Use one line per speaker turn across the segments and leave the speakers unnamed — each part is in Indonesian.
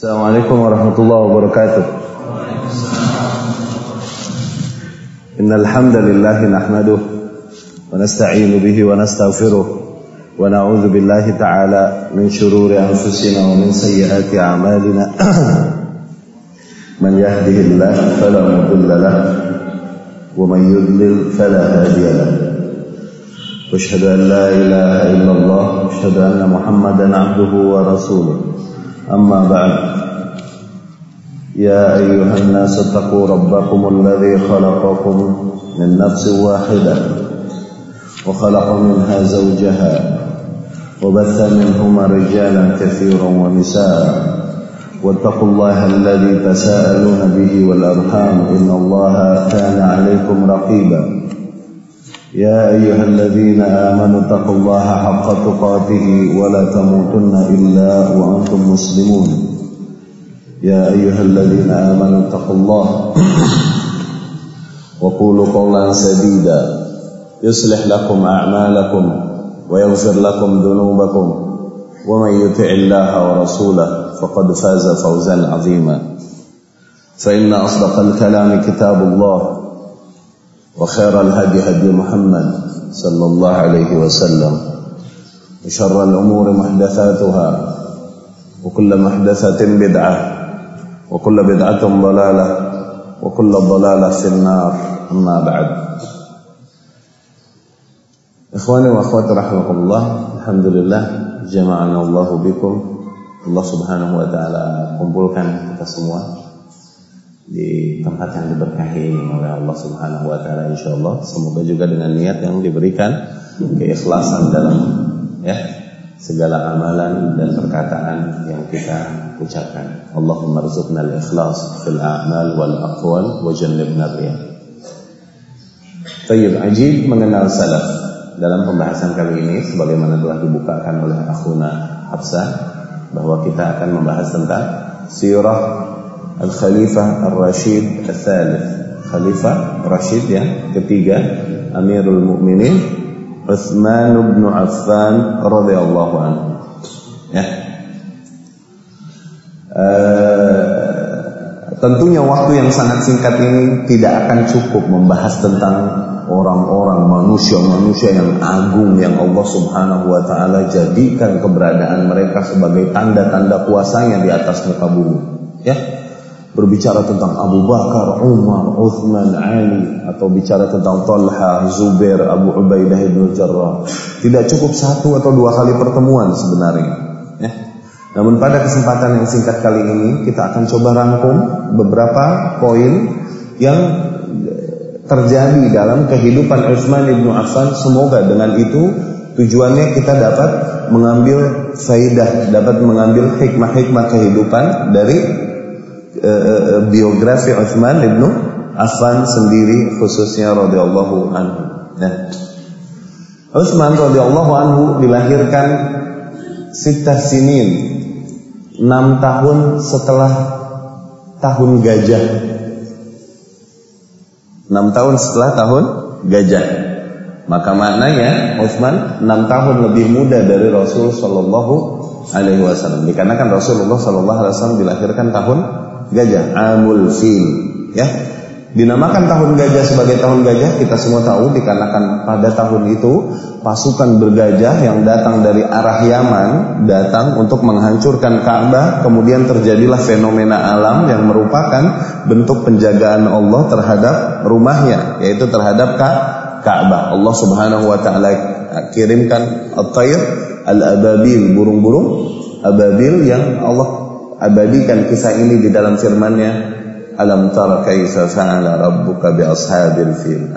Assalamualaikum warahmatullahi wabarakatuh. Innal hamdalillah nahmaduhu wa nasta'inu bihi wa nastaghfiruh wa na'udzu billahi ta'ala min shururi anfusina wa min sayyiati a'malina. Man yahdihillahu fala mudilla lahu wa man yudlil fala hadiya lahu. Wa asyhadu an la ilaha illallah wa asyhadu anna Muhammadan 'abduhu wa rasuluh. أما بعد يا أيها الناس اتقوا ربكم الذي خلقكم من نفس واحدة وخلق منها زوجها وبث منهما رجالا كثيرا ونساء واتقوا الله الذي تساءلون به والأرحام إن الله كان عليكم رقيبا يا أيها الذين آمنوا اتقوا الله حق تقاته ولا تموتن إلا وأنتم مسلمون يا أيها الذين آمنوا اتقوا الله وقولوا قولا سديدا يصلح لكم أعمالكم ويغفر لكم ذنوبكم ومن يطع الله ورسوله فقد فاز فوزا عظيما فإن أصدق الكلام كتاب الله وخير الهدي هدي محمد صلى الله عليه وسلم وشر الأمور محدثاتها وكل محدثة بدعة وكل بدعة ضلالة وكل ضلالة في النار أما بعد. Ikhwani wa akhwati rahimakumullah, alhamdulillah jama'ana Allahu bikum. Allah Subhanahu wa taala kumpulkan kita semua di tempat yang diberkahi oleh Allah Subhanahu wa taala insyaallah. Semoga juga dengan niat yang diberikan keikhlasan dalam segala amalan dan perkataan yang kita ucapkan. Allahumma rzuqna al-ikhlas fil a'mal wal aqwal wa jannibna riya. Tayyib, ajib mengenal salaf. Dalam pembahasan kali ini sebagaimana telah dibukakan oleh akhuna Hafsah bahwa kita akan membahas tentang sirah Al-Khalifah Ar-Rashid Al-Thalith, Khalifah Rashid yang ketiga, Amirul Mukminin Utsman bin Affan radhiyallahu anhu. Tentunya waktu yang sangat singkat ini tidak akan cukup membahas tentang orang-orang manusia-manusia yang agung yang Allah Subhanahu wa taala jadikan keberadaan mereka sebagai tanda-tanda kuasanya di atas muka bumi. Berbicara tentang Abu Bakar, Umar, Uthman, Ali, atau bicara tentang Talha, Zubair, Abu Ubaidah ibn Jarrah, tidak cukup satu atau dua kali pertemuan sebenarnya. Namun pada kesempatan yang singkat kali ini kita akan coba rangkum beberapa poin yang terjadi dalam kehidupan Utsman bin Affan. Semoga dengan itu tujuannya kita dapat mengambil faidah, dapat mengambil hikmah-hikmah kehidupan dari biografi Utsman bin Affan sendiri khususnya radhiyallahu anhu. Utsman radhiyallahu anhu dilahirkan 6 sinin, 6 tahun setelah tahun gajah. 6 tahun setelah tahun gajah. Maka maknanya Utsman 6 tahun lebih muda dari Rasul sallallahu alaihi wasallam. Dikarenakan Rasulullah sallallahu alaihi wasallam dilahirkan tahun gajah, Amul Fil. Dinamakan tahun gajah sebagai tahun gajah kita semua tahu dikarenakan pada tahun itu pasukan bergajah yang datang dari arah Yaman datang untuk menghancurkan Ka'bah. Kemudian terjadilah fenomena alam yang merupakan bentuk penjagaan Allah terhadap rumahnya, yaitu terhadap Ka'bah. Allah Subhanahu wa taala kirimkan at-tayr al-ababil, burung-burung ababil yang Allah abadikan kisah ini di dalam firman-Nya, alam tara kaifa fa'ala rabbuka bi ashabil fil.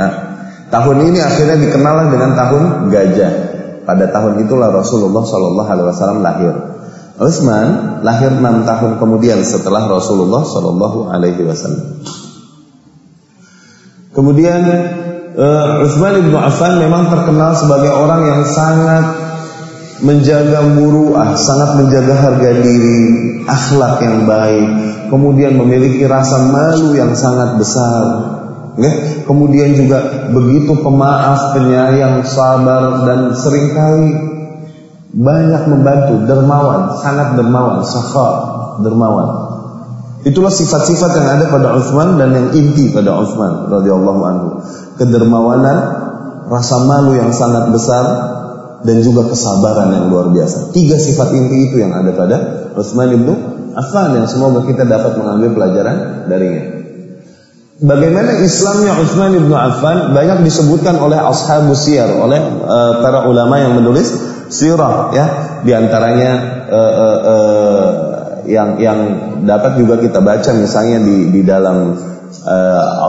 Tahun ini akhirnya dikenal dengan tahun gajah. Pada tahun itulah Rasulullah sallallahu alaihi wasallam lahir. Utsman lahir 6 tahun kemudian setelah Rasulullah sallallahu alaihi wasallam. Kemudian Utsman bin Affan memang terkenal sebagai orang yang sangat menjaga muru'ah, sangat menjaga harga diri, akhlak yang baik, kemudian memiliki rasa malu yang sangat besar. Kemudian juga begitu pemaaf, penyayang, sabar, dan seringkali banyak membantu, dermawan, sangat dermawan, sakha. dermawan. Itulah sifat-sifat yang ada pada Utsman dan yang inti pada Utsman radhiyallahu anhu. Kedermawanan, rasa malu yang sangat besar, dan juga kesabaran yang luar biasa. 3 sifat inti itu yang ada pada Utsman ibnu Affan yang semoga kita dapat mengambil pelajaran darinya. Bagaimana Islamnya Utsman ibnu Affan banyak disebutkan oleh ashabus siyar, oleh para ulama yang menulis sirah, ya. Di antaranya yang dapat juga kita baca misalnya di dalam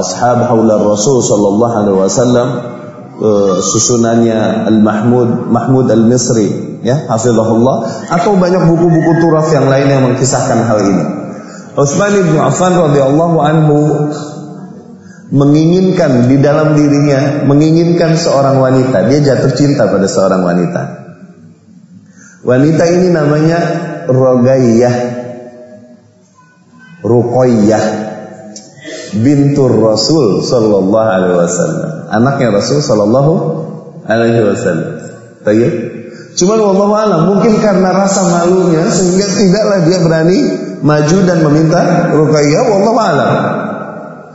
ashab haula Rasul sallallahu alaihi wasallam, susunannya Mahmud Al-Misri, ya, hafizahullah, atau banyak buku-buku turaf yang lain yang mengkisahkan hal ini. Utsman ibnu Affan radhiyallahu anhu menginginkan di dalam dirinya, menginginkan seorang wanita. Dia jatuh cinta pada seorang wanita. Wanita ini namanya Ruqayyah bintur Rasul sallallahu alaihi wasallam, anaknya Rasul sallallahu alaihi wasallam. Tayyib. Cuma wallahu alam, mungkin karena rasa malunya sehingga tidaklah dia berani maju dan meminta Ruqayyah, wallahu alam.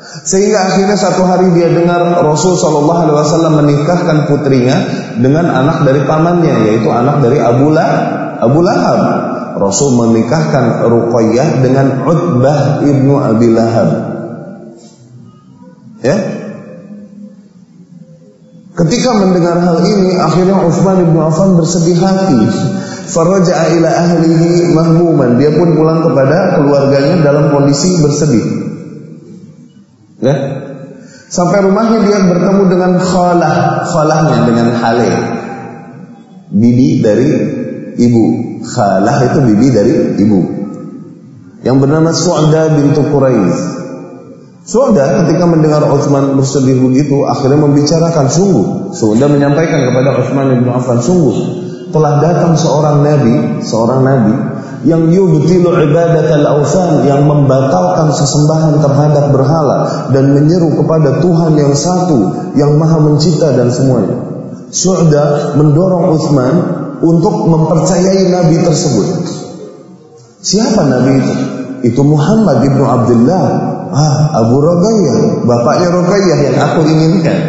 Sehingga akhirnya satu hari dia dengar Rasul sallallahu alaihi wasallam menikahkan putrinya dengan anak dari pamannya, yaitu anak dari Abu Lahab. Rasul menikahkan Ruqayyah dengan Utbah ibnu Abi Lahab. Ya. Ketika mendengar hal ini, akhirnya Utsman ibnu Affan bersedih hati. Faraja'a ila ahlihi mahmuman. Dia pun pulang kepada keluarganya dalam kondisi bersedih. Ya. Sampai rumahnya dia bertemu dengan khalahnya dengan Haleh, bibi dari ibu. Khalah itu bibi dari ibu, yang bernama Su'da bintu Quraiz. Su'da ketika mendengar Utsman bersedih begitu, akhirnya membicarakan, Su'da menyampaikan kepada Utsman bin Affan, sungguh telah datang seorang nabi yang yubtilu ibadatal awthan, yang membatalkan sesembahan terhadap berhala dan menyeru kepada Tuhan yang satu, yang maha mencipta dan semuanya. Su'da mendorong Utsman untuk mempercayai nabi tersebut. Siapa nabi itu? Itu Muhammad ibnu Abdullah, Abu Ruqayyah, bapaknya Ruqayyah yang aku inginkan.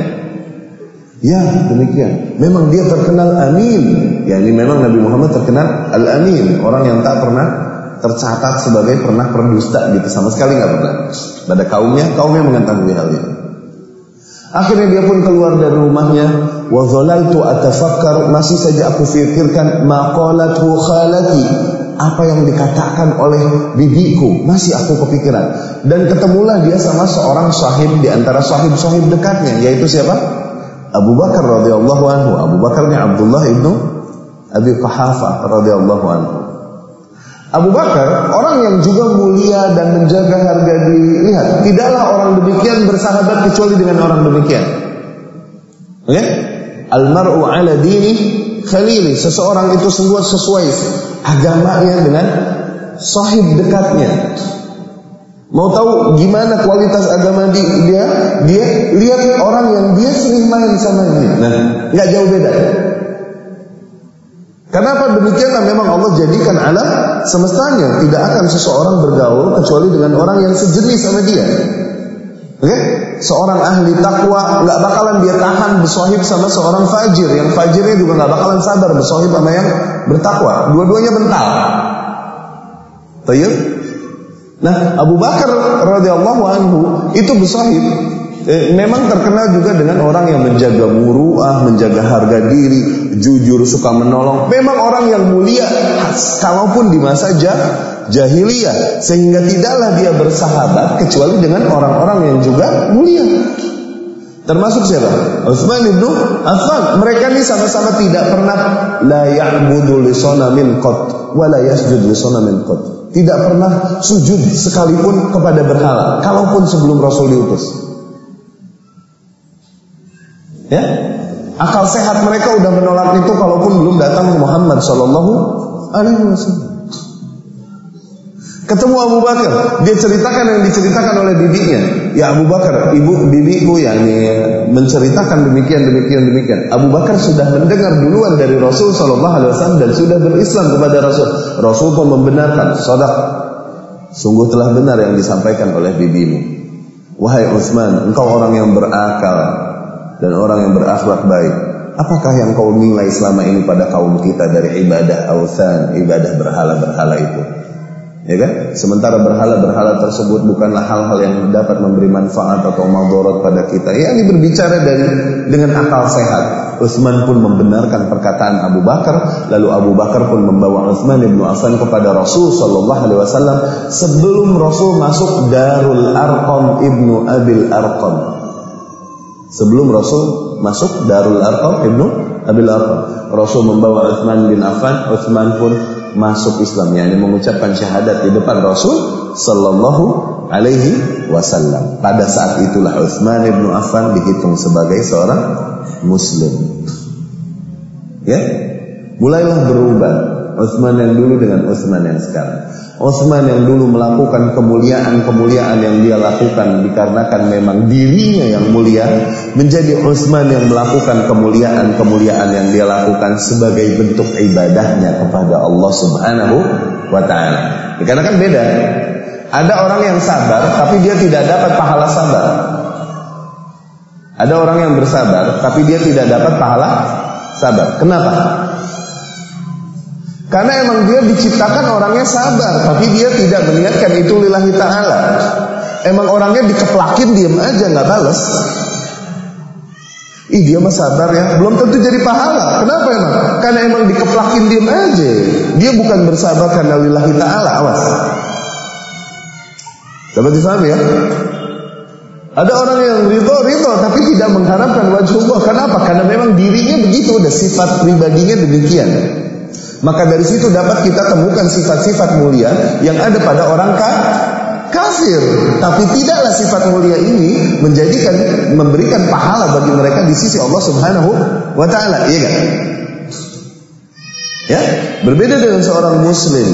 Ya, demikian. Memang dia terkenal amin. Ya, ini memang Nabi Muhammad terkenal al-amin, orang yang tak pernah tercatat sebagai pernah berdusta gitu, sama sekali nggak pernah. Pada kaumnya mengetahui hal ini. Akhirnya dia pun keluar dari rumahnya. Wa dhalaltu atafakkar, masih saja aku fikirkan maqalatu khalati, apa yang dikatakan oleh bibiku, masih aku kepikiran. Dan ketemulah dia sama seorang sahib di antara sahib-sahib dekatnya, yaitu siapa? Abu Bakar radhiyallahu anhu. Abu Bakar ini Abdullah ibnu Abi Quhafah radhiyallahu anhu. Abu Bakar orang yang juga mulia dan menjaga harga diri. Lihat, tidaklah orang demikian bersahabat kecuali dengan orang demikian. Oke? Al-mar'u ala dini khalili. Seseorang itu sesuai agamanya dengan sahib dekatnya. Mau tahu gimana kualitas agama dia lihat orang yang dia sering main sama dia. Nah, nggak jauh beda. Kenapa demikian? Memang Allah jadikan alam semestanya, tidak akan seseorang bergaul kecuali dengan orang yang sejenis sama dia. Oke? Seorang ahli takwa nggak bakalan dia tahan bersahib sama seorang fajir, yang fajirnya juga nggak bakalan sabar bersahib sama yang bertakwa. Dua-duanya mental. Tayyib. Nah, Abu Bakar radhiyallahu anhu itu bersahib. Memang terkenal juga dengan orang yang menjaga muruah, menjaga harga diri, jujur, suka menolong. Memang orang yang mulia, kalaupun di masa jahiliyah, sehingga tidaklah dia bersahabat kecuali dengan orang-orang yang juga mulia. Termasuk siapa? Utsman ibnu Affan. Mereka ini sama-sama tidak pernah la ya'budu li sanamin qat wa la yasjud li sanamin qat. Tidak pernah sujud sekalipun kepada berhala, kalaupun sebelum Rasul diutus. Ya, akal sehat mereka udah menolak itu kalaupun belum datang Muhammad sallallahu alaihi wasallam. Ketemu Abu Bakar, dia ceritakan yang diceritakan oleh bibinya. Ya Abu Bakar, bibiku yang menceritakan demikian. Abu Bakar sudah mendengar duluan dari Rasul sallallahu alaihi wasallam dan sudah berislam kepada Rasul. Rasul pun membenarkan, shadaq. Sungguh telah benar yang disampaikan oleh bibimu. Wahai Utsman, engkau orang yang berakal dan orang yang berakhlak baik. Apakah yang kau nilai selama ini pada kaum kita dari ibadah awthan, ibadah berhala-berhala itu? Ya kan? Sementara berhala-berhala tersebut bukanlah hal-hal yang dapat memberi manfaat atau madarat pada kita. Ya, ini berbicara dengan akal sehat. Utsman pun membenarkan perkataan Abu Bakar, lalu Abu Bakar pun membawa Utsman bin Affan kepada Rasul sallallahu alaihi wasallam sebelum Rasul masuk Darul Arqam ibnu Abil Arqam. Sebelum Rasul masuk Darul Arqam ibnu Abil Arqam, Rasul membawa Utsman bin Affan. Utsman pun masuk Islam, yakni mengucapkan syahadat di depan Rasul sallallahu alaihi wasallam. Pada saat itulah Utsman bin Affan dihitung sebagai seorang Muslim. Ya, mulailah berubah Utsman yang dulu dengan Utsman yang sekarang. Utsman yang dulu melakukan kemuliaan-kemuliaan yang dia lakukan dikarenakan memang dirinya yang mulia, menjadi Utsman yang melakukan kemuliaan-kemuliaan yang dia lakukan sebagai bentuk ibadahnya kepada Allah Subhanahu wa taala. Dikarenakan beda. Ada orang yang sabar tapi dia tidak dapat pahala sabar. Ada orang yang bersabar tapi dia tidak dapat pahala sabar. Kenapa? Karena emang dia diciptakan orangnya sabar, tapi dia tidak meniatkan itu lillahi ta'ala. Emang orangnya dikeplakin diam aja nggak balas. Ih, dia mah sabar ya, belum tentu jadi pahala. Kenapa emang? Karena emang dikeplakin diam aja. Dia bukan bersabar karena lillahi ta'ala. Awas. Dapat difahami ya? Ada orang yang ridho tapi tidak mengharapkan wajah Allah. Kenapa? Karena memang dirinya begitu, udah sifat pribadinya demikian. Maka dari situ dapat kita temukan sifat-sifat mulia yang ada pada orang kafir. Tapi tidaklah sifat mulia ini memberikan pahala bagi mereka di sisi Allah Subhanahu wa taala, iya kan? Ya, berbeda dengan seorang muslim,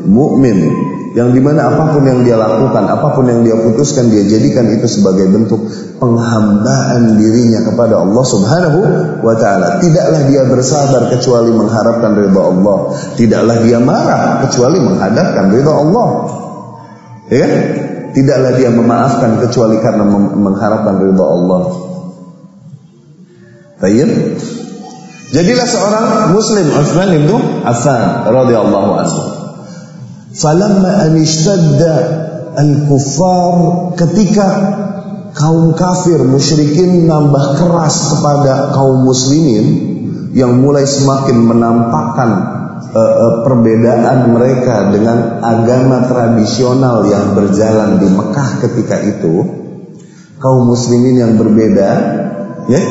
mukmin, yang dimana apapun yang dia lakukan, apapun yang dia putuskan, dia jadikan itu sebagai bentuk penghambaan dirinya kepada Allah Subhanahu wa ta'ala. Tidaklah dia bersabar kecuali mengharapkan ridha Allah. Tidaklah dia marah kecuali menghadapkan ridha Allah. Ya? Tidaklah dia memaafkan kecuali karena mengharapkan ridha Allah. Baik. Jadilah seorang muslim Utsman bin Affan radhiyallahu anhu. Falamma anishtadda al-kuffar, ketika kaum kafir musyrikin nambah keras kepada kaum muslimin yang mulai semakin menampakkan perbedaan mereka dengan agama tradisional yang berjalan di Mekah ketika itu, kaum muslimin yang berbeda, ya,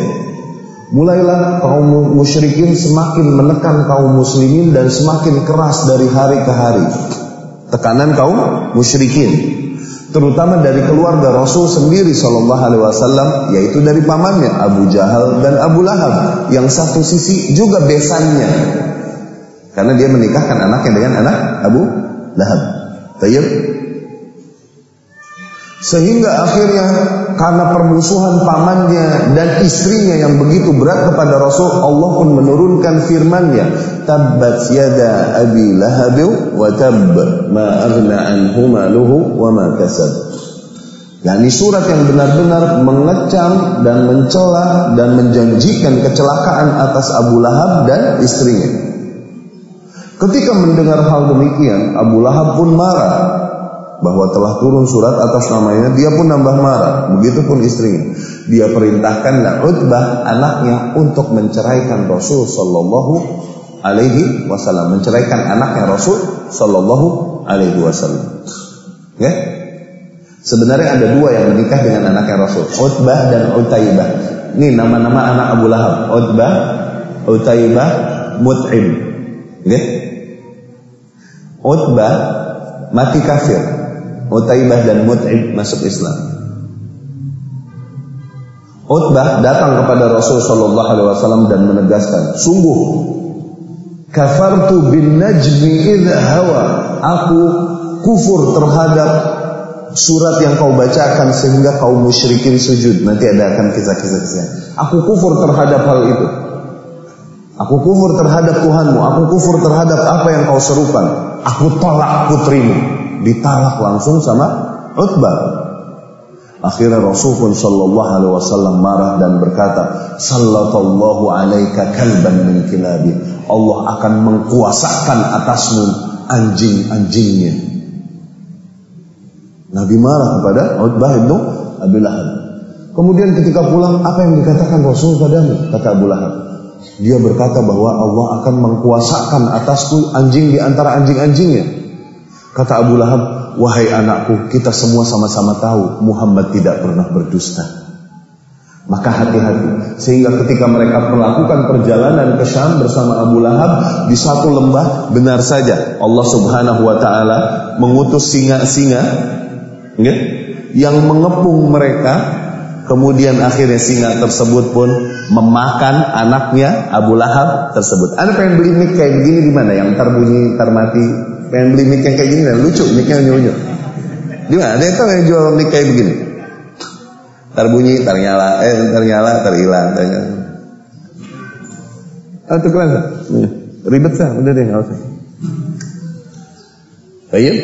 mulailah kaum musyrikin semakin menekan kaum muslimin dan semakin keras dari hari ke hari. Tekanan kaum musyrikin, terutama dari keluarga Rasul sendiri sallallahu alaihi wasallam, yaitu dari pamannya Abu Jahal dan Abu Lahab, yang satu sisi juga besannya karena dia menikahkan anaknya dengan anak Abu Lahab. Tayyib. Sehingga akhirnya karena permusuhan pamannya dan istrinya yang begitu berat kepada Rasul, Allah pun menurunkan firman-Nya, tabbat yada abi lahab wa tabb ma aghna anhu maluhu wa ma kasab. Yani surat yang benar-benar mengecam dan mencela dan menjanjikan kecelakaan atas Abu Lahab dan istrinya. Ketika mendengar hal demikian, Abu Lahab pun marah bahwa telah turun surat atas namanya. Dia pun nambah marah, begitupun istrinya. Dia perintahkan Utbah anaknya untuk menceraikan Rasul sallallahu alaihi wasallam, menceraikan anaknya Rasul sallallahu alaihi wasallam. Ya? Sebenarnya ada dua yang menikah dengan anaknya Rasul, Utbah dan Utaibah. Ini nama-nama anak Abu Lahab, Utbah, Utaibah, Mut'im. Ya? Utbah mati kafir, Utaibah dan Mut'im masuk Islam. Utbah datang kepada Rasul sallallahu alaihi wasallam dan menegaskan, sungguh kafartu bin najmi idh hawa, aku kufur terhadap surat yang kau bacakan sehingga kaum musyrikin sujud. Nanti ada akan kisah-kisah. Aku kufur terhadap hal itu. Aku kufur terhadap Tuhanmu. Aku kufur terhadap apa yang kau serukan. Aku tolak putrimu. ditalak langsung sama Utbah. Akhirnya Rasul pun sallallahu alaihi wasallam marah dan berkata, sallallahu alaika kalban min kilabi. Allah akan mengkuasakan atasmu anjing-anjingnya. Nabi marah kepada Utbah bin Abi Lahab. Kemudian ketika pulang, apa yang dikatakan Rasul padamu? Kata Abu Lahab. Dia berkata bahwa Allah akan mengkuasakan atasku anjing di antara anjing-anjingnya. Kata Abu Lahab, wahai anakku, kita semua sama-sama tahu Muhammad tidak pernah berdusta. Maka hati-hati. Sehingga ketika mereka melakukan perjalanan ke Syam bersama Abu Lahab, di satu lembah, benar saja Allah subhanahu wa ta'ala mengutus singa-singa yang mengepung mereka. Kemudian akhirnya singa tersebut pun memakan anaknya Abu Lahab tersebut. Anda pengen beli mic kayak begini di mana? Yang terbunyi, termati. Pengen beli mic yang kayak gini, lucu, micnya unyu-unyu. Di mana? Ada yang jual mic kayak begini. Terbunyi, ternyala, terhilang. Itu keren sah? Ribet sah, udah deh, nggak usah. Baik.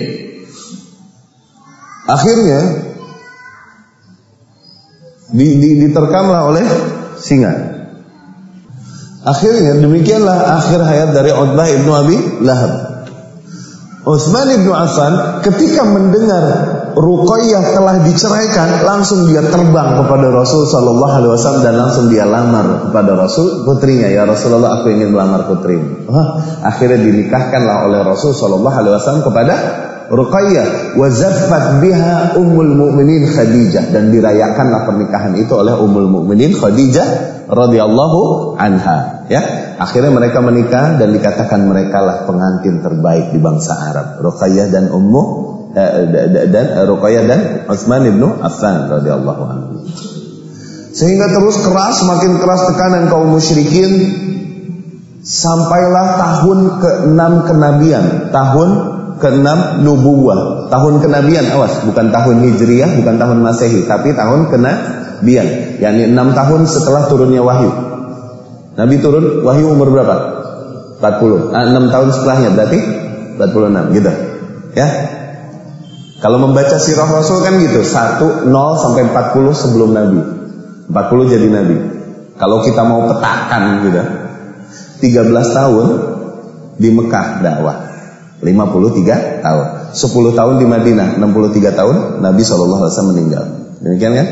Akhirnya diterkamlah oleh singa. Akhirnya demikianlah akhir hayat dari Utbah ibnu Abi Lahab. Utsman ibnu Affan ketika mendengar Ruqayyah telah diceraikan, langsung dia terbang kepada Rasul sallallahu alaihi wasallam dan langsung dia lamar kepada Rasul putrinya. Ya Rasulullah, aku ingin melamar putrimu. Akhirnya dinikahkanlah oleh Rasul sallallahu alaihi wasallam kepada Ruqayyah, wa zaffat biha ummul mu'minin Khadijah, dan dirayakanlah pernikahan itu oleh ummul mu'minin Khadijah radhiyallahu anha. Ya, akhirnya mereka menikah dan dikatakan mereka lah pengantin terbaik di bangsa Arab. Ruqayyah dan Ruqayyah dan Utsman ibnu Affan radhiyallahu anhu. Sehingga terus keras, makin keras tekanan kaum musyrikin, sampailah tahun ke-6 kenabian, tahun ke-6 nubuwah, tahun kenabian, awas, bukan tahun hijriyah, bukan tahun masehi, tapi tahun kenabian, yakni 6 tahun setelah turunnya wahyu. Nabi turun wahyu umur berapa? 40. 6 tahun setelahnya berarti 46 gitu. Ya. Kalau membaca sirah Rasul kan gitu, 1 0 sampai 40 sebelum Nabi. 40 jadi Nabi. Kalau kita mau petakan gitu, 13 tahun di Mekah dakwah. 53 tahun, 10 tahun di Madinah, 63 tahun Nabi SAW meninggal. Demikian kan?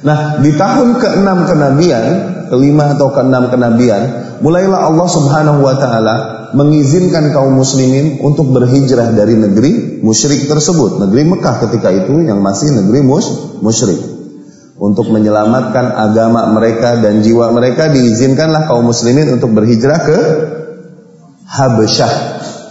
Nah, di tahun ke-6 kenabian, ke-5 atau ke-6 kenabian, mulailah Allah Subhanahu wa taala mengizinkan kaum muslimin untuk berhijrah dari negeri musyrik tersebut, negeri Mekah ketika itu yang masih negeri musyrik. Untuk menyelamatkan agama mereka dan jiwa mereka, diizinkanlah kaum muslimin untuk berhijrah ke Habasyah.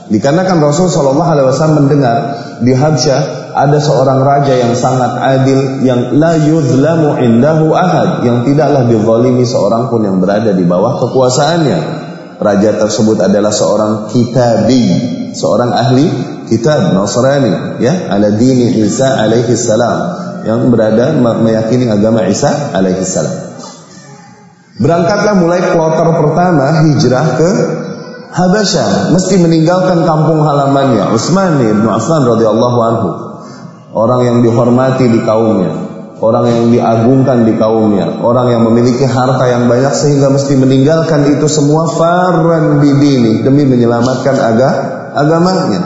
Dikarenakan Rasul sallallahu alaihi wasallam mendengar di Habsyah ada seorang raja yang sangat adil, yang la yuzlamu indahu ahad, yang tidaklah dizalimi seorang pun yang berada di bawah kekuasaannya. Raja tersebut adalah seorang kitabi, seorang ahli kitab Nasrani, ya, ala dini Isa alaihi salam, yang berada meyakini agama Isa alaihi salam. Berangkatlah mulai kloter pertama hijrah ke Habasyah, mesti meninggalkan kampung halamannya. Utsman bin Affan radhiyallahu anhu, orang yang dihormati di kaumnya, orang yang diagungkan di kaumnya, orang yang memiliki harta yang banyak, sehingga mesti meninggalkan itu semua farran bidini, demi menyelamatkan agamanya.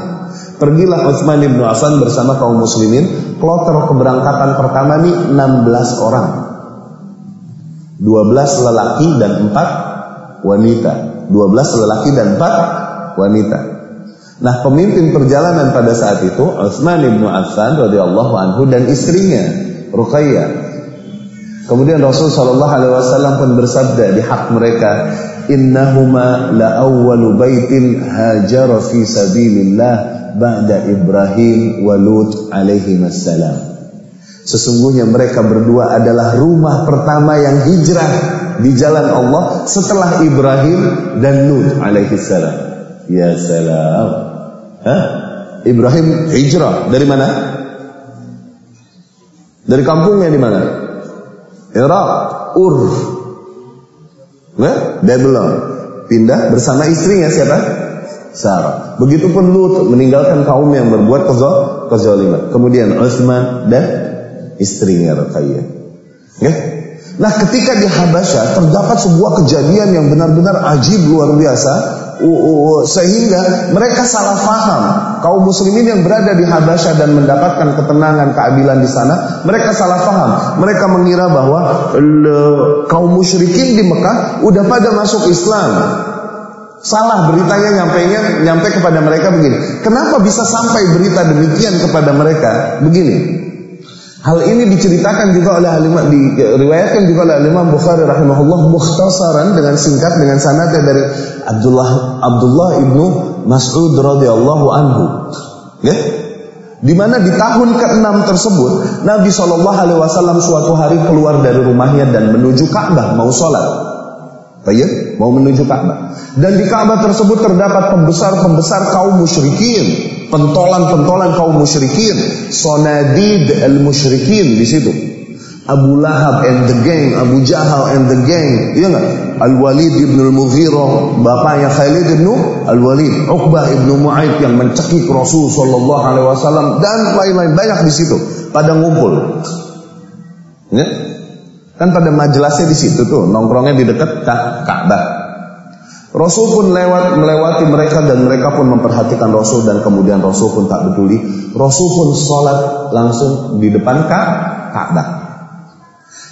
Pergilah Utsman bin Affan bersama kaum muslimin. Kloter keberangkatan pertama ini 16 orang, 12 lelaki dan 4 wanita. 12 lelaki dan 4 wanita. Nah, pemimpin perjalanan pada saat itu Utsman bin Affan radhiyallahu anhu dan istrinya Ruqayyah. Kemudian Rasul sallallahu alaihi wasallam pun bersabda di hak mereka, innahuma la awwalu baitin hajara fi sabilillah ba'da Ibrahim wa Lut alaihi wassalam. Sesungguhnya mereka berdua adalah rumah pertama yang hijrah di jalan Allah setelah Ibrahim dan Lut alaihi salam. Ya salam. Ibrahim hijrah dari mana? Dari kampungnya di mana? Irak, Ur. Babylon. Pindah bersama istrinya siapa? Sarah. Begitupun Lut meninggalkan kaum yang berbuat kezaliman. Kemudian Utsman dan istrinya Ruqayyah. Ya? Nah, ketika di Habasyah terdapat sebuah kejadian yang benar-benar ajib luar biasa, sehingga mereka salah paham. Kaum muslimin yang berada di Habasyah dan mendapatkan ketenangan, keadilan di sana, mereka salah paham. Mereka mengira bahwa kaum musyrikin di Mekah udah pada masuk Islam. Salah, beritanya nyampe kepada mereka begini. Kenapa bisa sampai berita demikian kepada mereka? Begini. Hal ini diceritakan juga oleh diriwayatkan juga oleh Imam Bukhari rahimahullah mukhtasaran dengan singkat dengan sanadnya dari Abdullah ibnu Mas'ud radhiyallahu anhu. Ya? Di mana di tahun ke-6 tersebut Nabi SAW suatu hari keluar dari rumahnya dan menuju Ka'bah mau sholat. Baik, mau menuju Ka'bah. Dan di Ka'bah tersebut terdapat pembesar-pembesar kaum musyrikin, pentolan-pentolan kaum musyrikin, sonadid al-musyrikin di situ. Abu Lahab and the gang, Abu Jahal and the gang, iya enggak? Al-Walid ibn al-Mughirah, bapaknya Khalid ibn al-Walid, Uqbah ibn Mu'aid yang mencekik Rasul sallallahu alaihi wasallam dan lain-lain banyak di situ pada ngumpul. Ya? Kan pada majelisnya di situ tuh, nongkrongnya di dekat Ka'bah. Rasul pun melewati mereka dan mereka pun memperhatikan Rasul dan kemudian Rasul pun tak peduli. Rasul pun sholat langsung di depan Ka'bah.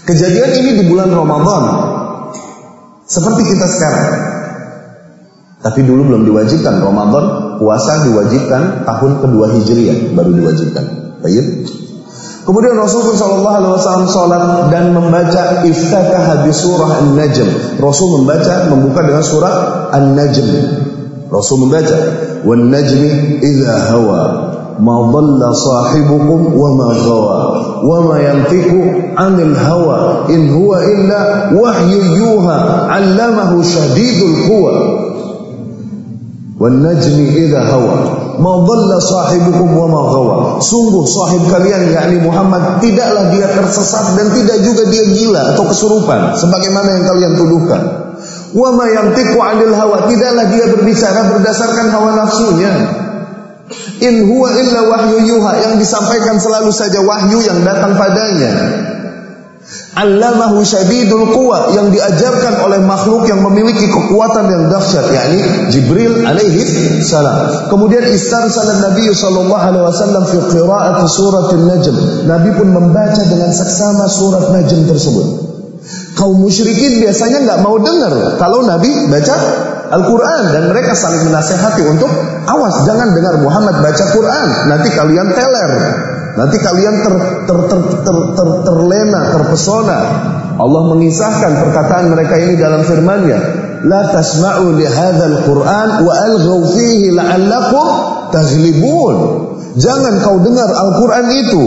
Kejadian ini di bulan Ramadan, seperti kita sekarang. Tapi dulu belum diwajibkan Ramadan, puasa diwajibkan tahun kedua Hijriah baru diwajibkan. Baik. Kemudian Rasulullah SAW sholat dan membaca iftataha bi surah An-Najm. Rasul membuka dengan surah An-Najm. Rasul membaca wan najmi idza hawa ma dhalla sahibukum wa ma ghawa wa ma yantiqu 'anil hawa in huwa illa wahyu yuha 'allamahu shadidul quwa. Wan najmi idza hawa ma dhalla sahibukum wa ma ghawa. Sungguh sahib kalian yakni Muhammad tidaklah dia tersesat dan tidak juga dia gila atau kesurupan sebagaimana yang kalian tuduhkan. Wa ma yantiqu 'anil hawa, tidaklah dia berbicara berdasarkan hawa nafsunya. In huwa illa wahyu yuha, yang disampaikan selalu saja wahyu yang datang padanya. Allamahu syadidul quwa, yang diajarkan oleh makhluk yang memiliki kekuatan yang dahsyat, yakni Jibril alaihi salam. Kemudian istarsala Nabi sallallahu alaihi wasallam fi qira'ati surat An-Najm. Nabi pun membaca dengan seksama surat Najm tersebut. Kaum musyrikin biasanya enggak mau dengar kalau Nabi baca Al-Quran dan mereka saling menasihati untuk awas jangan dengar Muhammad baca Quran, nanti kalian teler. Nanti kalian terlena, terpesona. Allah mengisahkan perkataan mereka ini dalam firman-Nya, "La tasma'u li hadzal Qur'an wa alghaw fihi la'allakum taghlibun." Jangan kau dengar Al-Quran itu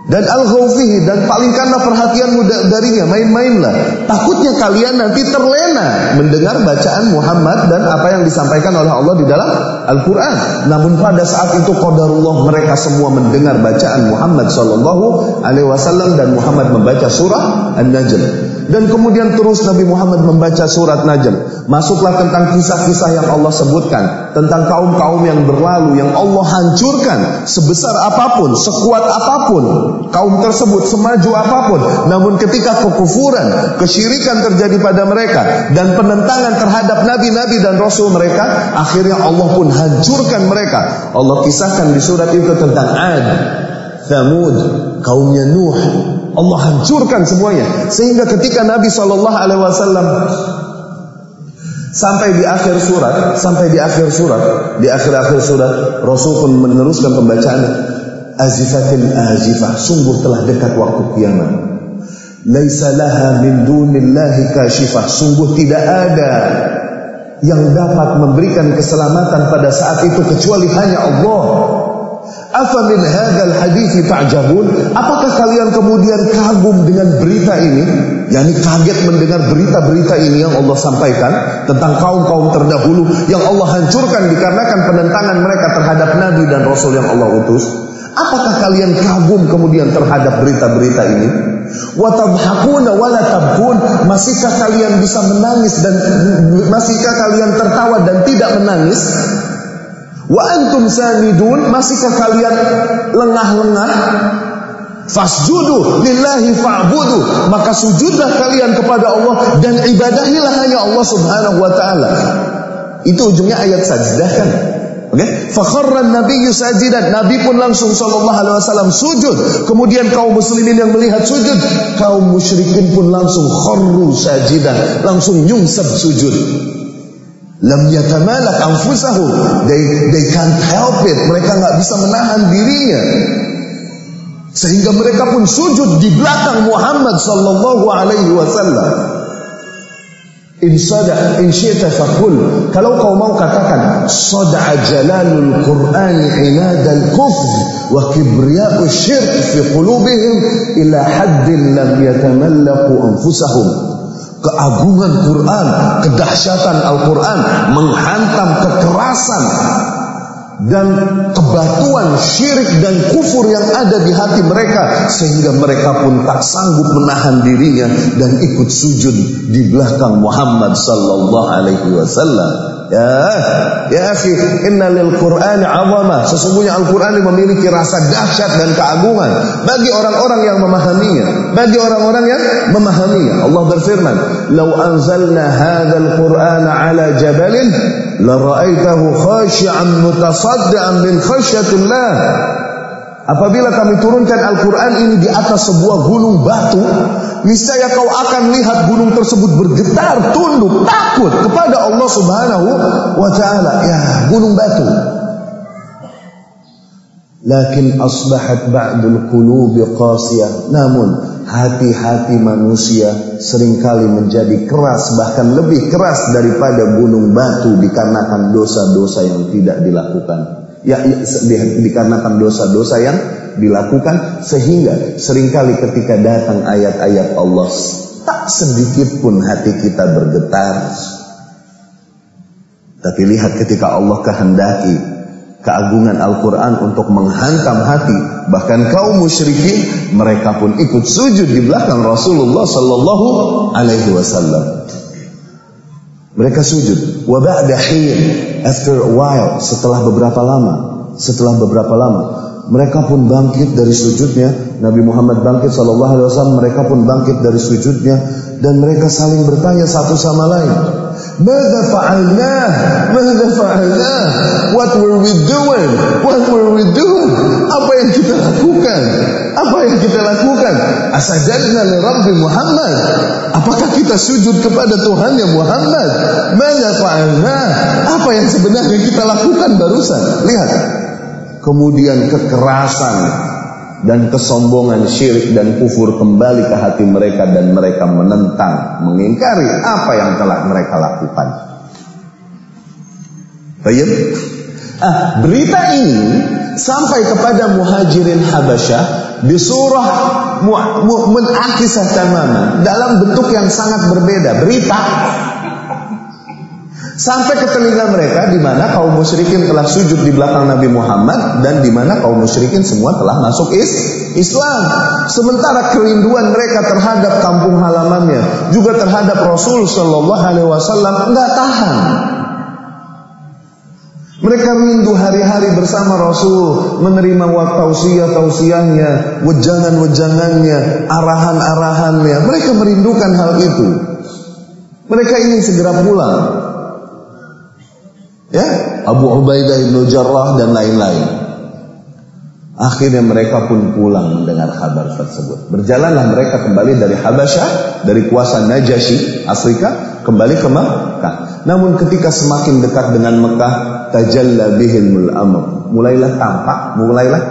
dan alghaw fihi, dan palingkanlah perhatianmu darinya, main-mainlah. Takutnya kalian nanti terlena mendengar bacaan Muhammad dan apa yang disampaikan oleh Allah di dalam Al-Quran. Namun pada saat itu qadarullah mereka semua mendengar bacaan Muhammad sallallahu alaihi wasallam dan Muhammad membaca surah An-Najm. Dan kemudian terus Nabi Muhammad membaca surat Najm. Masuklah tentang kisah-kisah yang Allah sebutkan tentang kaum-kaum yang berlalu yang Allah hancurkan sebesar apapun, sekuat apapun kaum tersebut, semaju apapun. Namun ketika kekufuran, kesyirikan terjadi pada mereka dan penentangan terhadap nabi-nabi dan rasul mereka, akhirnya Allah pun hancurkan mereka. Allah kisahkan di surat itu tentang Ad, Thamud, kaumnya Nuh. Allah hancurkan semuanya. Sehingga ketika Nabi SAW sampai di akhir surat, Rasul pun meneruskan pembacaannya. Azifatil azifah, sungguh telah dekat waktu kiamat. Laisa laha min dunillahi kashifah, sungguh tidak ada yang dapat memberikan keselamatan pada saat itu kecuali hanya Allah. Afa min hadzal hadithi ta'jabun, apakah kalian kemudian kagum dengan berita ini? yakni kaget mendengar berita-berita ini yang Allah sampaikan tentang kaum-kaum terdahulu yang Allah hancurkan dikarenakan penentangan mereka terhadap nabi dan rasul yang Allah utus. Apakah kalian kagum kemudian terhadap berita-berita ini?
Wa tabhakuna wa la tabkun, masihkah kalian bisa menangis dan masihkah kalian tertawa dan tidak menangis? Wa antum samidun, masihkah kalian lengah-lengah? Fasjudu lillahi fa'budu, maka sujudlah kalian kepada Allah dan ibadahilah hanya Allah Subhanahu wa taala. Itu ujungnya ayat sajdah kan? Oke? Fakharran nabiyyu sajidan, Nabi pun langsung sallallahu alaihi wasallam sujud. Kemudian kaum muslimin yang melihat sujud, kaum musyrikin pun langsung kharru sajidan, langsung nyungsep sujud. Lam yatamalak anfusahum, they can't help it, mereka enggak bisa menahan dirinya. Sehingga mereka pun sujud di belakang Muhammad sallallahu alaihi wasallam. In syi'ta faqul, kalau kau mau katakan sad'a jalalul Qur'ani inadal kufr wa kibriya'u syirk fi qulubihim ila haddin lam yatamallaqu anfusahum. Keagungan Quran, kedahsyatan Al-Quran menghantam kekerasan dan kebatuan syirik dan kufur yang ada di hati mereka, sehingga mereka pun tak sanggup menahan dirinya dan ikut sujud di belakang Muhammad sallallahu alaihi wasallam. Ya akhi, inna lil Qur'ani 'azamah, sesungguhnya Al-Qur'an memiliki rasa dahsyat dan keagungan bagi orang-orang yang memahaminya, bagi orang-orang yang memahaminya. Allah berfirman, "Lau anzalna hadzal Qur'ana 'ala jabalin la ra'aitahu khashi'an mutasaddian min khasyatillah." Apabila kami turunkan Al-Quran ini di atas sebuah gunung batu, niscaya kau akan lihat gunung tersebut bergetar, tunduk, takut kepada Allah Subhanahu wa ta'ala. Ya, gunung batu. Lakin asbahat ba'dul qulubi qasiyah. Namun hati-hati manusia seringkali menjadi keras, bahkan lebih keras daripada gunung batu dikarenakan dosa-dosa yang tidak dilakukan. Dikarenakan dosa-dosa yang dilakukan, sehingga seringkali ketika datang ayat-ayat Allah, tak sedikit pun hati kita bergetar. Tapi lihat ketika Allah kehendaki keagungan Al-Quran untuk menghantam hati, bahkan kaum musyrikin mereka pun ikut sujud di belakang Rasulullah sallallahu alaihi wasallam. Mereka sujud. Wa ba'da hin, after a while, setelah beberapa lama, mereka pun bangkit dari sujudnya. Nabi Muhammad bangkit sallallahu alaihi wasallam, mereka pun bangkit dari sujudnya, dan mereka saling bertanya satu sama lain. Madza fa'alna? What were we doing? Apa yang kita lakukan? Asajadna li Rabbi Muhammad? Apakah kita sujud kepada Tuhannya Muhammad? Madza fa'alna? Apa yang sebenarnya kita lakukan barusan? Lihat. Kemudian kekerasan dan kesombongan syirik dan kufur kembali ke hati mereka, dan mereka menentang, mengingkari apa yang telah mereka lakukan. Baik. Berita ini sampai kepada Muhajirin Habasyah di surah Munakisah tamaman, dalam bentuk yang sangat berbeda. Berita sampai ke telinga mereka, di mana kaum musyrikin telah sujud di belakang Nabi Muhammad, dan di mana kaum musyrikin semua telah masuk Islam. Sementara kerinduan mereka terhadap kampung halamannya, juga terhadap Rasul sallallahu alaihi wasallam, enggak tahan. Mereka rindu hari-hari bersama Rasul, menerima tausiah-tausiahnya, wejangan-wejangannya, arahan-arahannya. Mereka merindukan hal itu. Mereka ingin segera pulang. Ya, Abu Ubaidah bin Jarrah dan lain-lain. Akhirnya mereka pun pulang mendengar kabar tersebut. Berjalanlah mereka kembali dari Habasyah, dari kuasa Najasyi Afrika, kembali ke Makkah. Namun ketika semakin dekat dengan Mekah, tajalla bihimul amr. Mulailah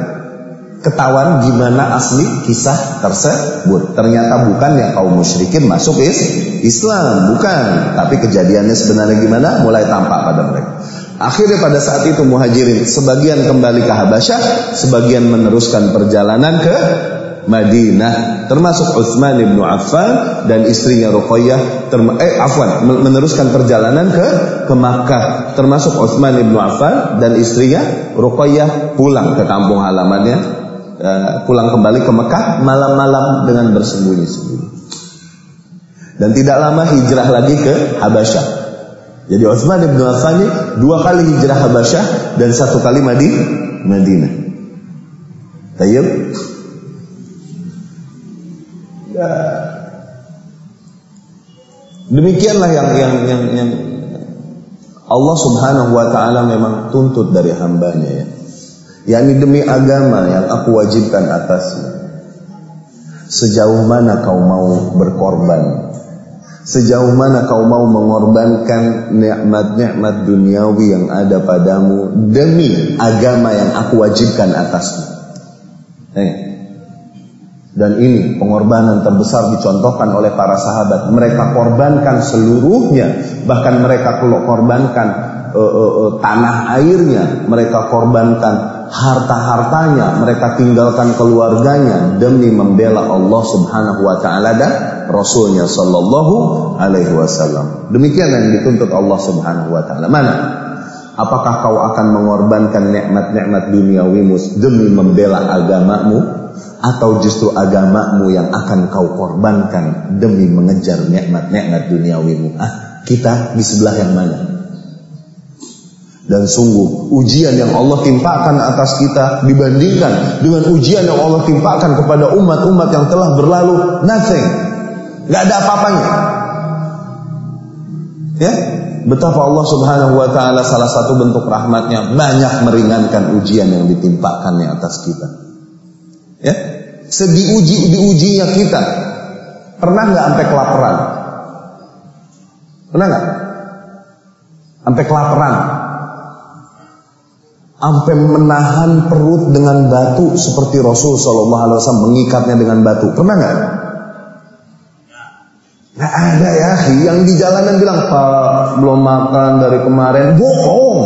ketahuan gimana asli kisah tersebut. Ternyata bukan yang kaum musyrikin masuk Islam, bukan. Tapi kejadiannya sebenarnya gimana? Mulai tampak pada mereka. Akhirnya pada saat itu Muhajirin sebagian kembali ke Habasyah, sebagian meneruskan perjalanan ke Madinah, termasuk Utsman bin Affan dan istrinya Ruqayyah, meneruskan perjalanan ke Makkah, termasuk Utsman bin Affan dan istrinya Ruqayyah pulang ke kampung halamannya
pulang kembali ke Mekah malam-malam dengan bersembunyi-sembunyi. Dan tidak lama hijrah lagi ke Habasyah. Jadi Utsman bin Affan 2 kali hijrah Habasyah dan 1 kali Madinah. Tayyib. Ya. Demikianlah yang Allah Subhanahu wa taala memang tuntut dari hambanya ya. yakni demi agama yang aku wajibkan atasmu. Sejauh mana kau mau berkorban? Sejauh mana kau mau mengorbankan nikmat-nikmat duniawi yang ada padamu demi agama yang aku wajibkan atasmu? Dan ini pengorbanan terbesar dicontohkan oleh para sahabat. Mereka korbankan seluruhnya. Bahkan mereka kalau korbankan tanah airnya, mereka korbankan harta-hartanya, mereka tinggalkan keluarganya demi membela Allah Subhanahu wa taala dan Rasulnya sallallahu alaihi wasallam. Demikian yang dituntut Allah Subhanahu wa taala. Mana? Apakah kau akan mengorbankan nikmat-nikmat duniawimu demi membela agamamu, atau justru agamamu yang akan kau korbankan demi mengejar nikmat-nikmat duniawimu? Kita di sebelah yang mana? Dan sungguh ujian yang Allah timpakan atas kita dibandingkan dengan ujian yang Allah timpakan kepada umat-umat yang telah berlalu, nothing, gak ada apa-apanya. Ya, betapa Allah Subhanahu wa taala salah satu bentuk rahmatnya banyak meringankan ujian yang ditimpakannya atas kita. Ya, diujinya kita. Pernah nggak sampai kelaparan? Pernah nggak? Sampai kelaparan? Sampai menahan perut dengan batu seperti Rasul Sallallahu Alaihi Wasallam mengikatnya dengan batu. Pernah nggak? Nggak ada ya. Yang di jalanan bilang, Pak belum makan dari kemarin. Bohong.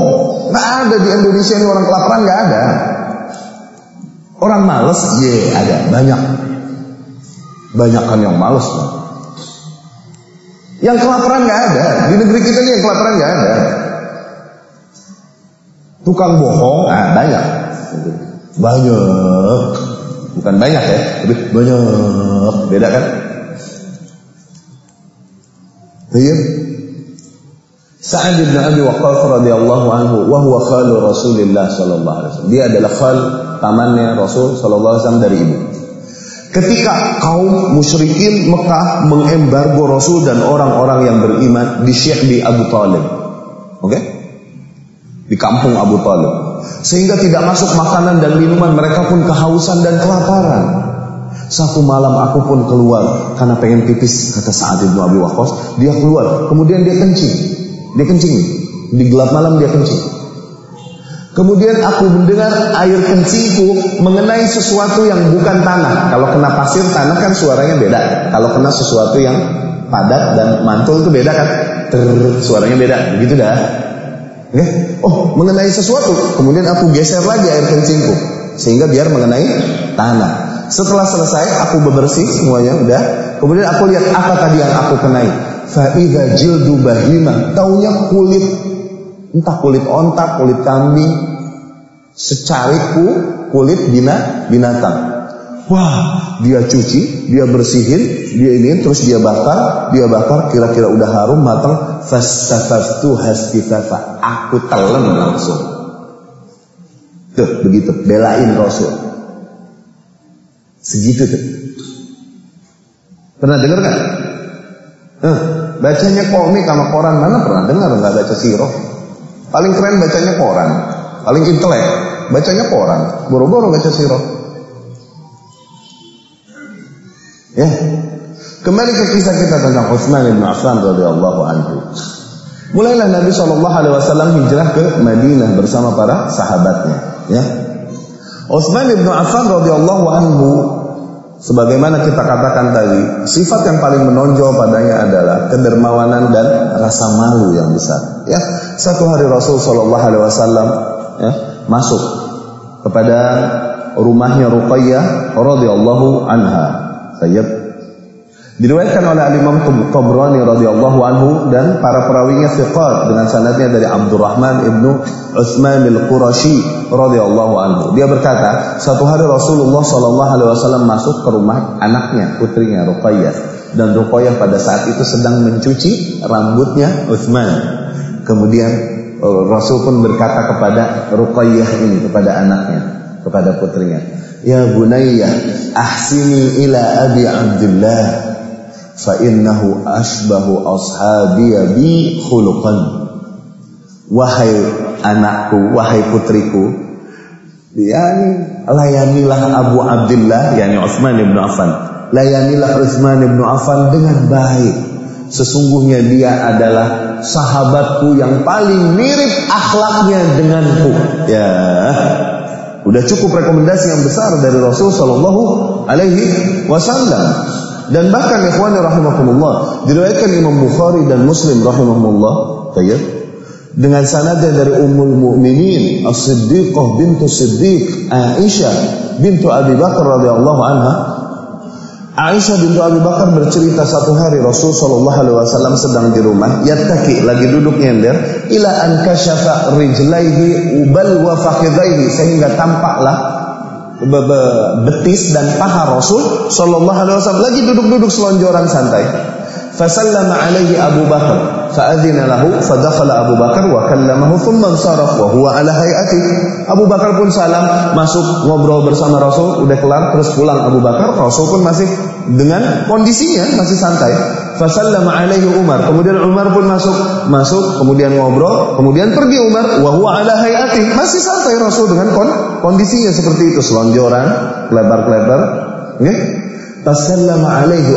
Nggak ada di Indonesia ini orang kelaparan, nggak ada. Orang malas, ada banyak. Banyak kan yang malas. Yang kelaparan nggak ada. Di negeri kita ini yang kelaparan nggak ada. Tukang bohong, banyak. Banyak. Bukan banyak ya, tapi banyak. Beda kan? Iya. Sa'ad bin Abi Waqqas radhiyallahu anhu wa huwa khalu Rasulillah sallallahu alaihi wasallam. Dia adalah khal pamannya Rasul sallallahu alaihi wasallam dari ibu. Ketika kaum musyrikin Mekah mengembargo Rasul dan orang-orang yang beriman di Syi'bi Abu Talib. Oke? Di kampung Abu Talib, sehingga tidak masuk makanan dan minuman, mereka pun kehausan dan kelaparan. Satu malam aku pun keluar karena pengen pipis, kata Sa'ad bin Abi Waqqas. Dia keluar, kemudian dia kencing di gelap malam dia kencing. Kemudian aku mendengar air kencingku mengenai sesuatu yang bukan tanah. Kalau kena pasir tanah kan suaranya beda. Kalau kena sesuatu yang padat dan mantul itu beda kan, suaranya beda. Begitu dah. Oh, mengenai sesuatu. Kemudian aku geser lagi air kencingku sehingga biar mengenai tanah. Setelah selesai aku bebersih semuanya udah. Kemudian aku lihat apa tadi yang aku kenai. Fa idza jildu bahima. Taunya kulit, entah kulit onta, kulit kambing, secariku kulit binatang. Wah, dia cuci, dia bersihin, dia ini terus dia bakar, kira-kira udah harum matang. Fastafaftu hastifafa. Aku telan langsung. Tuh, begitu, belain Rasul. Segitu tuh. Pernah dengar kan? Bacanya komik sama koran, mana pernah dengar nggak baca sirah? Paling keren bacanya koran, paling intelek bacanya koran, boro-boro baca sirah. Ya, kembali ke kisah kita tentang Utsman bin Affan radhiyallahu anhu. Mulailah Nabi SAW hijrah ke Madinah bersama para sahabatnya. Ya, Utsman bin Affan radhiyallahu anhu, sebagaimana kita katakan tadi, sifat yang paling menonjol padanya adalah kedermawanan dan rasa malu yang besar. Ya, satu hari Rasul SAW masuk kepada rumahnya Ruqayyah radhiyallahu anha. Diriwayatkan oleh Imam Tabrani radhiyallahu anhu dan para perawinya thiqat dengan sanadnya dari Abdurrahman ibnu Utsman al-Qurashi radhiyallahu anhu. Dia berkata, suatu hari Rasulullah sallallahu alaihi wasallam masuk ke rumah anaknya, putrinya Ruqayyah, dan Ruqayyah pada saat itu sedang mencuci rambutnya Utsman. Kemudian Rasul pun berkata kepada Ruqayyah ini, kepada anaknya, kepada putrinya, "Ya Bunayyah, ahsini ila Abi Abdullah, fa innahu ashbahu ashabiya bi khuluqan." Wahai anakku, wahai putriku, layanilah Abu Abdullah, yakni Utsman bin Affan. Layanilah Utsman bin Affan dengan baik. Sesungguhnya dia adalah sahabatku yang paling mirip akhlaknya denganku. Ya, udah cukup rekomendasi yang besar dari Rasul sallallahu alaihi wasallam. Dan bahkan ikhwani rahimakumullah, diriwayatkan Imam Bukhari dan Muslim rahimahumullah, dengan sanadnya dari Ummul Mukminin As-Siddiqah bintu Siddiq Aisyah bintu Abi Bakar radhiyallahu anha. Aisyah bintu Abi Bakar bercerita, satu hari Rasul sallallahu alaihi wasallam sedang di rumah, yattaki, lagi duduk nyender, ila an kashafa rijlaihi ubal wa fakhidaihi, sehingga tampaklah betis dan paha Rasul sallallahu alaihi wasallam, lagi duduk-duduk selonjoran santai. Fasallama alaihi Abu Bakar fa'adzina lahu fadakhala Abu Bakar wa kallamahu thumma ansaraf wa huwa ala hayati. Abu Bakar pun salam, masuk ngobrol bersama Rasul, udah kelar terus pulang Abu Bakar. Rasul pun masih dengan kondisinya masih santai. Fasallama alaihi Umar, kemudian Umar pun masuk kemudian ngobrol, kemudian pergi Umar wa huwa ala hayati, masih santai Rasul dengan kondisinya seperti itu, selonjoran, klebar-klebar. Fasallama alaihi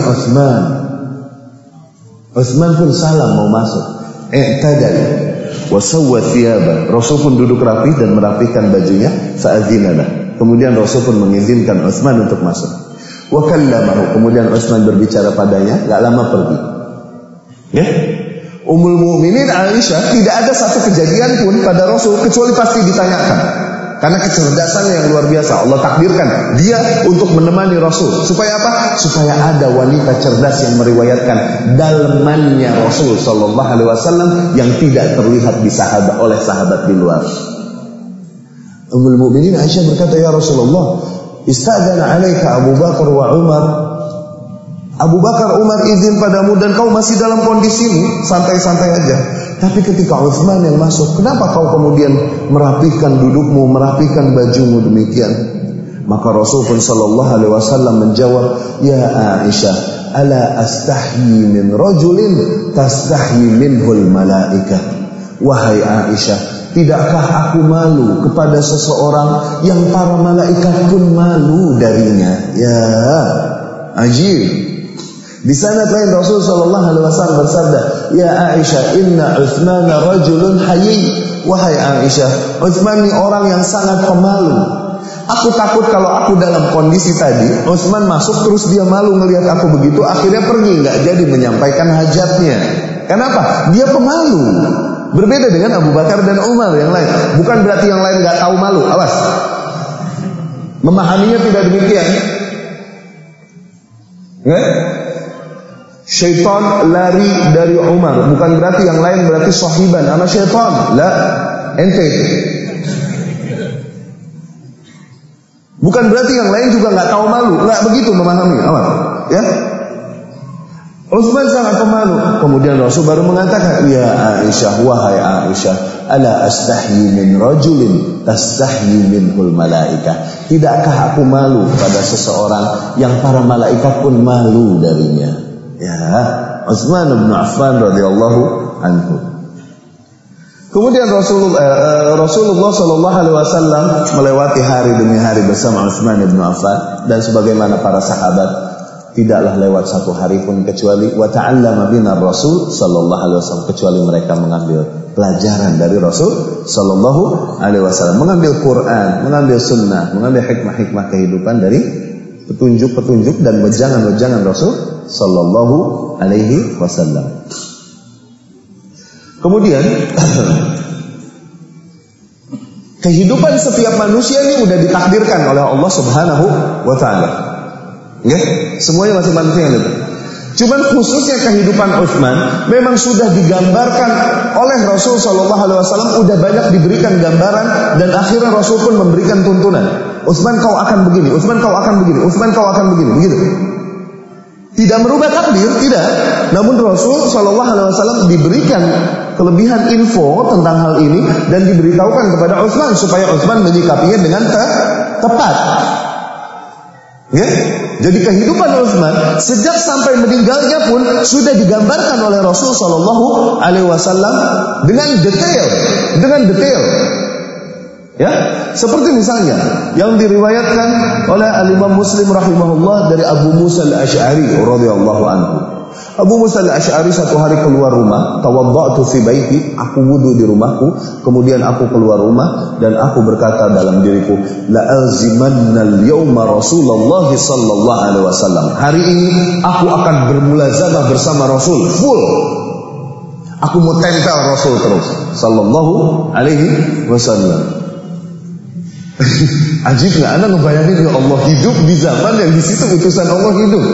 Utsman pun salam mau masuk. I'tadal wa sawwa thiyaba. Rasul pun duduk rapi dan merapikan bajunya. Fa'adzinalah. Kemudian Rasul pun mengizinkan Utsman untuk masuk. Wa kallamahu. Kemudian Utsman berbicara padanya, enggak lama pergi. Ya? Ummul Mukminin Aisyah, tidak ada satu kejadian pun pada Rasul kecuali pasti ditanyakan. Karena kecerdasannya yang luar biasa, Allah takdirkan dia untuk menemani Rasul. Supaya apa? Supaya ada wanita cerdas yang meriwayatkan dalamannya Rasul sallallahu alaihi wasallam yang tidak terlihat oleh sahabat di luar. Ummul Mukminin Aisyah berkata, "Ya Rasulullah, istadzana 'alaika Abu Bakar wa Umar." Abu Bakar, Umar izin padamu dan kau masih dalam kondisi ini, santai-santai aja. Tapi ketika Utsman yang masuk, kenapa kau kemudian merapikan dudukmu, merapikan bajumu demikian? Maka Rasul pun sallallahu alaihi wasallam menjawab, "Ya Aisyah, ala astahyi min rajulin tastahyi minhul malaikah." Wahai Aisyah, tidakkah aku malu kepada seseorang yang para malaikat pun malu darinya? Ya, ajib. Di sanad lain Rasul sallallahu alaihi wasallam bersabda, "Ya Aisyah, inna Utsman rajulun hayy." Wahai Aisyah, Utsman ini orang yang sangat pemalu. Aku takut kalau aku dalam kondisi tadi, Utsman masuk terus dia malu ngelihat aku begitu, akhirnya pergi, enggak jadi menyampaikan hajatnya. Kenapa? Dia pemalu. Berbeda dengan Abu Bakar dan Umar yang lain. Bukan berarti yang lain enggak tahu malu, awas. Memahaminya tidak demikian. Syaitan lari dari Umar, bukan berarti yang lain berarti sahiban sama syaitan. La, ente itu. Bukan berarti yang lain juga nggak tahu malu, nggak begitu memahami. Awas, ya. Utsman sangat pemalu. Kemudian Rasul baru mengatakan, "Ya Aisyah, wahai Aisyah, ala astahyi min rajulin tastahyi minhul malaikah." Tidakkah aku malu pada seseorang yang para malaikat pun malu darinya? Ya, Utsman bin Affan radhiyallahu anhu. Kemudian Rasulullah sallallahu alaihi wasallam melewati hari demi hari bersama Utsman bin Affan, dan sebagaimana para sahabat, tidaklah lewat satu hari pun kecuali wa ta'allama bina Rasul sallallahu alaihi wasallam, kecuali mereka mengambil pelajaran dari Rasul sallallahu alaihi wasallam, mengambil Quran, mengambil sunnah, mengambil hikmah-hikmah kehidupan dari petunjuk-petunjuk dan wejangan-wejangan Rasul sallallahu alaihi wasallam. Kemudian kehidupan setiap manusia ini sudah ditakdirkan oleh Allah Subhanahu wa taala. Semuanya masih manusia gitu.
Cuman khususnya kehidupan Utsman memang sudah digambarkan oleh Rasul Shallallahu Alaihi Wasallam, udah banyak diberikan gambaran dan akhirnya Rasul pun memberikan tuntunan. Utsman kau akan begini, Utsman kau akan begini, Utsman kau akan begini, begitu. Tidak merubah takdir, tidak. Namun Rasul Shallallahu Alaihi Wasallam diberikan kelebihan info tentang hal ini dan diberitahukan kepada Utsman supaya Utsman menyikapinya dengan tepat. Ya? Jadi kehidupan Utsman sejak sampai meninggalnya pun sudah digambarkan oleh Rasul Shallallahu Alaihi Wasallam dengan detail. Ya, seperti misalnya yang diriwayatkan oleh Al-Imam Muslim rahimahullah dari Abu Musa Al-Asy'ari radhiyallahu anhu. Abu Musa Al-Asy'ari satu hari keluar rumah, tawadda'tu fi baiti, aku wudu di rumahku, kemudian aku keluar rumah dan aku berkata dalam diriku, la alzimanna al-yawma Rasulullah sallallahu alaihi wasallam. Hari ini aku akan bermulazamah bersama Rasul full. Aku mau tempel Rasul terus sallallahu alaihi wasallam. Ajib nggak? Anda ngebayangin ya Allah hidup di zaman yang di situ utusan Allah hidup.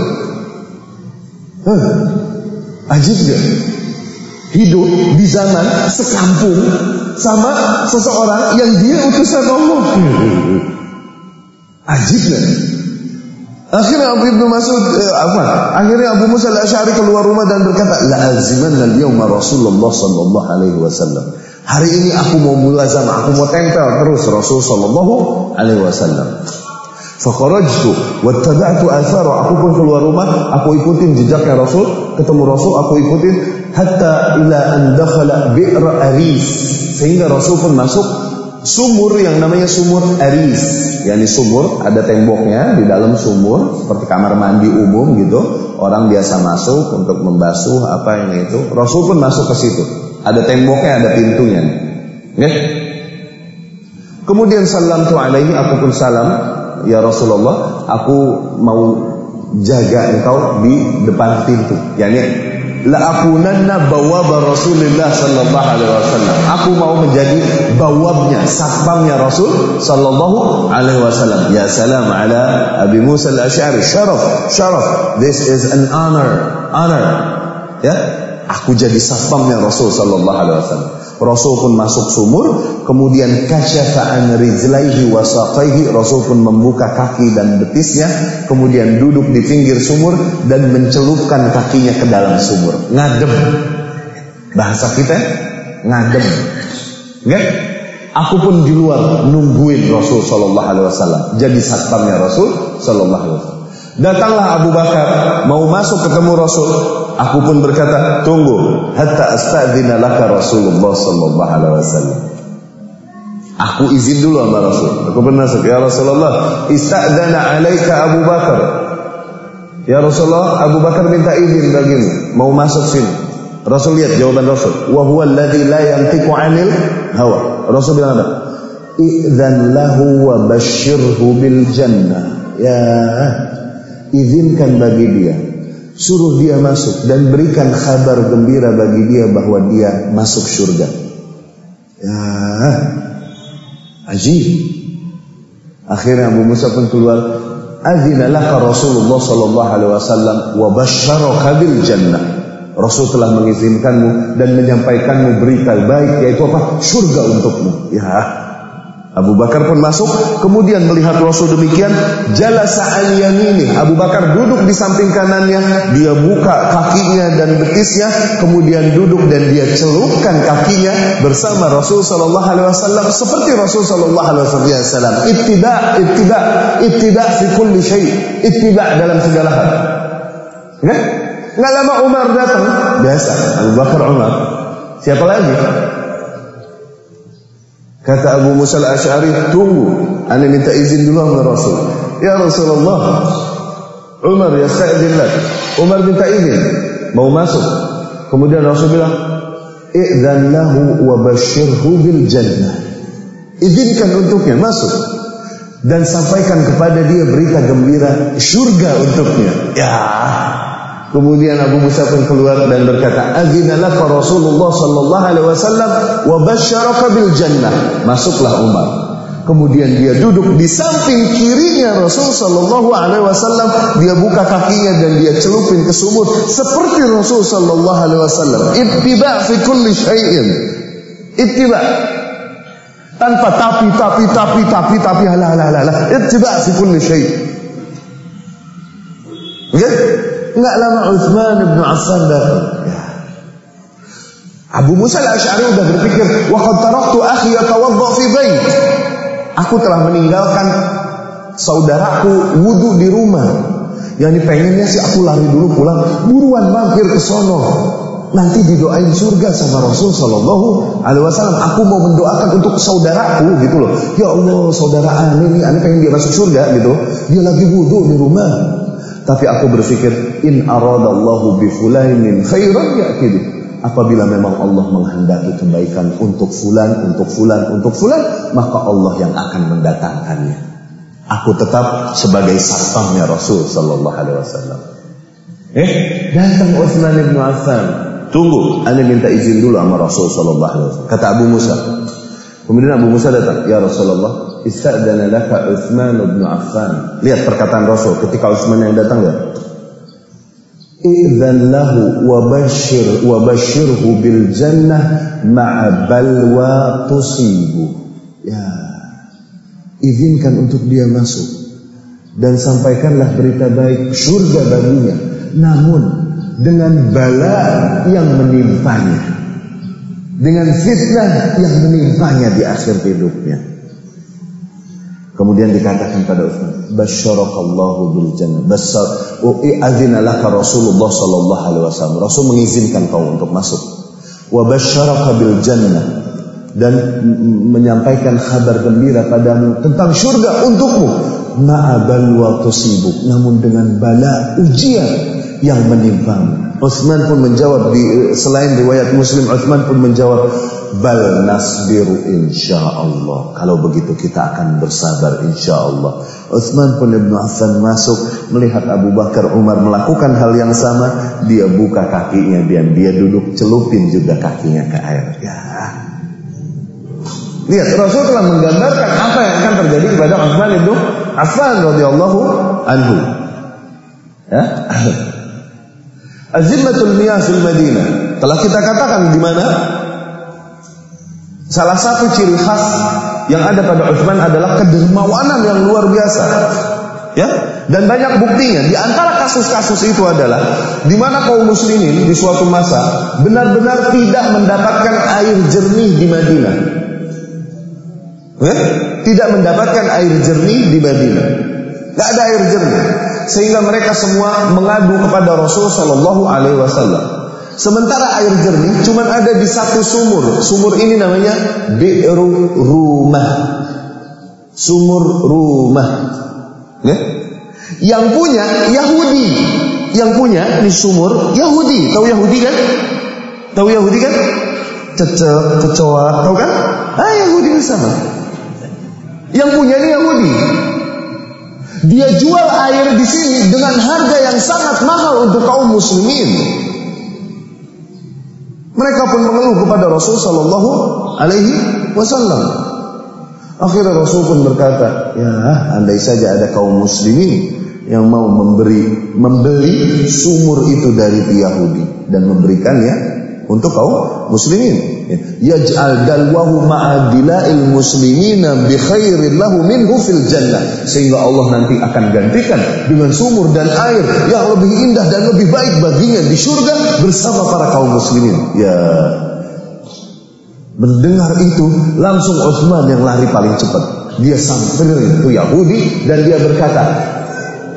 Ajib gak? Hidup di zaman sekampung sama seseorang yang dia utusan Allah. Ajib gak? Akhirnya Abu Musa Al-Asy'ari keluar rumah dan berkata, la azimanna al-yawma Rasulullah sallallahu alaihi wasallam. Hari ini aku mau mulazamah, aku mau tempel terus Rasul sallallahu alaihi wasallam. Fakharajtu wattaba'tu athara, aku pun keluar rumah, aku ikutin jejaknya Rasul, ketemu Rasul aku ikutin hatta ila an dakhala bi'r Aris, sehingga Rasul pun masuk sumur yang namanya sumur Aris. Yani sumur ada temboknya di dalam sumur seperti kamar mandi umum gitu. Orang biasa masuk untuk membasuh apa yang itu. Rasul pun masuk ke situ. Ada temboknya, ada pintunya. Nggih? Kemudian salamtu alaihi, aku pun salam, ya Rasulullah, aku mau jaga engkau di depan pintu. Yani la akunanna bawaba Rasulullah sallallahu alaihi wasallam. Aku mau menjadi bawabnya, satpamnya Rasul sallallahu alaihi wasallam. Ya salam ala Abi Musa Al-Asy'ari. Syaraf. This is an honor. Ya. Aku jadi satpamnya Rasul sallallahu alaihi wasallam. Rasul pun masuk sumur, kemudian kasyafa an rijlaihi wa saqaihi, Rasul pun membuka kaki dan betisnya, kemudian duduk di pinggir sumur dan mencelupkan kakinya ke dalam sumur. Ngadem. Bahasa kita ngadem. Nggak? Aku pun di luar nungguin Rasul sallallahu alaihi wasallam, jadi satpamnya Rasul sallallahu alaihi wasallam. Datanglah Abu Bakar mau masuk ketemu Rasul. Aku pun berkata, tunggu hatta astadzina laka Rasulullah sallallahu alaihi wasallam. Aku izin dulu sama Rasul. Aku pun masuk, ya Rasulullah, istadzana alaika Abu Bakar. Ya Rasulullah, Abu Bakar minta izin bagimu mau masuk sini. Rasul lihat jawaban Rasul, wa huwa alladzi la yantiqu 'anil hawa. Rasul bilang apa? Idzan lahu wa basyirhu bil jannah. Ya, izinkan bagi dia, suruh dia masuk dan berikan kabar gembira bagi dia bahwa dia masuk surga. Ya, ajib. Akhirnya Abu Musa pun keluar, adzina laka Rasulullah sallallahu alaihi wasallam wa basyaraka bil jannah. Rasul telah mengizinkanmu dan menyampaikanmu berita baik, yaitu apa? Surga untukmu. Ya. Abu Bakar pun masuk, kemudian melihat Rasul demikian, jalasa an yamini. Abu Bakar duduk di samping kanannya, dia buka kakinya dan betisnya, kemudian duduk dan dia celupkan kakinya bersama Rasul sallallahu alaihi wasallam seperti Rasul sallallahu alaihi wasallam. Ittiba fi kulli syai. Ittiba dalam segala hal. Nggak lama Umar datang, biasa Abu Bakar Umar. Siapa lagi? Kata Abu Musa Al-Asy'ari, tunggu, ana minta izin dulu sama Rasul. Ya Rasulullah, Umar yasta'dzin lak. Umar minta izin mau masuk. Kemudian Rasul bilang, "Idzan lahu wa basyirhu bil jannah." Izinkan untuknya masuk dan sampaikan kepada dia berita gembira surga untuknya. Ya. Kemudian Abu Musa pun keluar dan berkata, "Adzina laka Rasulullah sallallahu alaihi wasallam wa basyaraka bil jannah." Masuklah Umar. Kemudian dia duduk di samping kirinya Rasul sallallahu alaihi wasallam, dia buka kakinya dan dia celupin ke sumur seperti Rasul sallallahu alaihi wasallam. Ittiba' fi kulli syai'in. Ittiba'. Tanpa tapi halah. Ittiba' fi kulli syai'. Oke? Enggak lama Utsman bin Affan datang. Ya. Abu Musa al-Asy'ari udah berpikir, wa qad taraktu akhi yatawadda fi bait. Aku telah meninggalkan saudaraku wudu di rumah. Yang pengennya sih aku lari dulu pulang, buruan mampir ke sono. Nanti didoain surga sama Rasul sallallahu alaihi wasallam. Aku mau mendoakan untuk saudaraku gitu loh. Ya Allah, saudara Ani pengen dia masuk surga gitu. Dia lagi wudu di rumah. Tapi aku berpikir, in aradallahu bi fulainin khairan ya'tihi. Apabila memang Allah menghendaki kebaikan untuk fulan, maka Allah yang akan mendatangkannya. Aku tetap sebagai satpamnya Rasul sallallahu alaihi wasallam. Datang Utsman bin Affan. Tunggu, ana minta izin dulu sama Rasul sallallahu alaihi wasallam. Kata Abu Musa. Kemudian Abu Musa datang, "Ya Rasulullah, ista'dana laka Utsman bin Affan." Lihat perkataan Rasul ketika Utsman yang datang, lihat. Idzan lahu wa bashirhu bil jannah ma'a balwa tusibu. Ya. Izinkan untuk dia masuk dan sampaikanlah berita baik surga baginya, namun dengan bala yang menimpanya, dengan fitnah yang menimpanya di akhir hidupnya. Kemudian dikatakan pada Utsman, basyarakallahu bil jannah. Azina laka Rasulullah sallallahu alaihi wasallam. Rasul mengizinkan kau untuk masuk. Wa basyaraka bil jannah, dan menyampaikan kabar gembira padamu tentang surga untukmu. Ma'abal wa tusibuk, namun dengan bala ujian yang menimpamu. Utsman pun menjawab, selain riwayat Muslim, Utsman pun menjawab, bal nasbiru insyaallah. Kalau begitu kita akan bersabar insyaallah. Utsman pun Ibnu Affan masuk, melihat Abu Bakar Umar melakukan hal yang sama, dia buka kakinya dan dia duduk celupin juga kakinya ke air. Ya. Lihat, Rasul telah menggambarkan apa yang akan terjadi kepada Utsman bin Affan radhiyallahu anhu. Ya. Azimmatul miyah fil Madinah. Telah kita katakan di mana salah satu ciri khas yang ada pada Utsman adalah kedermawanan yang luar biasa. Ya, dan banyak buktinya. Di antara kasus-kasus itu adalah di mana kaum muslimin di suatu masa benar-benar tidak mendapatkan air jernih di Madinah. Tidak mendapatkan air jernih di Madinah. Tidak ada air jernih, sehingga mereka semua mengadu kepada Rasul sallallahu alaihi wasallam. Sementara air jernih cuma ada di satu sumur. Sumur ini namanya Bi'ru Rumah. Sumur Rumah. Yang punya Yahudi. Yang punya di sumur Yahudi. Tahu Yahudi kan? Tahu Yahudi kan? Kecoa, tahu kan? Yahudi bersama. Yang punya ini Yahudi. Dia jual air di sini dengan harga yang sangat mahal untuk kaum muslimin. Mereka pun mengeluh kepada Rasul sallallahu alaihi wasallam. Akhirnya Rasul pun berkata, "Ya, andai saja ada kaum muslimin yang mau membeli sumur itu dari Yahudi dan memberikannya untuk kaum muslimin. Yaj'al dalwahu ma'adila'il muslimina bi khairin lahu minhu fil jannah." Sehingga Allah nanti akan gantikan dengan sumur dan air yang lebih indah dan lebih baik baginya di surga bersama para kaum muslimin. Ya. Mendengar itu, langsung Utsman yang lari paling cepat. Dia samperin itu Yahudi dan dia berkata,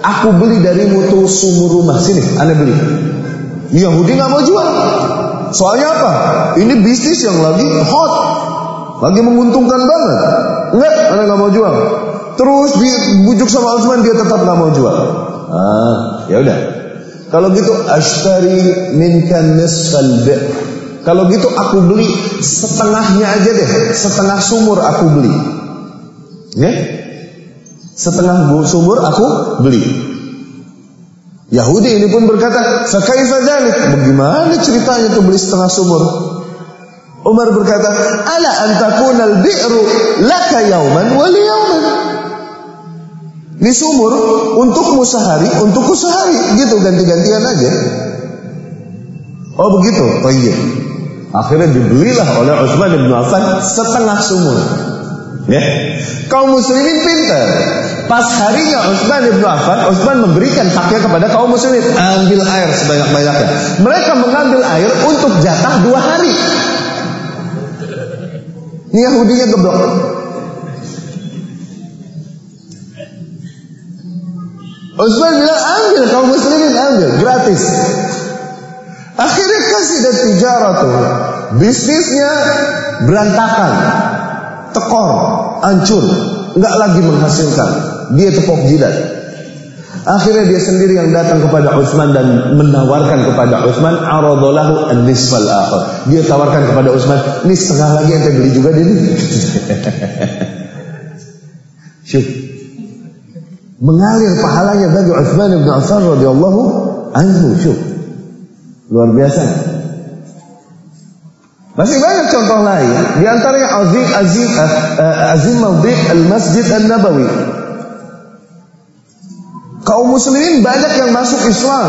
"Aku beli darimu tuh sumur rumah, sini, ana beli." Yahudi nggak mau jual. Soalnya apa? Ini bisnis yang lagi hot, lagi menguntungkan banget. Enggak, anda nggak mau jual. Terus dibujuk sama Utsman, dia tetap nggak mau jual. Ya udah. Kalau gitu ashtari minkan nisfal bi'. Kalau gitu aku beli setengahnya aja deh, setengah sumur aku beli. Setengah sumur aku beli. Yahudi ini pun berkata, "Fa kaifa dzalik?" Bagaimana ceritanya tuh beli setengah sumur? Umar berkata, ala an takunal bi'ru laka yauman wa li yauman. Ini sumur untukmu sehari, untukku sehari, gitu, ganti-gantian aja. Oh begitu, tayyib. Akhirnya dibelilah oleh Utsman bin Affan setengah sumur. Ya. Kaum muslimin pintar. Pas harinya Utsman bin Affan, Utsman memberikan haknya kepada kaum muslimin, ambil air sebanyak-banyaknya. Mereka mengambil air untuk jatah 2 hari. Ini Yahudinya geblok. Utsman bilang ambil, kaum muslimin ambil, gratis. Akhirnya kasih dan tijarah tuh, bisnisnya berantakan, tekor, hancur, nggak lagi menghasilkan. Dia tepok jidat. Akhirnya dia sendiri yang datang kepada Utsman dan menawarkan kepada Utsman, aradolahu an-nisfal akhir. Dia tawarkan kepada Utsman, ini setengah lagi ente beli juga dia nih. Syuk. Mengalir pahalanya bagi Utsman bin Affan radhiyallahu anhu. Syuk. Luar biasa. Masih banyak contoh lain. Di antaranya azim mawdi' al-Masjid An-Nabawi. Kaum muslimin banyak yang masuk Islam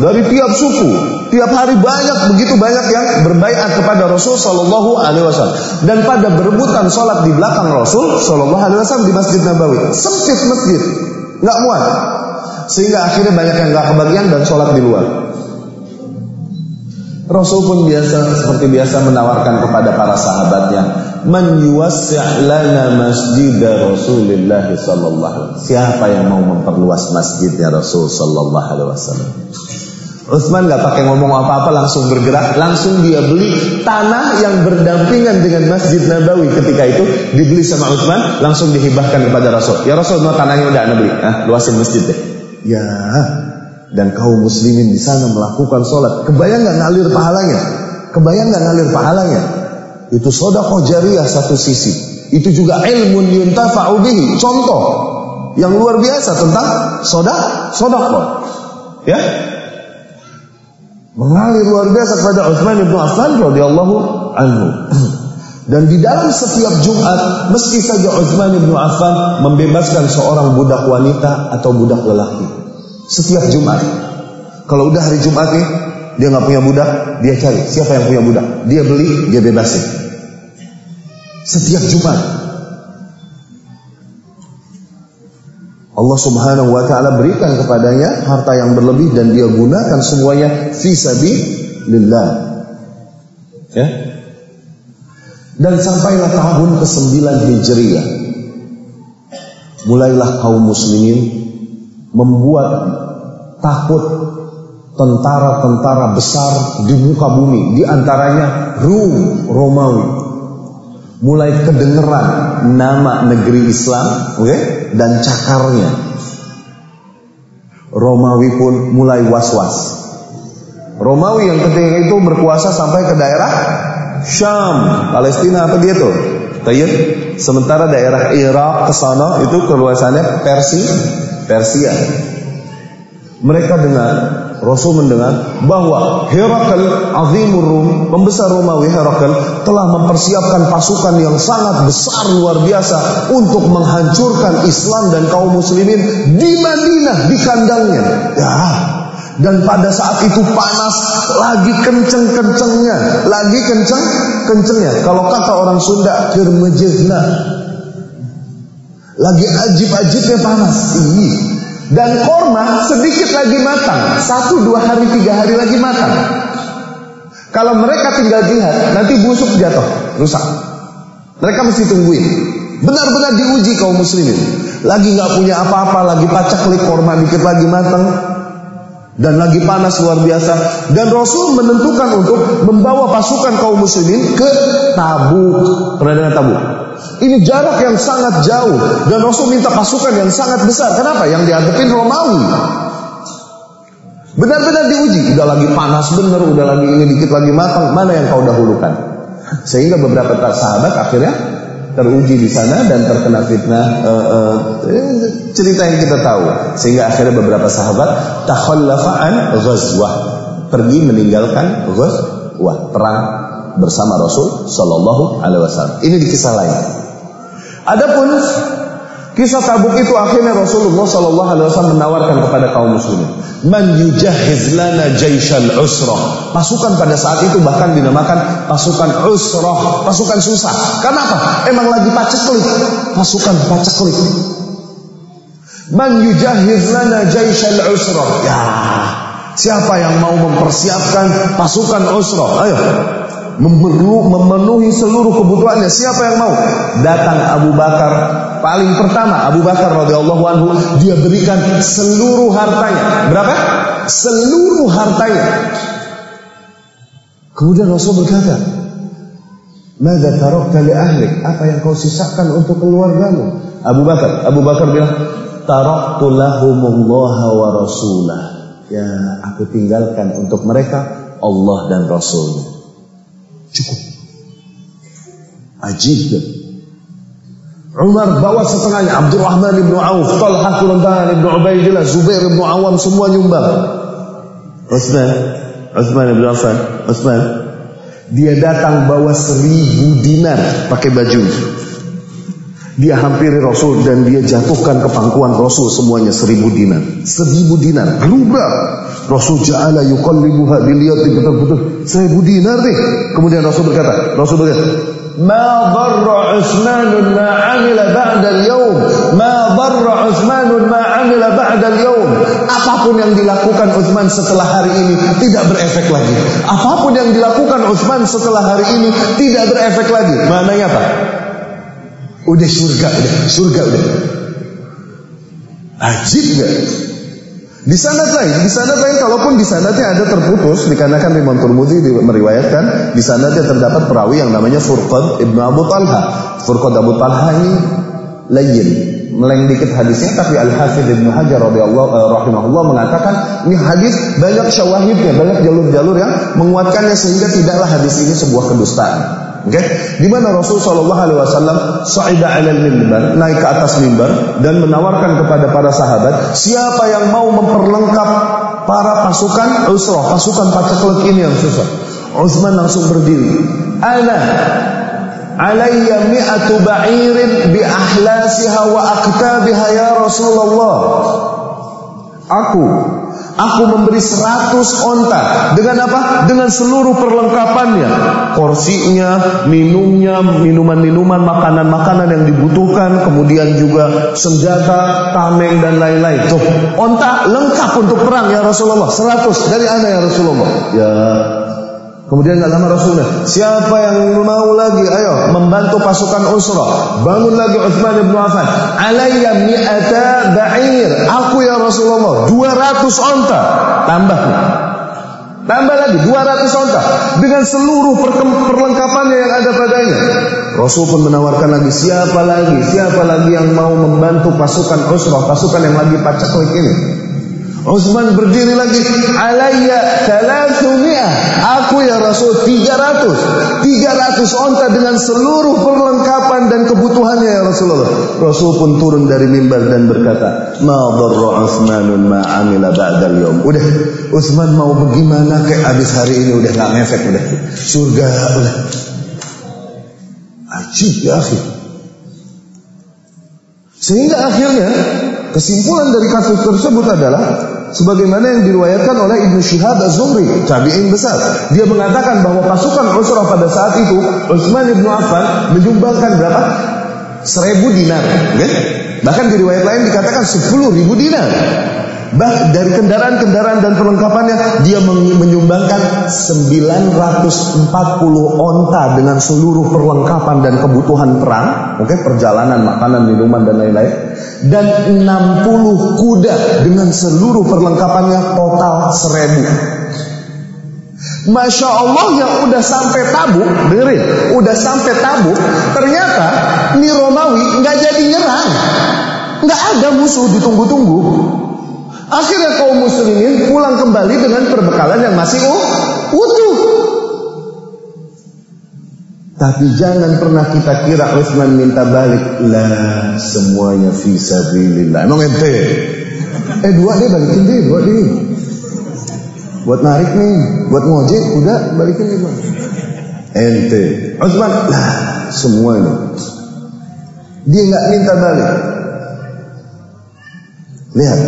dari tiap suku. Tiap hari begitu banyak yang berbaiat kepada Rasul sallallahu alaihi wasallam. Dan pada berebutan salat di belakang Rasul sallallahu alaihi wasallam di Masjid Nabawi. Sempit masjid, enggak muat. Sehingga akhirnya banyak yang enggak kebagian dan salat di luar. Rasul pun seperti biasa menawarkan kepada para sahabatnya, man yuwassi' lana masjid Rasulullah sallallahu alaihi wasallam. Siapa yang mau memperluas masjidnya Rasul sallallahu alaihi wasallam? Utsman enggak pakai ngomong apa-apa, langsung bergerak, langsung dia beli tanah yang berdampingan dengan Masjid Nabawi. Ketika itu dibeli sama Utsman, langsung dihibahkan kepada Rasul. Ya Rasul, mau tanahnya udah Anda beli. Luasin masjid deh. Ya. Dan kaum muslimin di sana melakukan sholat. Kebayang nggak ngalir pahalanya? Kebayang nggak ngalir pahalanya? Itu sedekah jariyah satu sisi. Itu juga ilmun yuntafa'u bihi. Contoh yang luar biasa tentang sedekah. Ya, mengalir luar biasa kepada Utsman bin Affan radhiyallahu anhu. Dan di dalam setiap Jumat mesti saja Utsman bin Affan membebaskan seorang budak wanita atau budak lelaki. Setiap Jumat. Kalau udah hari Jumat nih, dia nggak punya budak, dia cari siapa yang punya budak, dia beli, dia bebasin. Setiap Jumat. Allah Subhanahu wa taala berikan kepadanya harta yang berlebih dan dia gunakan semuanya fi sabilillah. Ya. Dan sampailah tahun ke-9 Hijriah. Mulailah kaum muslimin membuat takut tentara-tentara besar di muka bumi, di antaranya Romawi. Mulai kedengeran nama negeri Islam, dan cakarnya. Romawi pun mulai was-was. Romawi yang ketika itu berkuasa sampai ke daerah Syam, Palestina apa dia tuh? Tayyib. Sementara daerah Irak ke sana itu keluasannya Persia. Mereka dengar, Rasul mendengar bahwa Herakl Azimur Rum, pembesar Romawi Herakl, telah mempersiapkan pasukan yang sangat besar luar biasa untuk menghancurkan Islam dan kaum muslimin di Madinah, di kandangnya. Ya. Dan pada saat itu panas, lagi kenceng-kencengnya, kalau kata orang Sunda, kermejehna. Lagi ajib-ajibnya panas. Dan korma sedikit lagi matang, 1, 2 hari, 3 hari lagi matang. Kalau mereka tinggal jihad, nanti busuk jatuh, rusak. Mereka mesti tungguin. Benar-benar diuji kaum muslimin. Lagi nggak punya apa-apa, lagi pacaklik, korma dikit lagi matang, dan lagi panas luar biasa. Dan Rasul menentukan untuk membawa pasukan kaum muslimin ke Tabuk. Pernah dengar Tabuk? Ini jarak yang sangat jauh dan Rasul minta pasukan yang sangat besar. Kenapa? Yang dihadapin Romawi. Benar-benar diuji. Udah lagi panas bener, udah lagi ini dikit lagi matang. Mana yang kau dahulukan? Sehingga beberapa sahabat akhirnya teruji di sana dan terkena fitnah. Cerita yang kita tahu. Sehingga akhirnya beberapa sahabat takhallafa an ghazwah, pergi meninggalkan ghazwah, perang bersama Rasul Sallallahu Alaihi Wasallam. Ini di kisah lain. Adapun kisah Tabuk itu akhirnya Rasulullah Sallallahu Alaihi Wasallam menawarkan kepada kaum muslimin, man yujahiz lana jaishal usrah. Pasukan pada saat itu bahkan dinamakan pasukan usrah, pasukan susah. Kenapa? Emang lagi paceklik, pasukan paceklik. Man yujahiz lana jaishal usrah. Ya, siapa yang mau mempersiapkan pasukan usrah? Ayo, memenuhi seluruh kebutuhannya. Siapa yang mau? Datang Abu Bakar. Paling pertama Abu Bakar radhiyallahu anhu, dia berikan seluruh hartanya. Berapa? Seluruh hartanya. Kemudian Rasul berkata, "Madza tarakta li ahlik?" Apa yang kau sisakan untuk keluargamu? Abu Bakar bilang, "Taraktu lahumullaha wa rasulah." Ya, aku tinggalkan untuk mereka Allah dan Rasulnya. Cukup. Ajib. Umar bawa setengahnya, Abdurrahman ibn Auf, Talha ibn Ubaidillah, Zubair ibn Awam, semua nyumbang. Utsman ibn Affan, dia datang bawa 1000 dinar pakai baju. Dia hampiri Rasul dan dia jatuhkan ke pangkuan Rasul semuanya 1000 dinar. 1000 dinar, berubah. Rasul ja'ala yuqallibuha, dilihat diputar-putar, 1000 dinar nih. Kemudian Rasul berkata, Ma darra Utsmanun ma 'amila ba'da al-yawm. Ma darra Utsmanun ma 'amila ba'da al-yawm. Apapun yang dilakukan Utsman setelah hari ini tidak berefek lagi. Apapun yang dilakukan Utsman setelah hari ini tidak berefek lagi. Maknanya apa? Udah surga udah. Ajib gak? Di sanad lain, kalaupun di sanadnya ada terputus, dikarenakan Imam Tirmidzi meriwayatkan di sanadnya terdapat perawi yang namanya Furqad ibn Abu Talha. Furqad Abu Talha ini layyin, meleng dikit hadisnya, tapi Al-Hafidz Ibnu Hajar rahimahullah mengatakan ini hadis banyak syawahidnya, banyak jalur-jalur yang menguatkannya sehingga tidaklah hadis ini sebuah kedustaan. Di mana Rasul Shallallahu Alaihi Wasallam sa'ida 'alal mimbar, naik ke atas mimbar dan menawarkan kepada para sahabat, siapa yang mau memperlengkap para pasukan usrah, pasukan paceklik ini yang susah. Utsman langsung berdiri. Ana alayya mi'atu ba'irin bi ahlasiha wa aktabiha ya Rasulullah. Aku memberi 100 onta. Dengan apa? Dengan seluruh perlengkapannya. Porsinya, minumnya, minuman-minuman, makanan-makanan yang dibutuhkan. Kemudian juga senjata, tameng dan lain-lain. Tuh, onta lengkap untuk perang ya Rasulullah. 100 dari ana ya Rasulullah. Ya. Kemudian gak lama Rasulullah, siapa yang mau lagi, ayo membantu pasukan usrah. Bangun lagi Utsman bin Affan. Alayya mi'ata ba'ir. Aku ya Rasulullah 200 onta. Tambah lagi 200 onta dengan seluruh perlengkapannya yang ada padanya. Rasul pun menawarkan lagi, siapa lagi yang mau membantu pasukan usrah, pasukan yang lagi paceklik ini. Utsman berdiri lagi, alayya 300. Aku ya Rasul 300 onta dengan seluruh perlengkapan dan kebutuhannya ya Rasulullah. Rasul pun turun dari mimbar dan berkata, ma darra Utsmanun ma 'amila ba'da al-yawm. Udah, Utsman mau bagaimana kayak habis hari ini udah enggak ngefek, udah surga udah. Ajib ya akhi. Sehingga akhirnya kesimpulan dari kasus tersebut adalah sebagaimana yang diriwayatkan oleh Ibnu Syihab Az-Zuhri, tabi'in besar. Dia mengatakan bahwa pasukan usrah pada saat itu Utsman bin Affan menyumbangkan berapa? 1000 dinar, Bahkan di riwayat lain dikatakan 10.000 dinar. Dari kendaraan-kendaraan dan perlengkapannya dia menyumbangkan 940 onta dengan seluruh perlengkapan dan kebutuhan perang, perjalanan, makanan, minuman dan lain-lain, dan 60 kuda dengan seluruh perlengkapannya total 1000. Masya Allah, yang udah sampai Tabuk, dengerin, udah sampai Tabuk, ternyata ini Romawi nggak jadi nyerang, nggak ada musuh ditunggu-tunggu. Akhirnya kaum muslimin pulang kembali dengan perbekalan yang masih utuh. Tapi jangan pernah kita kira Utsman minta balik. Lah, semuanya fi sabilillah. Emang ente? Dua deh, balikin deh, dua deh. Buat narik nih, buat ngojek, udah balikin deh. ente. Utsman, lah semuanya. Dia nggak minta balik. Lihat,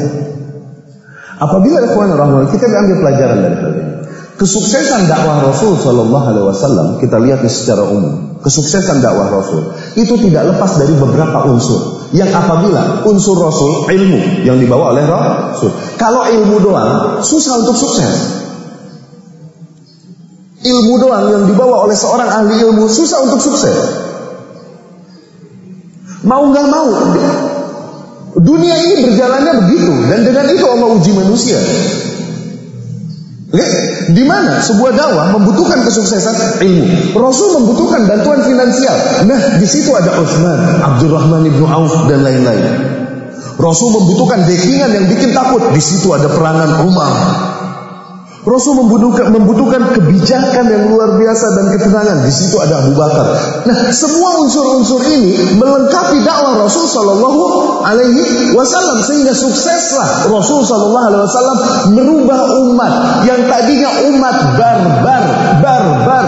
apabila ikhwan rahimahullah, kita ambil pelajaran dari hal ini. Kesuksesan dakwah Rasul Sallallahu Alaihi Wasallam kita lihat secara umum. Kesuksesan dakwah Rasul itu tidak lepas dari beberapa unsur. Yang apabila unsur Rasul ilmu yang dibawa oleh Rasul. Kalau ilmu doang susah untuk sukses. Ilmu doang yang dibawa oleh seorang ahli ilmu susah untuk sukses. Mau nggak mau, dunia ini berjalannya begitu, dan dengan itu Allah uji manusia. Oke? Di mana sebuah dakwah membutuhkan kesuksesan ilmu. Rasul membutuhkan bantuan finansial. Nah, di situ ada Utsman, Abdurrahman ibnu Auf dan lain-lain. Rasul membutuhkan backingan yang bikin takut. Di situ ada peranan Umar. Rasul membutuhkan kebijakan yang luar biasa dan ketenangan. Di situ ada Abu Bakar. Nah, semua unsur-unsur ini melengkapi dakwah Rasul Shallallahu Alaihi Wasallam, sehingga sukseslah Rasul Shallallahu Alaihi Wasallam merubah umat yang tadinya umat barbar,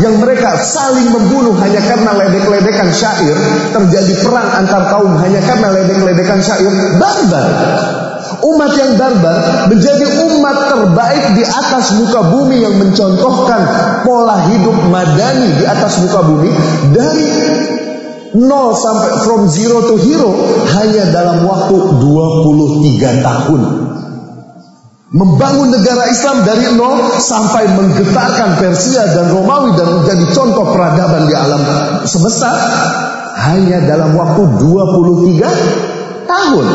yang mereka saling membunuh hanya karena ledek-ledekan syair. Terjadi perang antar kaum hanya karena ledek-ledekan syair. Barbar. Umat yang barbar menjadi umat terbaik di atas muka bumi yang mencontohkan pola hidup madani di atas muka bumi dari 0 sampai from zero to hero hanya dalam waktu 23 tahun. Membangun negara Islam dari 0 sampai menggetarkan Persia dan Romawi dan menjadi contoh peradaban di alam semesta hanya dalam waktu 23 tahun.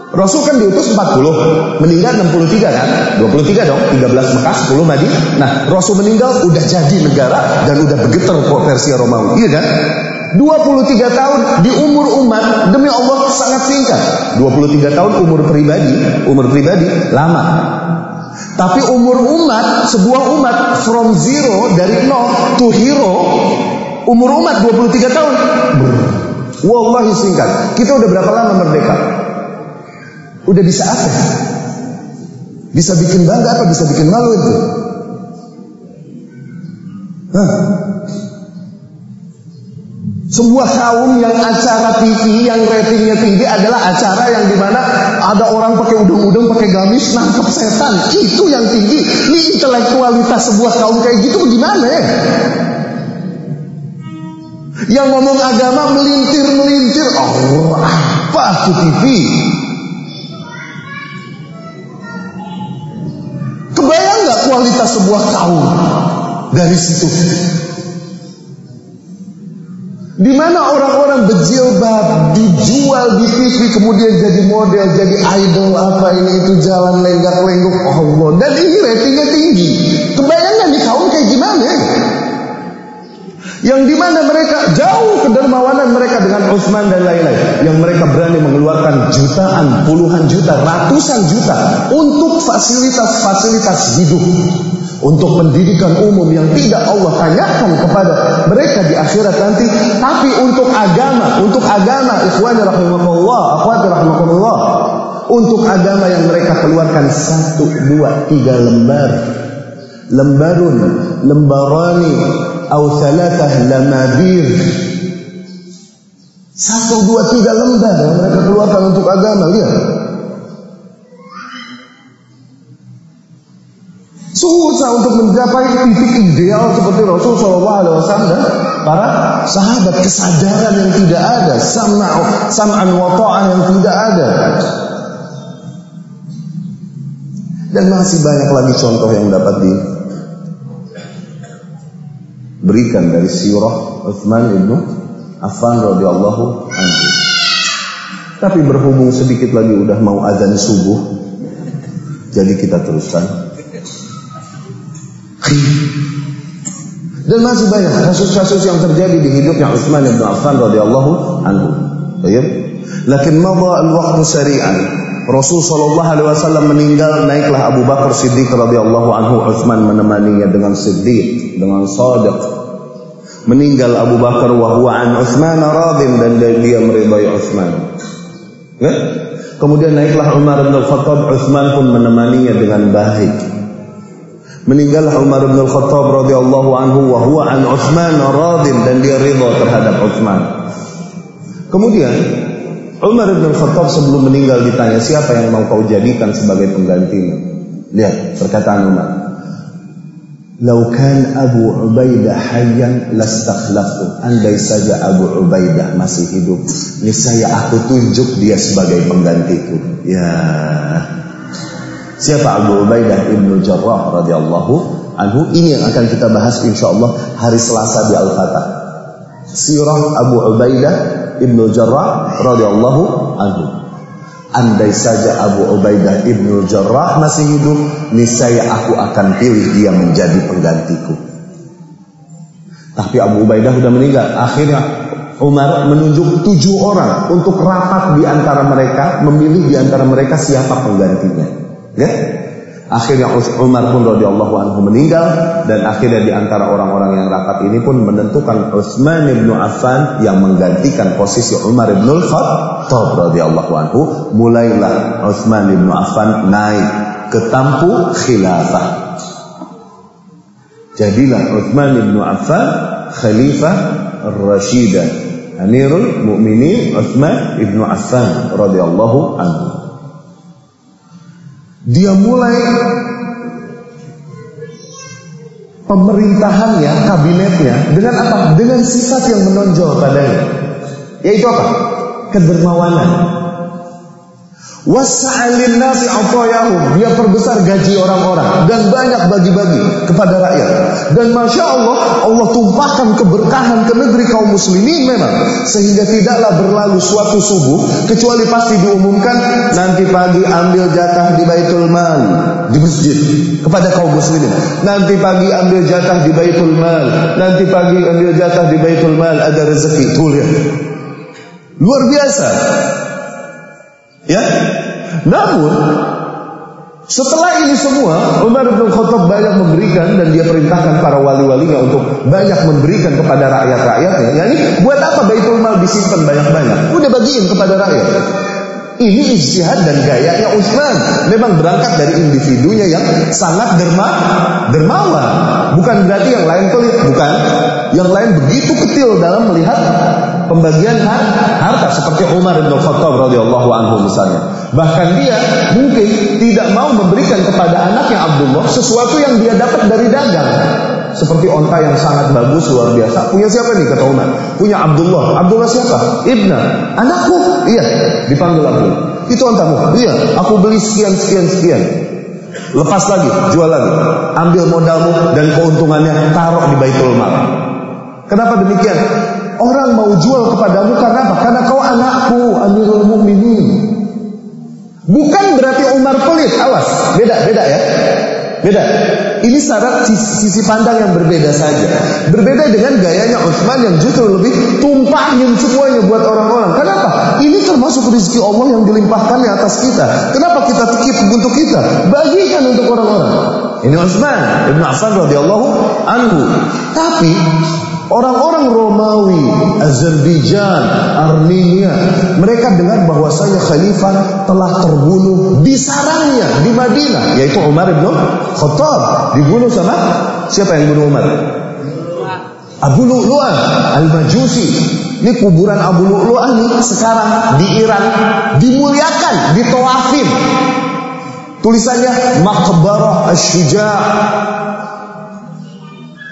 Rasul kan diutus 40, meninggal 63 kan? 23 dong, 13 Mekah, 10 Madinah. Nah, Rasul meninggal udah jadi negara dan udah bergetar Persia Romawi, iya kan? 23 tahun di umur umat demi Allah sangat singkat. 23 tahun umur pribadi lama. Tapi umur umat, sebuah umat from zero dari 0 to hero, umur umat 23 tahun. Wallahi singkat. Kita udah berapa lama merdeka? Udah bisa apa? Bisa bikin bangga apa? Bisa bikin malu itu? Sebuah kaum yang acara TV yang ratingnya tinggi adalah acara yang dimana ada orang pakai udung-udung, pakai gamis, nangkep setan. Itu yang tinggi. Ini intelektualitas sebuah kaum kayak gitu bagaimana ya? Yang ngomong agama melintir-melintir. Oh, apa tuh TV? Kebayang gak kualitas sebuah kaum dari situ? Di mana orang-orang berjilbab dijual di TV, kemudian jadi model, jadi idol, apa ini itu, jalan lenggak-lenggok, Allah. Dan ini ratingnya tinggi. Kebayang gak nih kaum kayak gimana? Yang dimana mereka jauh kedermawanan mereka dengan Utsman dan lain-lain, yang mereka berani mengeluarkan jutaan, puluhan juta, ratusan juta untuk fasilitas-fasilitas hidup, untuk pendidikan umum yang tidak Allah tanyakan kepada mereka di akhirat nanti, tapi untuk agama, ikhwani rahimakumullah, akhwati rahimakumullah, untuk agama yang mereka keluarkan 1, 2, 3 lembar, lembarani atau 3 lamadir, 1, 2, 3 lembar yang mereka keluarkan untuk agama. Lihat, susah untuk mencapai titik ideal seperti Rasul Shallallahu Alaihi Wasallam dan para sahabat. Kesadaran yang tidak ada, sam'an wa ta'ah yang tidak ada, dan masih banyak lagi contoh yang dapat diberikan dari sirah Utsman ibnu Affan radhiyallahu anhu. Tapi berhubung sedikit lagi udah mau azan subuh, jadi kita teruskan. Dan masih banyak kasus-kasus yang terjadi di hidupnya Utsman ibnu Affan radhiyallahu anhu. Baik. Lakin madha al-waqtu sari'an. Rasul sallallahu alaihi wasallam meninggal, naiklah Abu Bakar Siddiq radhiyallahu anhu. Utsman menemaninya dengan Siddiq, dengan Shadiq. Meninggal Abu Bakar wa huwa an Utsman radin, dan dia meridai Utsman. Ya? Kemudian naiklah Umar bin Khattab, Utsman pun menemaninya dengan baik. Meninggallah Umar bin Al-Khattab radhiyallahu anhu wa huwa an Utsman radin, dan dia ridha terhadap Utsman. Kemudian Umar bin Al-Khattab sebelum meninggal ditanya, siapa yang mau kau jadikan sebagai penggantimu? Lihat perkataan Umar. Lau kan Abu Ubaidah hayyan lastakhlaftu. Andai saja Abu Ubaidah masih hidup, niscaya aku tunjuk dia sebagai penggantiku. Ya. Siapa Abu Ubaidah Ibnu Jarrah radhiyallahu anhu? Ini yang akan kita bahas insyaallah hari Selasa di Al-Fatah. Sirah Abu Ubaidah Ibnu Jarrah radhiyallahu anhu. Andai saja Abu Ubaidah Ibnu Jarrah masih hidup, niscaya aku akan pilih dia menjadi penggantiku. Tapi Abu Ubaidah sudah meninggal. Akhirnya Umar menunjuk 7 orang untuk rapat di antara mereka, memilih di antara mereka siapa penggantinya. Ya? Akhirnya Umar pun radhiyallahu anhu meninggal, dan akhirnya di antara orang-orang yang rapat ini pun menentukan Utsman bin Affan yang menggantikan posisi Umar bin Al-Khattab radhiyallahu anhu. Mulailah Utsman bin Affan naik ke tampuk khilafah. Jadilah Utsman bin Affan Khalifah Ar-Rashidah, Amirul Mukminin Utsman bin Affan radhiyallahu anhu. Dia mulai pemerintahannya, kabinetnya dengan apa? Dengan sifat yang menonjol padanya, yaitu apa? Kedermawanan. Wasa'alin nasi atayahum, dia perbesar gaji orang-orang dan banyak bagi-bagi kepada rakyat. Dan Masya Allah, Allah tumpahkan keberkahan ke negeri kaum muslimin memang, sehingga tidaklah berlalu suatu subuh kecuali pasti diumumkan, nanti pagi ambil jatah di Baitul Mal, di masjid kepada kaum muslimin. Nanti pagi ambil jatah di Baitul Mal, nanti pagi ambil jatah di Baitul Mal, ada rezeki. Tuh lihat, luar biasa. Ya, namun setelah ini semua Umar bin Khattab banyak memberikan, dan dia perintahkan para wali-walinya untuk banyak memberikan kepada rakyat-rakyatnya. Yani buat apa Baitul Mal disimpan banyak-banyak? Udah bagiin kepada rakyat. Ini ijtihad dan gayanya Utsman. Memang berangkat dari individunya yang sangat dermawan. Bukan berarti yang lain pelit, bukan. Yang lain begitu kecil dalam melihat pembagian harta, seperti Umar bin Khattab radhiyallahu anhu misalnya. Bahkan dia mungkin tidak mau memberikan kepada anaknya Abdullah sesuatu yang dia dapat dari dagang. Seperti onta yang sangat bagus, luar biasa. Punya siapa nih, kata Umar? Punya Abdullah. Abdullah siapa? Ibna. Anakku? Iya. Dipanggil Abdullah. Itu ontamu? Iya. Aku beli sekian. Lepas lagi, jual lagi. Ambil modalmu dan keuntungannya, taruh di Baitul Mal. Kenapa demikian? Orang mau jual kepadamu karena apa? Karena kau anakku, Amirul Mukminin. Bukan berarti Umar pelit. Awas, beda ya. Beda. Ini syarat sisi pandang yang berbeda saja. Berbeda dengan gayanya Utsman yang justru lebih tumpahin semuanya buat orang-orang. Kenapa? Ini termasuk rezeki Allah yang dilimpahkan di atas kita. Kenapa kita tikip untuk kita? Bagikan untuk orang-orang. Ini Utsman bin Affan radhiyallahu anhu. Tapi orang-orang Romawi, Azerbaijan, Armenia, mereka dengar bahwasanya khalifah telah terbunuh di sarangnya di Madinah, yaitu Umar bin Khattab. Dibunuh sama siapa yang bunuh Umar? Abu Lu'lu'ah Al-Majusi. Ini kuburan Abu Lu'lu'ah nih sekarang di Iran dimuliakan, ditawafin. Tulisannya Maqbarah Asy-Syuja',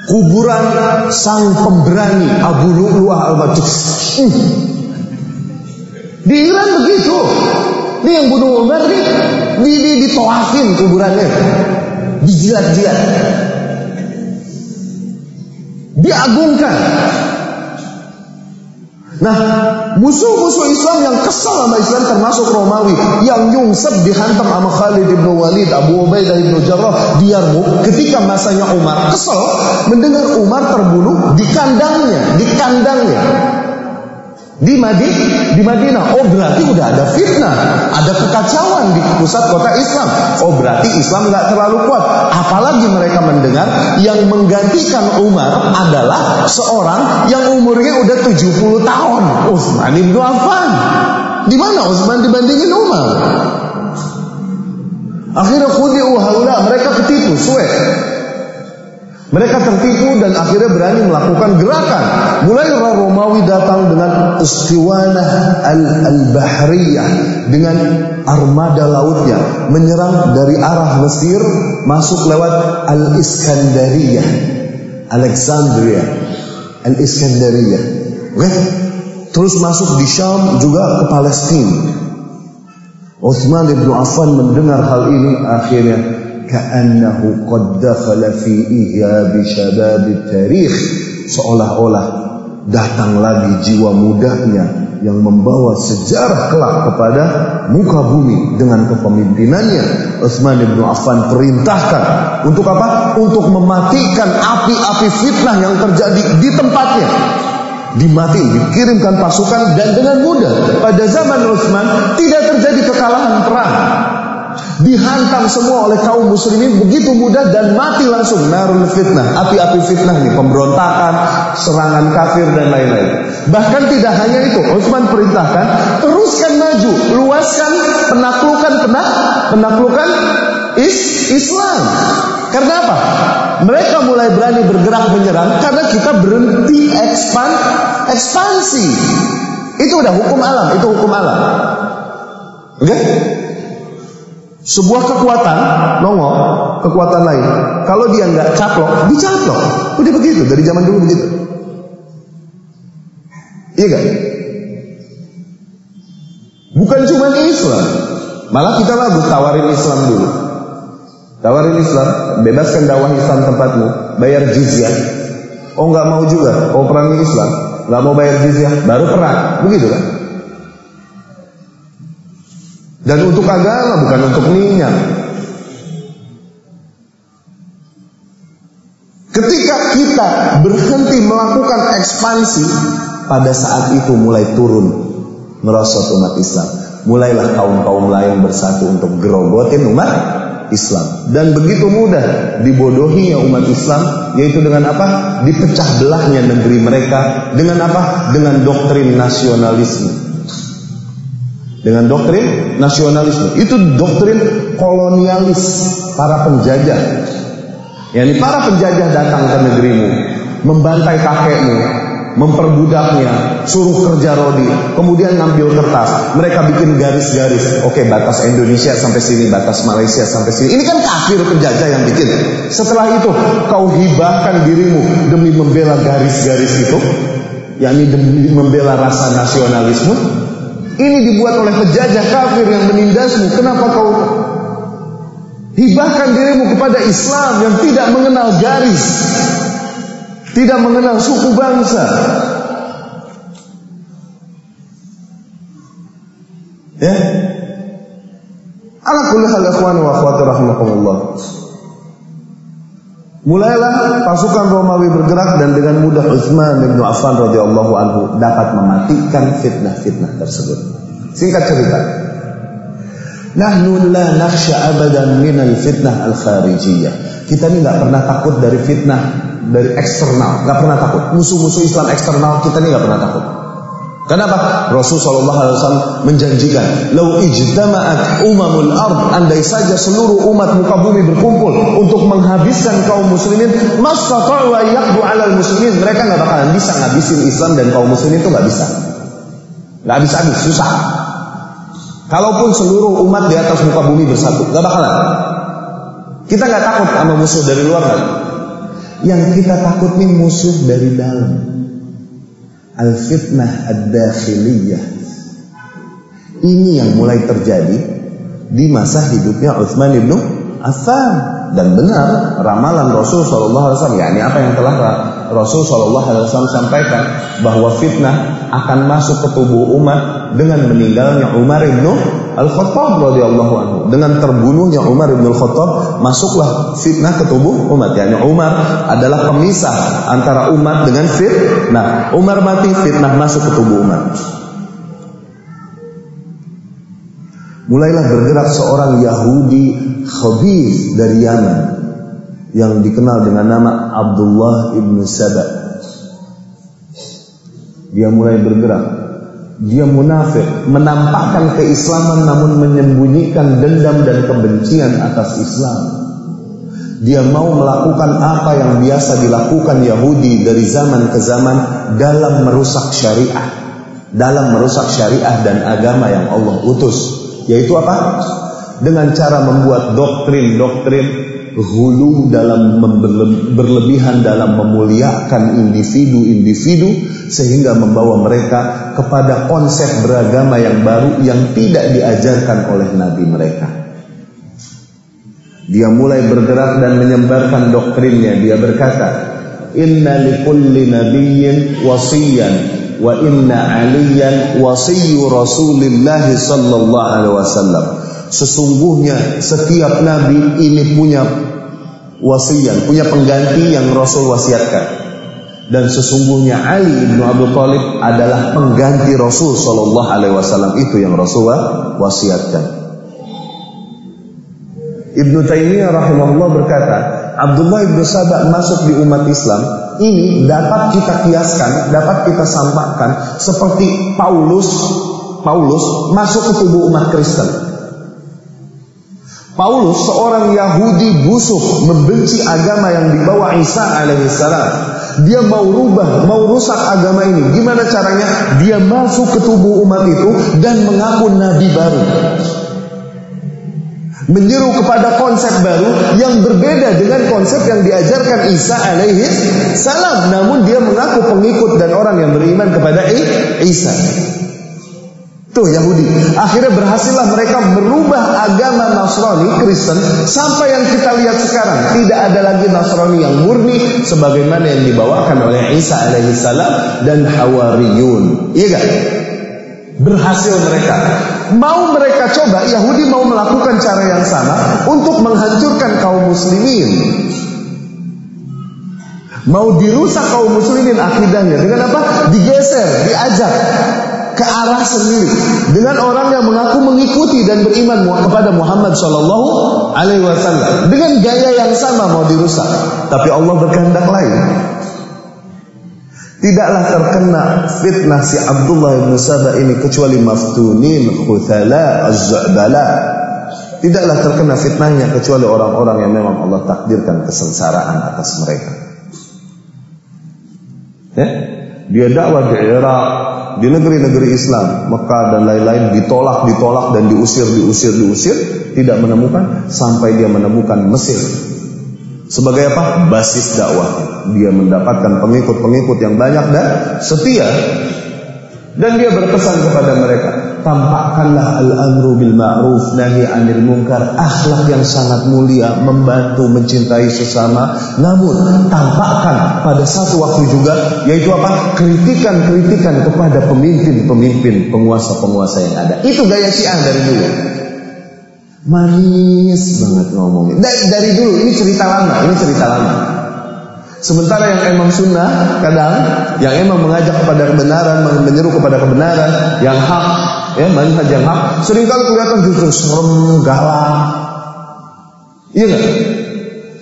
kuburan sang pemberani Abu Lu'lu'ah Al-Majusi. Di Iran begitu. Ini yang bunuh Umar nih, ditawafin kuburannya, dijilat-jilat, diagungkan. Nah, musuh-musuh Islam yang kesal sama Islam termasuk Romawi, yang nyungsep dihantam sama Khalid bin Walid, Abu Ubaidah bin Jarrah di Yarmuk ketika masanya Umar, kesal mendengar Umar terbunuh di kandangnya di Madinah. Oh, berarti udah ada fitnah, ada kekacauan di pusat kota Islam. Oh, berarti Islam nggak terlalu kuat. Apalagi mereka mendengar yang menggantikan Umar adalah seorang yang umurnya udah 70 tahun, Utsman bin Affan. Di mana Utsman dibandingin Umar? Akhirnya khudi'u haula, mereka ketipu, suwe. Mereka tertipu dan akhirnya berani melakukan gerakan. Mulai Romawi datang dengan istiwanah al-bahriyah, dengan armada lautnya, menyerang dari arah Mesir, masuk lewat al-Iskandariyah, Alexandria, al-Iskandariyah. Oke? Terus masuk di Syam juga ke Palestina. Utsman bin Affan mendengar hal ini, akhirnya ka'annahu qad dakhala fi ihab syabab tarikh, seolah-olah datang lagi jiwa mudanya yang membawa sejarah kelak kepada muka bumi dengan kepemimpinannya. Utsman bin Affan perintahkan untuk apa? Untuk mematikan api-api fitnah yang terjadi di tempatnya. Dimati, dikirimkan pasukan, dan dengan mudah pada zaman Utsman tidak terjadi kekalahan perang. Dihantam semua oleh kaum muslimin begitu mudah dan mati langsung. Narul fitnah, api-api fitnah nih, pemberontakan, serangan kafir dan lain-lain. Bahkan tidak hanya itu, Utsman perintahkan teruskan maju, luaskan penaklukan Islam. Karena apa? Mereka mulai berani bergerak menyerang karena kita berhenti ekspansi. Itu udah hukum alam, itu hukum alam. Oke? Sebuah kekuatan nongol, kekuatan lain. Kalau dia nggak caplok, dicaplok. Udah begitu, dari zaman dulu begitu. Iya gak? Bukan cuma Islam, malah kita bagus tawarin Islam dulu. Tawarin Islam, bebaskan dakwah Islam tempatmu, bayar jizyah. Oh nggak mau juga, oh perangi Islam, nggak mau bayar jizyah, baru perang, begitu kan? Dan untuk agama, bukan untuk minyak. Ketika kita berhenti melakukan ekspansi, pada saat itu mulai turun merosot umat Islam. Mulailah kaum-kaum lain bersatu untuk gerogotin umat Islam. Dan begitu mudah dibodohinya umat Islam, yaitu dengan apa? Dipecah belahnya negeri mereka. Dengan apa? Dengan doktrin nasionalisme. Dengan doktrin nasionalisme. Itu doktrin kolonialis para penjajah. Yani para penjajah datang ke negerimu, membantai kakekmu, memperbudaknya, suruh kerja rodi, kemudian ngambil kertas, mereka bikin garis-garis. Oke, batas Indonesia sampai sini, batas Malaysia sampai sini. Ini kan kafir penjajah yang bikin. Setelah itu kau hibahkan dirimu demi membela garis-garis itu, yakni demi membela rasa nasionalisme. Ini dibuat oleh penjajah kafir yang menindasmu. Kenapa kau hibahkan dirimu kepada Islam yang tidak mengenal garis, tidak mengenal suku bangsa? Ya. Ala kulli hal ikhwan wa akhwati rahimakumullah. Mulailah pasukan Romawi bergerak dan dengan mudah Utsman bin Affan radhiyallahu anhu dapat mematikan fitnah-fitnah tersebut. Singkat cerita, nahnu la nakhsha abadan minal fitnah al-kharijiyah. Kita ini nggak pernah takut dari fitnah dari eksternal, nggak pernah takut. Musuh-musuh Islam eksternal kita ini nggak pernah takut. Kenapa? Rasul sallallahu alaihi wasallam menjanjikan, "Lau ijtama'at umamul ard", andai saja seluruh umat muka bumi berkumpul untuk menghabiskan kaum muslimin, mastata'u an yaqdu 'alal muslimin, mereka enggak bakalan bisa ngabisin Islam dan kaum muslimin itu enggak bisa. Enggak habis-habis, susah. Kalaupun seluruh umat di atas muka bumi bersatu, enggak bakalan. Kita enggak takut sama musuh dari luar kan? Yang kita takut nih musuh dari dalam. Al-fitnah ad-dakhiliyah. Ini yang mulai terjadi di masa hidupnya Utsman bin Affan. Dan benar ramalan Rasul sallallahu alaihi wasallam, yakni apa yang telah Rasul sallallahu alaihi wasallam sampaikan, bahwa fitnah akan masuk ke tubuh umat dengan meninggalnya Umar bin Al-Khattab radhiyallahu anhu. Dengan terbunuhnya Umar bin Al-Khattab, masuklah fitnah ke tubuh umat. Yani Umar adalah pemisah antara umat dengan fitnah. Umar mati, fitnah masuk ke tubuh umat. Mulailah bergerak seorang Yahudi khabith dari Yaman yang dikenal dengan nama Abdullah ibn Saba. Dia mulai bergerak. Dia munafik, menampakkan keislaman namun menyembunyikan dendam dan kebencian atas Islam. Dia mau melakukan apa yang biasa dilakukan Yahudi dari zaman ke zaman dalam merusak syariah. Dalam merusak syariah dan agama yang Allah utus. Yaitu apa? Dengan cara membuat doktrin-doktrin hulu dalam berlebihan dalam memuliakan individu-individu sehingga membawa mereka kepada konsep beragama yang baru yang tidak diajarkan oleh nabi mereka. Dia mulai bergerak dan menyebarkan doktrinnya. Dia berkata, "Inna likulli nabiyyin wasiyan wa inna aliyan wasiyyu Rasulillah sallallahu alaihi wasallam." Sesungguhnya setiap nabi ini punya wasiat, punya pengganti yang Rasul wasiatkan. Dan sesungguhnya Ali bin Abi Thalib adalah pengganti Rasul sallallahu alaihi wasallam, itu yang Rasul wasiatkan. Ibnu Taimiyah rahimahullah berkata, Abdullah bin Sabah masuk di umat Islam ini dapat kita kiaskan, dapat kita samakan seperti Paulus masuk ke tubuh umat Kristen. Paulus seorang Yahudi busuk, membenci agama yang dibawa Isa alaihissalam. Dia mau rubah, mau rusak agama ini. Gimana caranya? Dia masuk ke tubuh umat itu dan mengaku nabi baru, menyeru kepada konsep baru yang berbeda dengan konsep yang diajarkan Isa alaihissalam. Namun dia mengaku pengikut dan orang yang beriman kepada Isa. Tuh Yahudi, akhirnya berhasillah mereka merubah agama Nasrani, Kristen, sampai yang kita lihat sekarang tidak ada lagi Nasrani yang murni sebagaimana yang dibawakan oleh Isa alaihissalam dan Hawariyun. Iya gak? Berhasil mereka. Mau mereka coba, Yahudi mau melakukan cara yang sama untuk menghancurkan kaum muslimin. Mau dirusak kaum muslimin akidahnya dengan apa? Digeser, diajak ke arah sendiri dengan orang yang mengaku mengikuti dan beriman kepada Muhammad sallallahu alaihi wasallam dengan gaya yang sama mau dirusak. Tapi Allah berkehendak lain. Tidaklah terkena fitnah si Abdullah bin Sabah ini kecuali maftunin khuthala az-zu'bala. Tidaklah terkena fitnahnya kecuali orang-orang yang memang Allah takdirkan kesengsaraan atas mereka. Ya? Dia dakwah di Irak, di negeri-negeri Islam, Mekah dan lain-lain, ditolak dan diusir, tidak menemukan sampai dia menemukan Mesir. Sebagai apa? Basis dakwah. Dia mendapatkan pengikut-pengikut yang banyak dan setia. Dan dia berpesan kepada mereka, tampakkanlah al-amru bil ma'ruf nahi 'anil munkar, akhlak yang sangat mulia, membantu mencintai sesama. Namun tampakkan pada satu waktu juga, yaitu apa? Kritikan-kritikan kepada pemimpin-pemimpin, penguasa-penguasa yang ada. Itu gaya Syiah dari dulu. Manis banget ngomongnya. Dari dulu, ini cerita lama. Sementara yang emang sunnah kadang, yang emang mengajak kepada kebenaran, menyeru kepada kebenaran, yang hak, ya manhaj yang hak, seringkali kelihatan justru serem, galak. Iya nggak?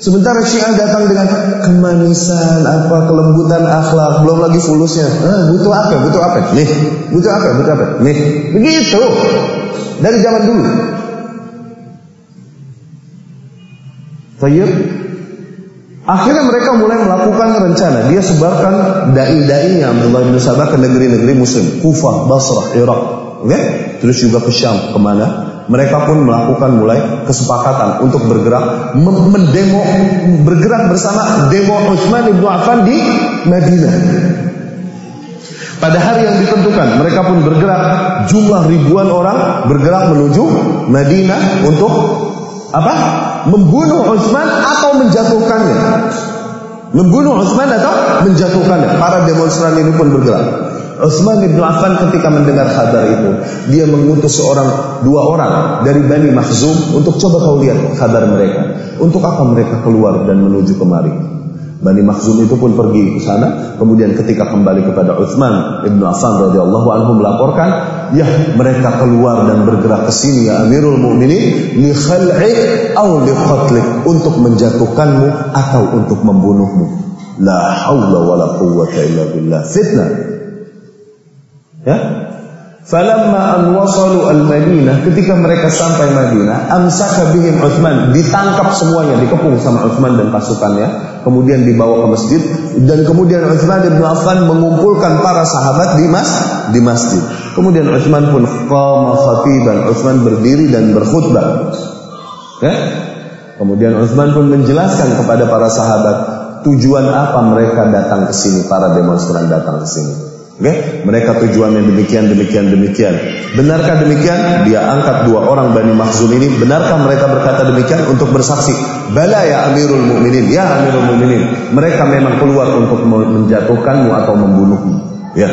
Sementara Syiah datang dengan kemanisan, kelembutan akhlak, belum lagi fulusnya. Butuh apa? Nih, butuh apa? Nih, begitu. Dari zaman dulu. Tayyib. Akhirnya mereka mulai melakukan rencana. Dia sebarkan dai-dainya Abdullah bin Sabah ke negeri-negeri muslim, Kufah, Basrah, Irak, terus juga ke Syam, kemana? Mereka pun melakukan mulai kesepakatan untuk bergerak, bergerak bersama demo Utsman bin Affan di Madinah. Pada hari yang ditentukan, mereka pun bergerak, jumlah ribuan orang bergerak menuju Madinah untuk apa? Membunuh Utsman atau menjatuhkannya. Para demonstran ini pun bergerak. Utsman bin Affan ketika mendengar kabar itu, dia mengutus dua orang dari Bani Makhzum untuk coba kau lihat kabar mereka. Untuk apa mereka keluar dan menuju kemari? Bani Makhzum itu pun pergi ke sana. Kemudian ketika kembali kepada Utsman bin Affan radhiyallahu anhu melaporkan, ya mereka keluar dan bergerak ke sini ya Amirul Mukminin, li khal'ik aw li qatlik, untuk menjatuhkanmu atau untuk membunuhmu. La haula wala quwwata illa billah. Fitnah. Ya. Falamma an wasalu al-Madinah, ketika mereka sampai Madinah, amsaka bihim Utsman, ditangkap semuanya, dikepung sama Utsman dan pasukannya, kemudian dibawa ke masjid, dan kemudian Utsman bin Affan mengumpulkan para sahabat di masjid. Kemudian Utsman pun qama khatiban, Utsman berdiri dan berkhutbah. Ya? Kemudian Utsman pun menjelaskan kepada para sahabat tujuan apa mereka datang ke sini, para demonstran datang ke sini. Okay? Mereka tujuannya demikian. Benarkah demikian? Dia angkat 2 orang Bani Makhzum ini. Benarkah mereka berkata demikian untuk bersaksi? Bala ya Amirul Mukminin, ya Amirul Mukminin. Mereka memang keluar untuk menjatuhkanmu atau membunuhmu. Ya.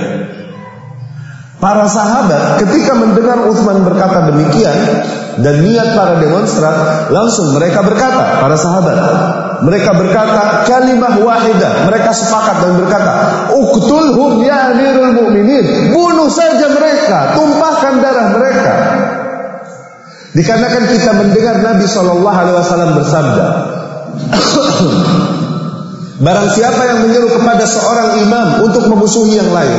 Para sahabat ketika mendengar Utsman berkata demikian dan niat para demonstran, langsung mereka berkata, para sahabat, mereka berkata kalimah wahidah, mereka sepakat dan berkata, uqtulhum ya Amirul Mukminin, bunuh saja mereka, tumpahkan darah mereka. Dikarenakan kita mendengar Nabi SAW bersabda, barang siapa yang menyeru kepada seorang imam untuk memusuhi yang lain,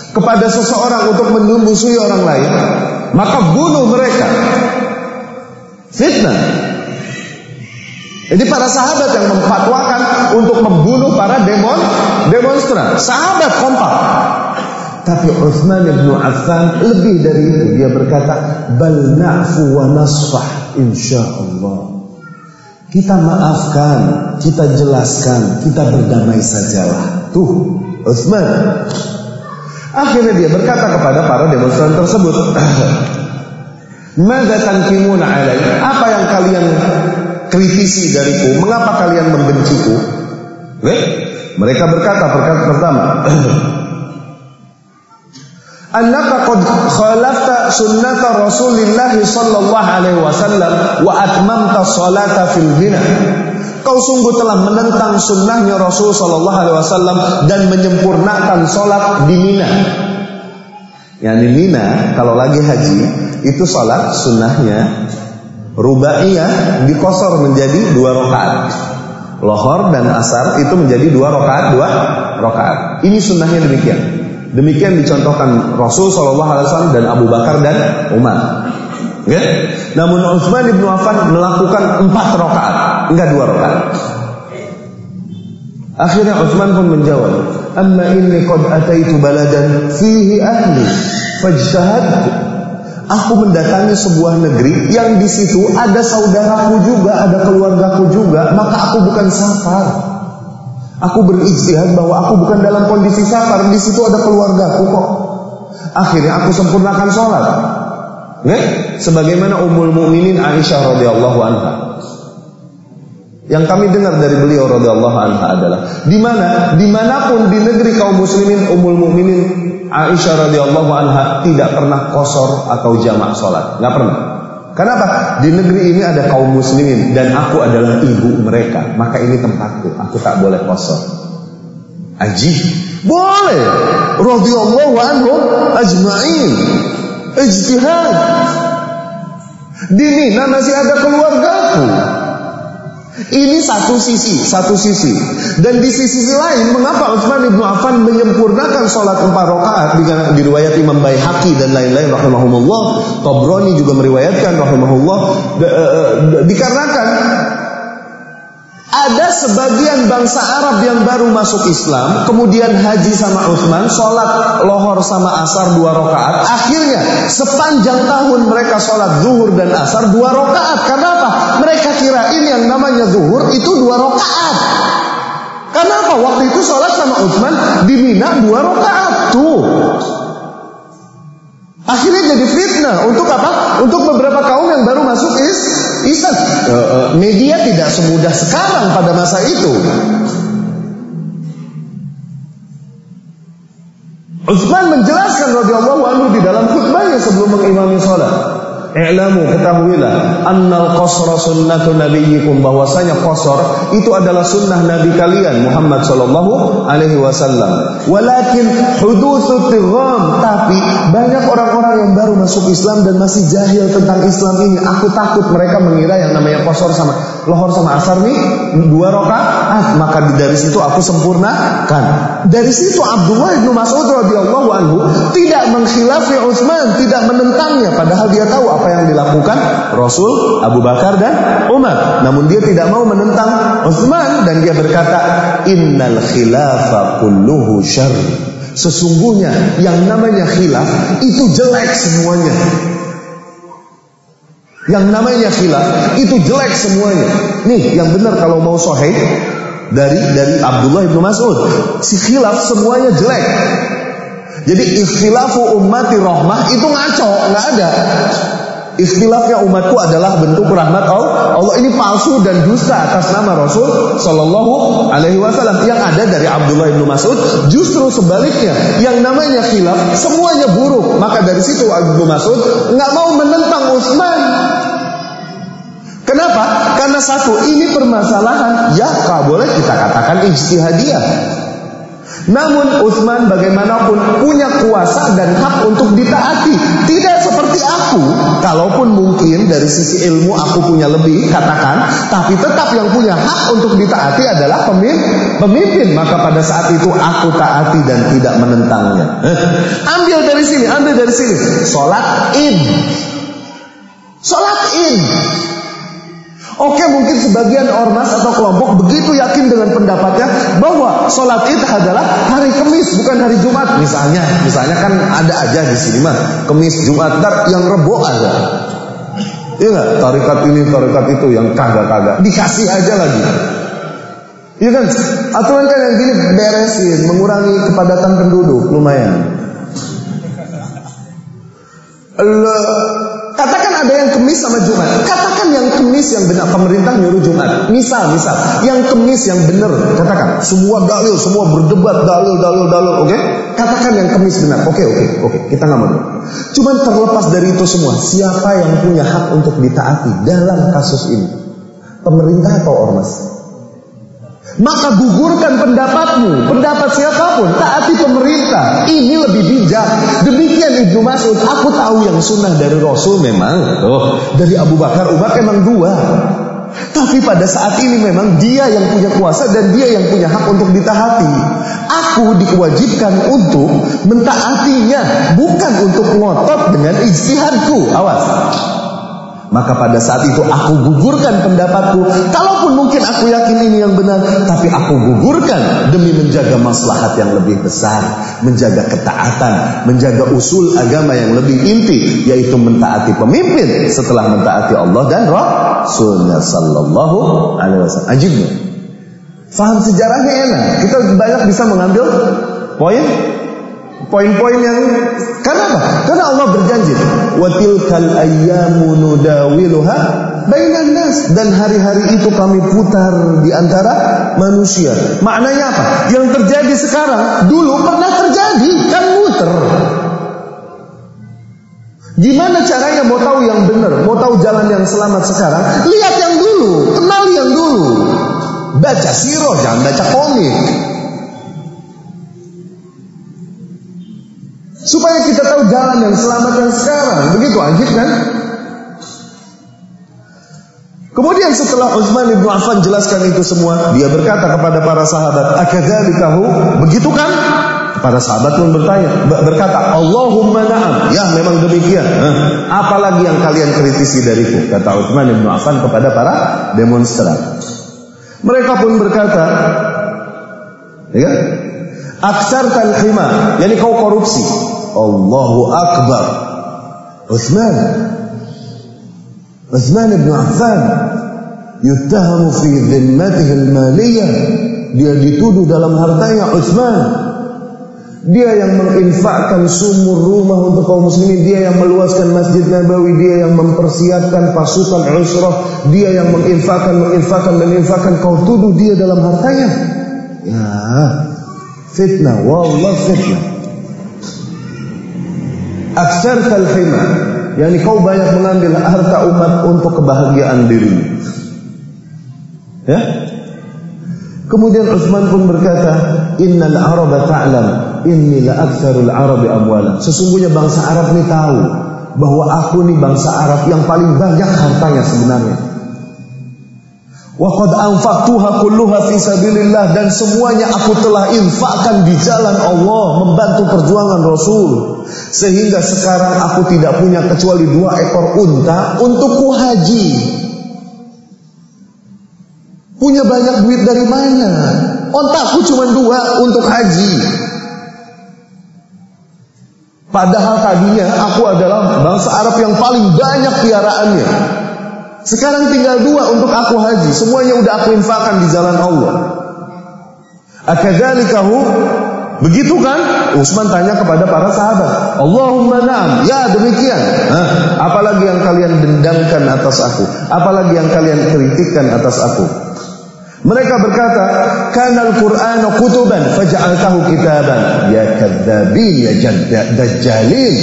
kepada seseorang untuk memusuhi orang lain, maka bunuh mereka. Fitnah. Jadi para sahabat yang memfatwakan untuk membunuh para demonstran. Sahabat kompak. Tapi Utsman bin Affan lebih dari itu. Dia berkata, bal na'fu wa nasfah insyaallah. Kita maafkan, kita jelaskan, kita berdamai sajalah. Tuh, Utsman. Akhirnya dia berkata kepada para demonstran tersebut, "Madza tankimuna alaihi?" Apa yang kalian kritisi dariku? Mengapa kalian membenciku? Mereka berkata pertama, "Annaka qad khalafta sunnata Rasulillah sallallahu alaihi wasallam wa atmamta sholata fil bina." Kau sungguh telah menentang sunnahnya Rasul sallallahu alaihi wasallam dan menyempurnakan sholat di Mina. Yang di Mina kalau lagi haji itu sholat sunnahnya rubaiyah dikosor menjadi 2 rakaat. Lohor dan asar itu menjadi 2 rakaat. Ini sunnahnya demikian. Demikian dicontohkan Rasul sallallahu alaihi wasallam dan Abu Bakar dan Umar. Ya? Namun Utsman bin Affan melakukan 4 rakaat, enggak 2 rakaat. Akhirnya Utsman pun menjawab, "Amma inni qad ataitu baladan fihi ahli fajtahadtu." Aku mendatangi sebuah negeri yang di situ ada saudaraku juga, ada keluargaku juga, maka aku bukan safar. Aku berijtihad bahwa aku bukan dalam kondisi safar, di situ ada keluargaku kok. Akhirnya aku sempurnakan sholat. Sebagaimana Ummul Mukminin Aisyah radhiyallahu anha. Yang kami dengar dari beliau radhiyallahu anha adalah dimanapun di negeri kaum muslimin, Ummul Mukminin Aisyah radhiyallahu anha tidak pernah qasar atau jamak sholat, nggak pernah. Kenapa? Di negeri ini ada kaum muslimin dan aku adalah ibu mereka, maka ini tempatku, aku tak boleh qasar. Ajib, boleh. Radhiyallahu anhum ajma'in. Ijtihad. Di Mina masih ada keluargaku. Ini satu sisi. Dan di sisi lain, mengapa Utsman bin Affan menyempurnakan sholat 4 rakaat di riwayat Imam Baihaqi dan lain-lain rahimahumullah, Tabrani juga meriwayatkan rahimahullah, dikarenakan ada sebagian bangsa Arab yang baru masuk Islam, kemudian haji sama Utsman, sholat lohor sama asar 2 rakaat. Akhirnya sepanjang tahun mereka sholat zuhur dan asar 2 rakaat. Kenapa? Mereka kirain yang namanya zuhur itu 2 rakaat. Kenapa? Waktu itu sholat sama Utsman di Mina 2 rakaat. Tuh. Akhirnya jadi fitnah. Untuk apa? Untuk beberapa kaum yang baru masuk Islam. Media tidak semudah sekarang pada masa itu. Utsman menjelaskan radhiyallahu anhu di dalam khutbahnya sebelum mengimami sholat.
I'lamu, ketahuilah, annal qasra sunnatu nabiyyikum, bahwasanya qasar itu adalah sunnah nabi kalian Muhammad sallallahu alaihi wasallam. Walakin hudutsu tigham, tapi banyak orang-orang yang baru masuk Islam dan masih jahil tentang Islam ini. Aku takut mereka mengira yang namanya qasar sama lohor sama asar nih 2 rakaat, maka dari situ aku sempurnakan. Dari situ Abdullah bin Mas'ud radhiyallahu anhu tidak mengkhilafi Utsman, tidak menentangnya, padahal dia tahu apa yang dilakukan Rasul, Abu Bakar dan Umar. Namun dia tidak mau menentang Utsman dan dia berkata, innal khilafa kulluhu syarr. Sesungguhnya yang namanya khilaf itu jelek semuanya. Yang namanya khilaf itu jelek semuanya. Nih yang benar kalau mau sahih dari Abdullah bin Mas'ud, si khilaf semuanya jelek. Jadi ikhtilafu ummati rahmah itu ngaco, nggak ada. Ikhtilafnya umatku adalah bentuk rahmat Allah. Ini palsu dan dusta atas nama Rasul sallallahu alaihi wasallam. Yang ada dari Abdullah bin Mas'ud justru sebaliknya, yang namanya khilaf semuanya buruk. Maka dari situ Abdullah bin Mas'ud nggak mau menentang Utsman. Kenapa? Karena satu, ini permasalahan ya boleh kita katakan ijtihadiyah. Namun Utsman bagaimanapun punya kuasa dan hak untuk ditaati. Tidak seperti aku, kalaupun mungkin dari sisi ilmu aku punya lebih, katakan, tapi tetap yang punya hak untuk ditaati adalah pemimpin. Maka pada saat itu aku taati dan tidak menentangnya. Ambil dari sini. Salat Id. Oke, mungkin sebagian ormas atau kelompok begitu yakin dengan pendapatnya bahwa sholat Id adalah hari Kamis bukan hari Jumat. Misalnya kan ada aja di sini mah Kamis, Jumat, ntar yang Rebo ada. Iya nggak? Tarekat ini, tarekat itu yang kagak dikasih aja lagi. Iya kan? Aturan kan yang gini beresin, mengurangi kepadatan penduduk lumayan. Katakan ada yang Kemis sama Jumat. Katakan yang Kemis yang benar, pemerintah nyuruh Jumat. Misal yang Kemis yang benar. Katakan semua dalil, semua berdebat dalil, oke? Katakan yang Kemis benar. Oke. Kita nggak mau. Cuman terlepas dari itu semua, siapa yang punya hak untuk ditaati dalam kasus ini? Pemerintah atau ormas? Maka gugurkan pendapatmu, pendapat siapapun, taati pemerintah. Ini lebih bijak. Demikian Ibnu Mas'ud. Aku tahu yang sunnah dari Rasul memang dari Abu Bakar, Umar memang 2. Tapi pada saat ini memang dia yang punya kuasa dan dia yang punya hak untuk ditaati. Aku diwajibkan untuk mentaatinya, bukan untuk ngotot dengan ijtihadku. Awas. Maka pada saat itu aku gugurkan pendapatku. Kalaupun mungkin aku yakin ini yang benar, tapi aku gugurkan demi menjaga maslahat yang lebih besar, menjaga ketaatan, menjaga usul agama yang lebih inti, yaitu mentaati pemimpin setelah mentaati Allah dan Rasulnya sallallahu alaihi wasallam. Ajibnya, faham sejarahnya enak. Kita banyak bisa mengambil poin-poin yang, karena apa? Karena Allah berjanji, wa tilkal ayyamu nudawiluha bainan nas, dan hari-hari itu kami putar di antara manusia. Maknanya apa? Yang terjadi sekarang dulu pernah terjadi, kan muter. Gimana caranya mau tahu yang benar, mau tahu jalan yang selamat sekarang? Lihat yang dulu, kenali yang dulu. Baca sirah, jangan baca komik. Supaya kita tahu jalan yang selamat yang sekarang. Begitu ajib kan? Kemudian setelah Utsman bin Affan jelaskan itu semua, dia berkata kepada para sahabat, akadzalikahu, begitu kan? Para sahabat pun berkata, Allahumma na'am. Ya, memang demikian. Apalagi yang kalian kritisi dariku, kata Utsman bin Affan kepada para demonstran. Mereka pun berkata, ya, aksartal hima, yani kau korupsi. Allahu Akbar. Utsman bin Affan yuttahamu fi dhimmatihi al-maliyah. Dia dituduh dalam hartanya Utsman. Dia yang menginfakkan sumur rumah untuk kaum muslimin, dia yang meluaskan Masjid Nabawi, dia yang mempersiapkan pasukan Usrah, dia yang menginfakkan. Kau tuduh dia dalam hartanya. Ya, fitnah, wallah fitnah. Aksartal hima,
yakni kau banyak mengambil harta umat untuk kebahagiaan dirimu. Ya. Kemudian Utsman pun berkata, innal Araba ta'lam inni la aktsarul Arabi amwalan. Sesungguhnya bangsa Arab ini tahu bahwa aku nih bangsa Arab yang paling banyak hartanya sebenarnya. Wa qad anfaqtuha kulluha fi sabilillah, dan semuanya aku telah infakkan di jalan Allah membantu perjuangan Rasul, sehingga sekarang aku tidak punya kecuali 2 ekor unta untuk ku haji. Punya banyak duit dari mana? Ontaku cuma 2 untuk haji. Padahal tadinya aku adalah bangsa Arab yang paling banyak piaraannya. Sekarang tinggal 2 untuk aku haji. Semuanya udah aku infakkan di jalan Allah. Akadzalikahu? Begitu kan? Utsman tanya kepada para sahabat. Allahumma na'am. Ya, demikian. Apalagi yang kalian dendamkan atas aku? Apalagi yang kalian kritikkan atas aku? Mereka berkata, kanal Qur'anu kutuban faj'altahu kitaban. Ya kadzabin, ya dajjalin.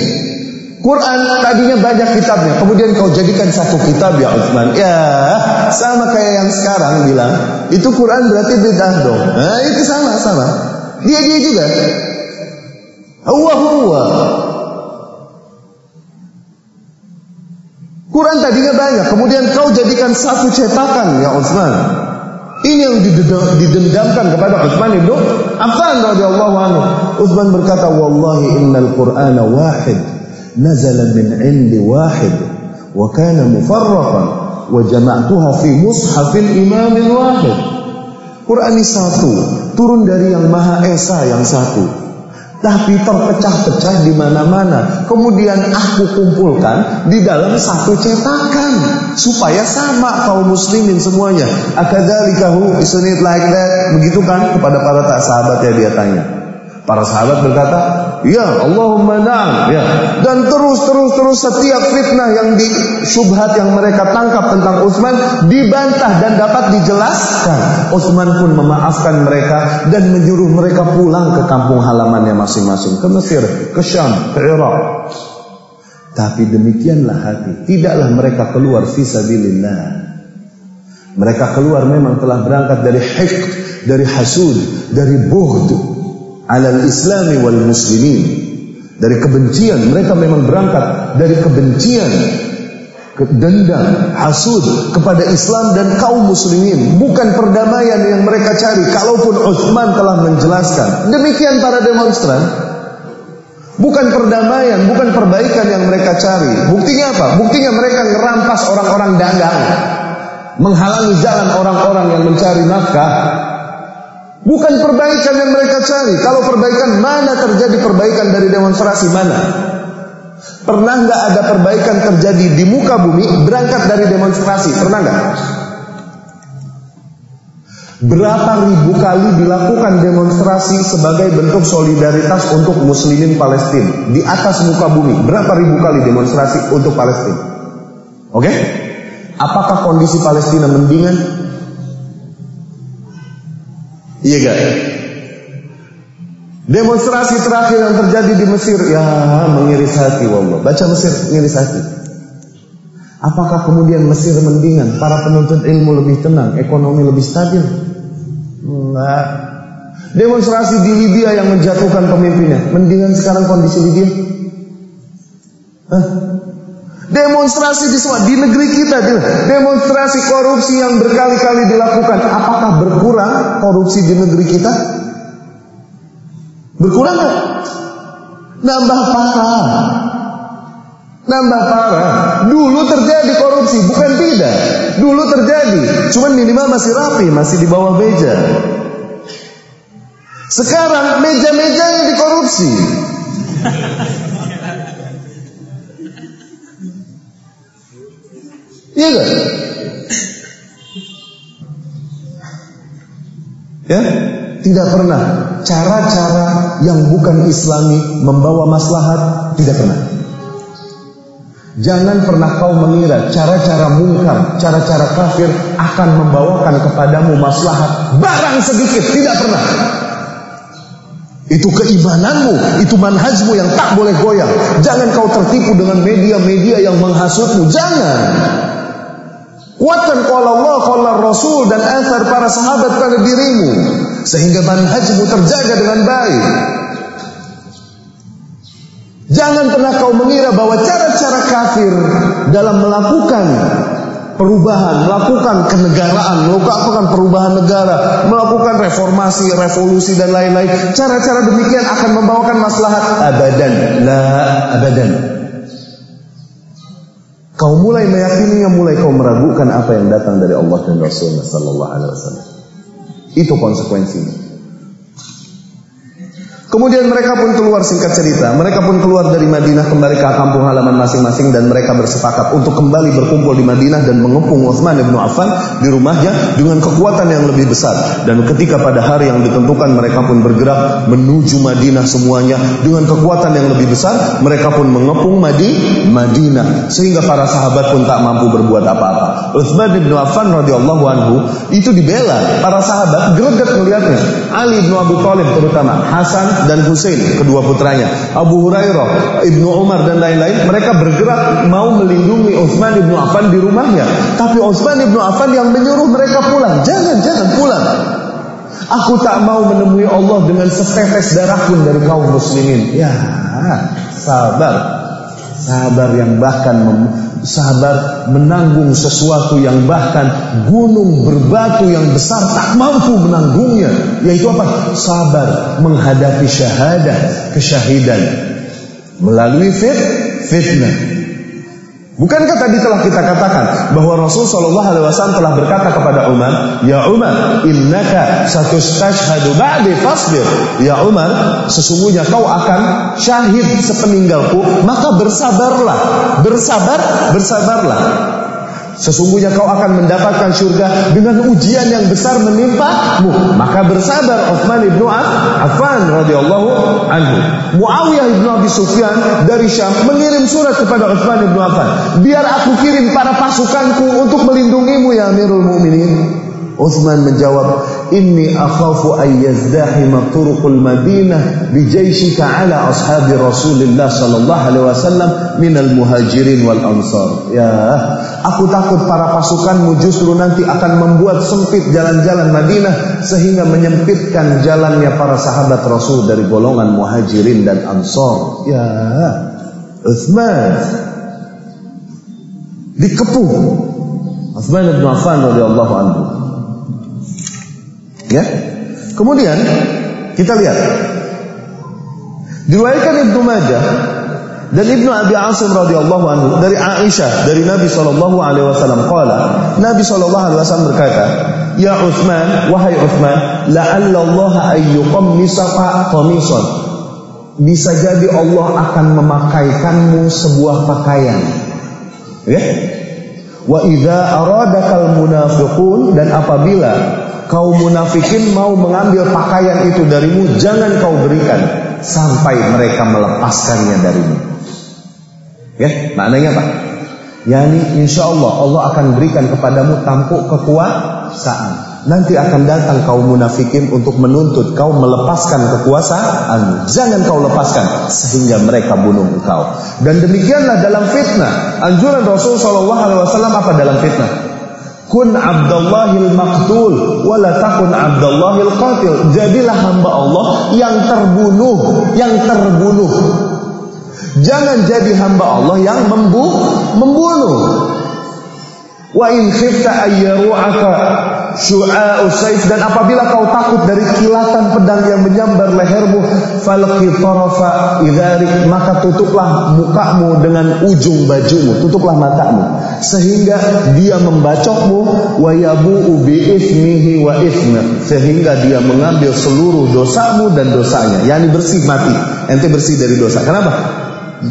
Quran tadinya banyak kitabnya, kemudian kau jadikan satu kitab ya Utsman. Ya, sama kayak yang sekarang bilang, itu Quran berarti bid'ah dong. Nah, itu sama. Dia juga. Huwa. Quran tadinya banyak, kemudian kau jadikan satu cetakan ya Utsman. Ini yang didendamkan kepada Utsman ibn Affan radhiyallahu anhu. Utsman berkata, wallahi innal Qur'ana wahid, nazala min 'indi wahid, wa kana mufarraqan, wa jama'tuha fi mushafil imamil wahid. Quran ini satu, turun dari yang Maha Esa yang satu, tapi terpecah-pecah di mana-mana. Kemudian aku kumpulkan di dalam satu cetakan supaya sama kaum muslimin semuanya. Akadzalikahu, isn't it like that? Begitu kan? Kepada para sahabat ya dia tanya. Para sahabat berkata, ya Allahumma na'am. Ya. Dan terus setiap fitnah yang syubhat yang mereka tangkap tentang Utsman dibantah dan dapat dijelaskan. Utsman pun memaafkan mereka dan menyuruh mereka pulang ke kampung halamannya masing-masing, ke Mesir, ke Syam, ke Irak. Tapi demikianlah hati. Tidaklah mereka keluar fisabilillah. Mereka keluar memang telah berangkat dari hiqd, dari hasud, dari bughd alal islami wal muslimin, dari kebencian. Mereka memang berangkat dari kebencian, dendam, hasud kepada Islam dan kaum muslimin, bukan perdamaian yang mereka cari. Kalaupun Utsman telah menjelaskan, demikian para demonstran, bukan perdamaian, bukan perbaikan yang mereka cari. Buktinya apa? Buktinya mereka ngerampas orang-orang dagang, menghalangi jalan orang-orang yang mencari nafkah. Bukan perbaikan yang mereka cari. Kalau perbaikan, mana terjadi perbaikan dari demonstrasi? Mana? Pernah nggak ada perbaikan terjadi di muka bumi berangkat dari demonstrasi? Pernah nggak? Berapa ribu kali dilakukan demonstrasi sebagai bentuk solidaritas untuk muslimin Palestina di atas muka bumi? Berapa ribu kali demonstrasi untuk Palestina? Oke? Apakah kondisi Palestina mendingan? Iya gak? Demonstrasi terakhir yang terjadi di Mesir, ya mengiris hati, wallah. Baca Mesir, mengiris hati. Apakah kemudian Mesir mendingan? Para penuntut ilmu lebih tenang, ekonomi lebih stabil? Enggak. Demonstrasi di Libya yang menjatuhkan pemimpinnya, mendingan sekarang kondisi Libya? Demonstrasi di semua, di negeri kita, demonstrasi korupsi yang berkali-kali dilakukan, apakah berkurang korupsi di negeri kita? Berkurang nggak? Nambah parah. Dulu terjadi korupsi, bukan tidak. Dulu terjadi, cuman minimal masih rapi, masih di bawah meja. Sekarang meja-mejanya dikorupsi. Iya gak? Ya, tidak pernah cara-cara yang bukan Islami membawa maslahat, tidak pernah. Jangan pernah kau mengira cara-cara mungkar, cara-cara kafir akan membawakan kepadamu maslahat barang sedikit, tidak pernah. Itu keimananmu, itu manhajmu yang tak boleh goyang. Jangan kau tertipu dengan media-media yang menghasutmu. Jangan. Kuatkan qala Allah, qala Rasul dan athar para sahabat pada dirimu, sehingga manhajmu terjaga dengan baik. Jangan pernah kau mengira bahwa cara-cara kafir dalam melakukan perubahan, melakukan kenegaraan, melakukan perubahan negara, melakukan reformasi, revolusi dan lain-lain, cara-cara demikian akan membawakan maslahat. Abadan, la abadan. Kau mulai meyakininya, mulai kau meragukan apa yang datang dari Allah dan Rasulnya sallallahu alaihi wasallam. Itu konsekuensinya. Kemudian mereka pun keluar, singkat cerita, mereka pun keluar dari Madinah kembali ke kampung halaman masing-masing, dan mereka bersepakat untuk kembali berkumpul di Madinah dan mengepung Utsman bin Affan di rumahnya dengan kekuatan yang lebih besar. Dan ketika pada hari yang ditentukan mereka pun bergerak menuju Madinah semuanya dengan kekuatan yang lebih besar. Mereka pun mengepung Madinah sehingga para sahabat pun tak mampu berbuat apa-apa. Utsman bin Affan radhiyallahu anhu itu dibela para sahabat, greget melihatnya. Ali bin Abi Thalib terutama, Hasan dan Husain, kedua putranya, Abu Hurairah, Ibnu Umar dan lain-lain, mereka bergerak mau melindungi Utsman bin Affan di rumahnya. Tapi Utsman bin Affan yang menyuruh mereka pulang. Jangan pulang. Aku tak mau menemui Allah dengan setetes darah pun dari kaum muslimin. Ya, sabar yang bahkan sabar menanggung sesuatu yang bahkan gunung berbatu yang besar tak mampu menanggungnya. Yaitu apa? Sabar menghadapi syahadah, kesyahidan melalui fitnah. Bukankah tadi telah kita katakan bahwa Rasul sallallahu alaihi wasallam telah berkata kepada Umar, "Ya Umar, innaka satustashhadu ba'di fasbir." Ya Umar, sesungguhnya kau akan syahid sepeninggalku, maka bersabarlah. Bersabarlah. Sesungguhnya kau akan mendapatkan surga dengan ujian yang besar menimpamu. Maka bersabar Utsman bin Affan radhiyallahu anhu. Muawiyah bin Abi Sufyan dari Syam mengirim surat kepada Utsman bin Affan, "Biar aku kirim para pasukanku untuk melindungimu ya Amirul Mukminin." Utsman menjawab, "Inni akhafu an yazdahima turuqul Madinah bi jayshika ala ashabi Rasulillah sallallahu alaihi wasallam minal muhajirin wal ansar." Ya, aku takut para pasukanmu justru nanti akan membuat sempit jalan-jalan Madinah sehingga menyempitkan jalannya para sahabat Rasul dari golongan muhajirin dan ansar. Ya, Utsman dikepung. Utsman bin Affan radhiyallahu anhu. Ya. Kemudian kita lihat diriwayatkan Ibnu Majah dan Ibnu Abi Asim radhiyallahu anhu dari Aisyah dari Nabi sallallahu alaihi wasallam qala, Nabi sallallahu alaihi wasallam berkata, "Ya Utsman, wahai Utsman, la'alla Allah ayyuqammisaka qamisan." Bisa jadi Allah akan memakaikanmu sebuah pakaian. Ya. Wa idza aradakal munafiqun, dan apabila kaum munafikin mau mengambil pakaian itu darimu, jangan kau berikan sampai mereka melepaskannya darimu. Ya, maknanya apa? Yani insyaallah Allah akan berikan kepadamu tampuk kekuasaan. Nanti akan datang kaum munafikin untuk menuntut kau melepaskan kekuasaanmu. Jangan kau lepaskan sehingga mereka bunuh engkau. Dan demikianlah dalam fitnah. Anjuran Rasul sallallahu alaihi wasallam apa dalam fitnah? Kun abdallahil maqtul wala takun abdallahil qatil. Jadilah hamba Allah yang terbunuh. Jangan jadi hamba Allah yang membunuh. Wa in khifta ayyaru'aka syu'a'u saif, dan apabila kau takut dari kilatan pedang yang menyambar lehermu, falqi tarafa idzarik, maka tutuplah mukamu dengan ujung bajumu, tutuplah matamu sehingga dia membacokmu, wa yabu'u bi ithmihi wa ithmik, sehingga dia mengambil seluruh dosamu dan dosanya, yakni bersih, mati ente bersih dari dosa. Kenapa?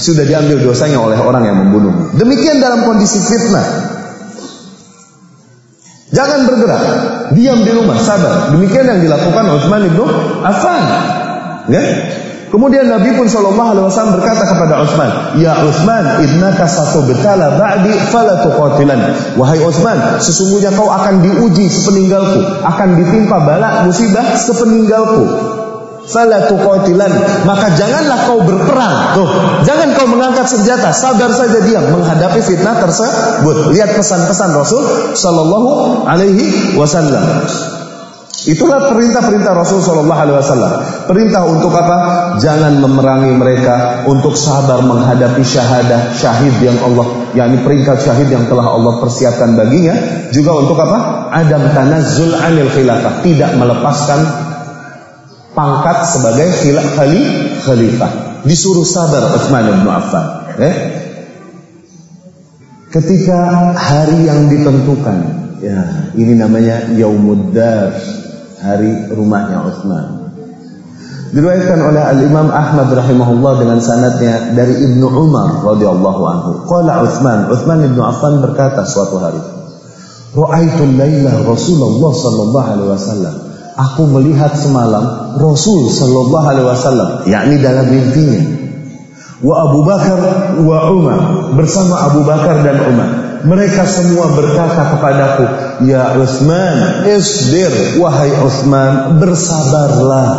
Sudah diambil dosanya oleh orang yang membunuhmu. Demikian dalam kondisi fitnah. Jangan bergerak, diam di rumah, sabar. Demikian yang dilakukan Utsman bin Affan. Ya? Kemudian Nabi pun sallallahu alaihi wasallam berkata kepada Utsman, "Ya Utsman, innaka satubtala ba'di fala tuqatilan." Wahai Utsman, sesungguhnya kau akan diuji sepeninggalku, akan ditimpa bala musibah sepeninggalku. fala tuqatilan, maka janganlah kau berperang. Tuh, jangan kau mengangkat senjata, sabar saja diam menghadapi fitnah tersebut. Lihat pesan-pesan Rasul sallallahu alaihi wasallam. Itulah perintah-perintah Rasul sallallahu alaihi wasallam. Perintah untuk apa? Jangan memerangi mereka, untuk sabar menghadapi syahadah, syahid yang Allah, yakni peringkat syahid yang telah Allah persiapkan baginya. Juga untuk apa? Adam tanazzul 'anil khilafah, tidak melepaskan pangkat sebagai khalifah. Disuruh sabar Utsman bin Affan. Ketika hari yang ditentukan, ya, ini namanya Yaumuddar, hari rumahnya Utsman. Diriwayatkan oleh Al-Imam Ahmad rahimahullah dengan sanadnya dari Ibnu Umar radhiyallahu anhu. Qala Utsman bin Affan berkata suatu hari, "Ra'aitul laila Rasulullah sallallahu alaihi wasallam." Aku melihat semalam Rasul sallallahu alaihi wasallam, yakni dalam mimpinya. Wa Abu Bakar wa Umar, bersama Abu Bakar dan Umar. Mereka semua berkata kepadaku, "Ya Utsman, isbir, wahai Utsman, bersabarlah.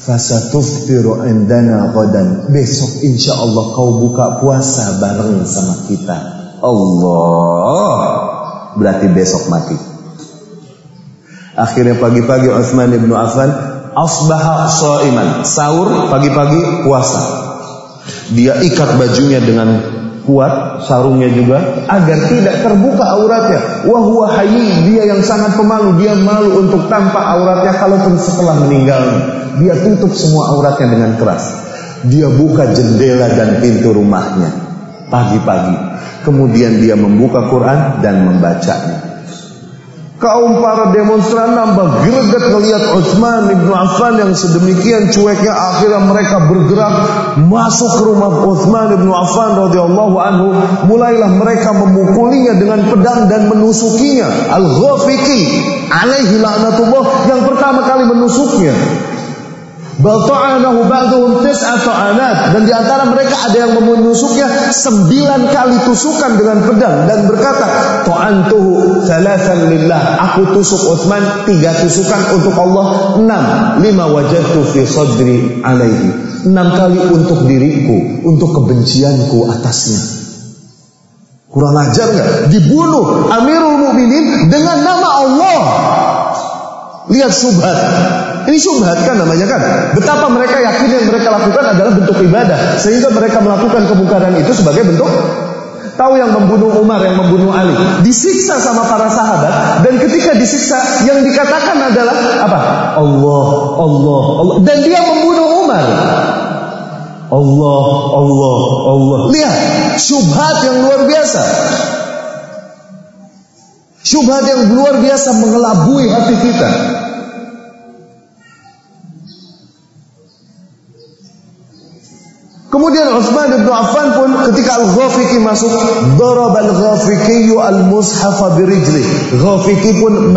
Fasatuftiru indana ghadan. Besok insyaallah kau buka puasa bareng sama kita." Allah, berarti besok mati. Akhirnya pagi-pagi Utsman bin Affan asbaha shaiman, sahur pagi-pagi puasa. Dia ikat bajunya dengan kuat, sarungnya juga, agar tidak terbuka auratnya. Wa huwa hayy, dia yang sangat pemalu, dia malu untuk tampak auratnya kalaupun setelah meninggalnya. Dia tutup semua auratnya dengan keras. Dia buka jendela dan pintu rumahnya pagi-pagi. Kemudian dia membuka Quran dan membacanya. Kaum para demonstran nambah greget melihat Utsman bin Affan yang sedemikian cueknya. Akhirnya mereka bergerak masuk ke rumah Utsman bin Affan radhiyallahu anhu. Mulailah mereka memukulinya dengan pedang dan menusukinya. Al-Ghafiqi alaihi la'natullah yang pertama kali menusuknya. Bal ta'anahu ba'duhum tis'atu anat, dan di antara mereka ada yang menusuknya 9 kali tusukan dengan pedang dan berkata, ta'antuhu thalathan lillah, aku tusuk Utsman 3 tusukan untuk Allah, 6 lima wajadtu fi sadri alaihi, 6 kali untuk diriku, untuk kebencianku atasnya. Kurang ajar enggak? Dibunuh Amirul Mukminin dengan nama Allah. Lihat syubhat. Ini syubhat kan namanya kan. Betapa mereka yakin yang mereka lakukan adalah bentuk ibadah, sehingga mereka melakukan kemungkaran itu sebagai bentuk. Tahu yang membunuh Umar, yang membunuh Ali, disiksa sama para sahabat, dan ketika disiksa yang dikatakan adalah apa? Allah, Allah, Allah, dan dia membunuh Umar. Allah, Allah, Allah. Lihat syubhat yang luar biasa. Syubhat yang luar biasa mengelabui hati kita. Kemudian Utsman bin Affan pun ketika Al-Ghafiqi masuk, darabal Ghafiqi al-mushafa birijli. Ghafiqi pun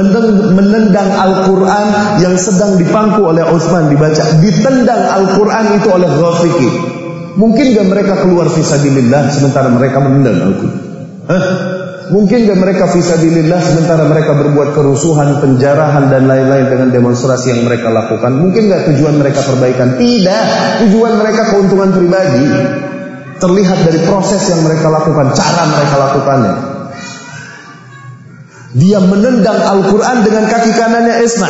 menendang Al-Quran yang sedang dipangku oleh Utsman dibaca. Ditendang Al-Quran itu oleh Ghafiqi. Mungkin gak mereka keluar fisabilillah sementara mereka menendang Al-Quran? Mungkin gak mereka fisabilillah sementara mereka berbuat kerusuhan, penjarahan dan lain-lain dengan demonstrasi yang mereka lakukan? Mungkin gak tujuan mereka perbaikan? Tidak, tujuan mereka keuntungan pribadi. Terlihat dari proses yang mereka lakukan, cara mereka lakukannya. Dia menendang Al-Quran dengan kaki kanannya. Isma.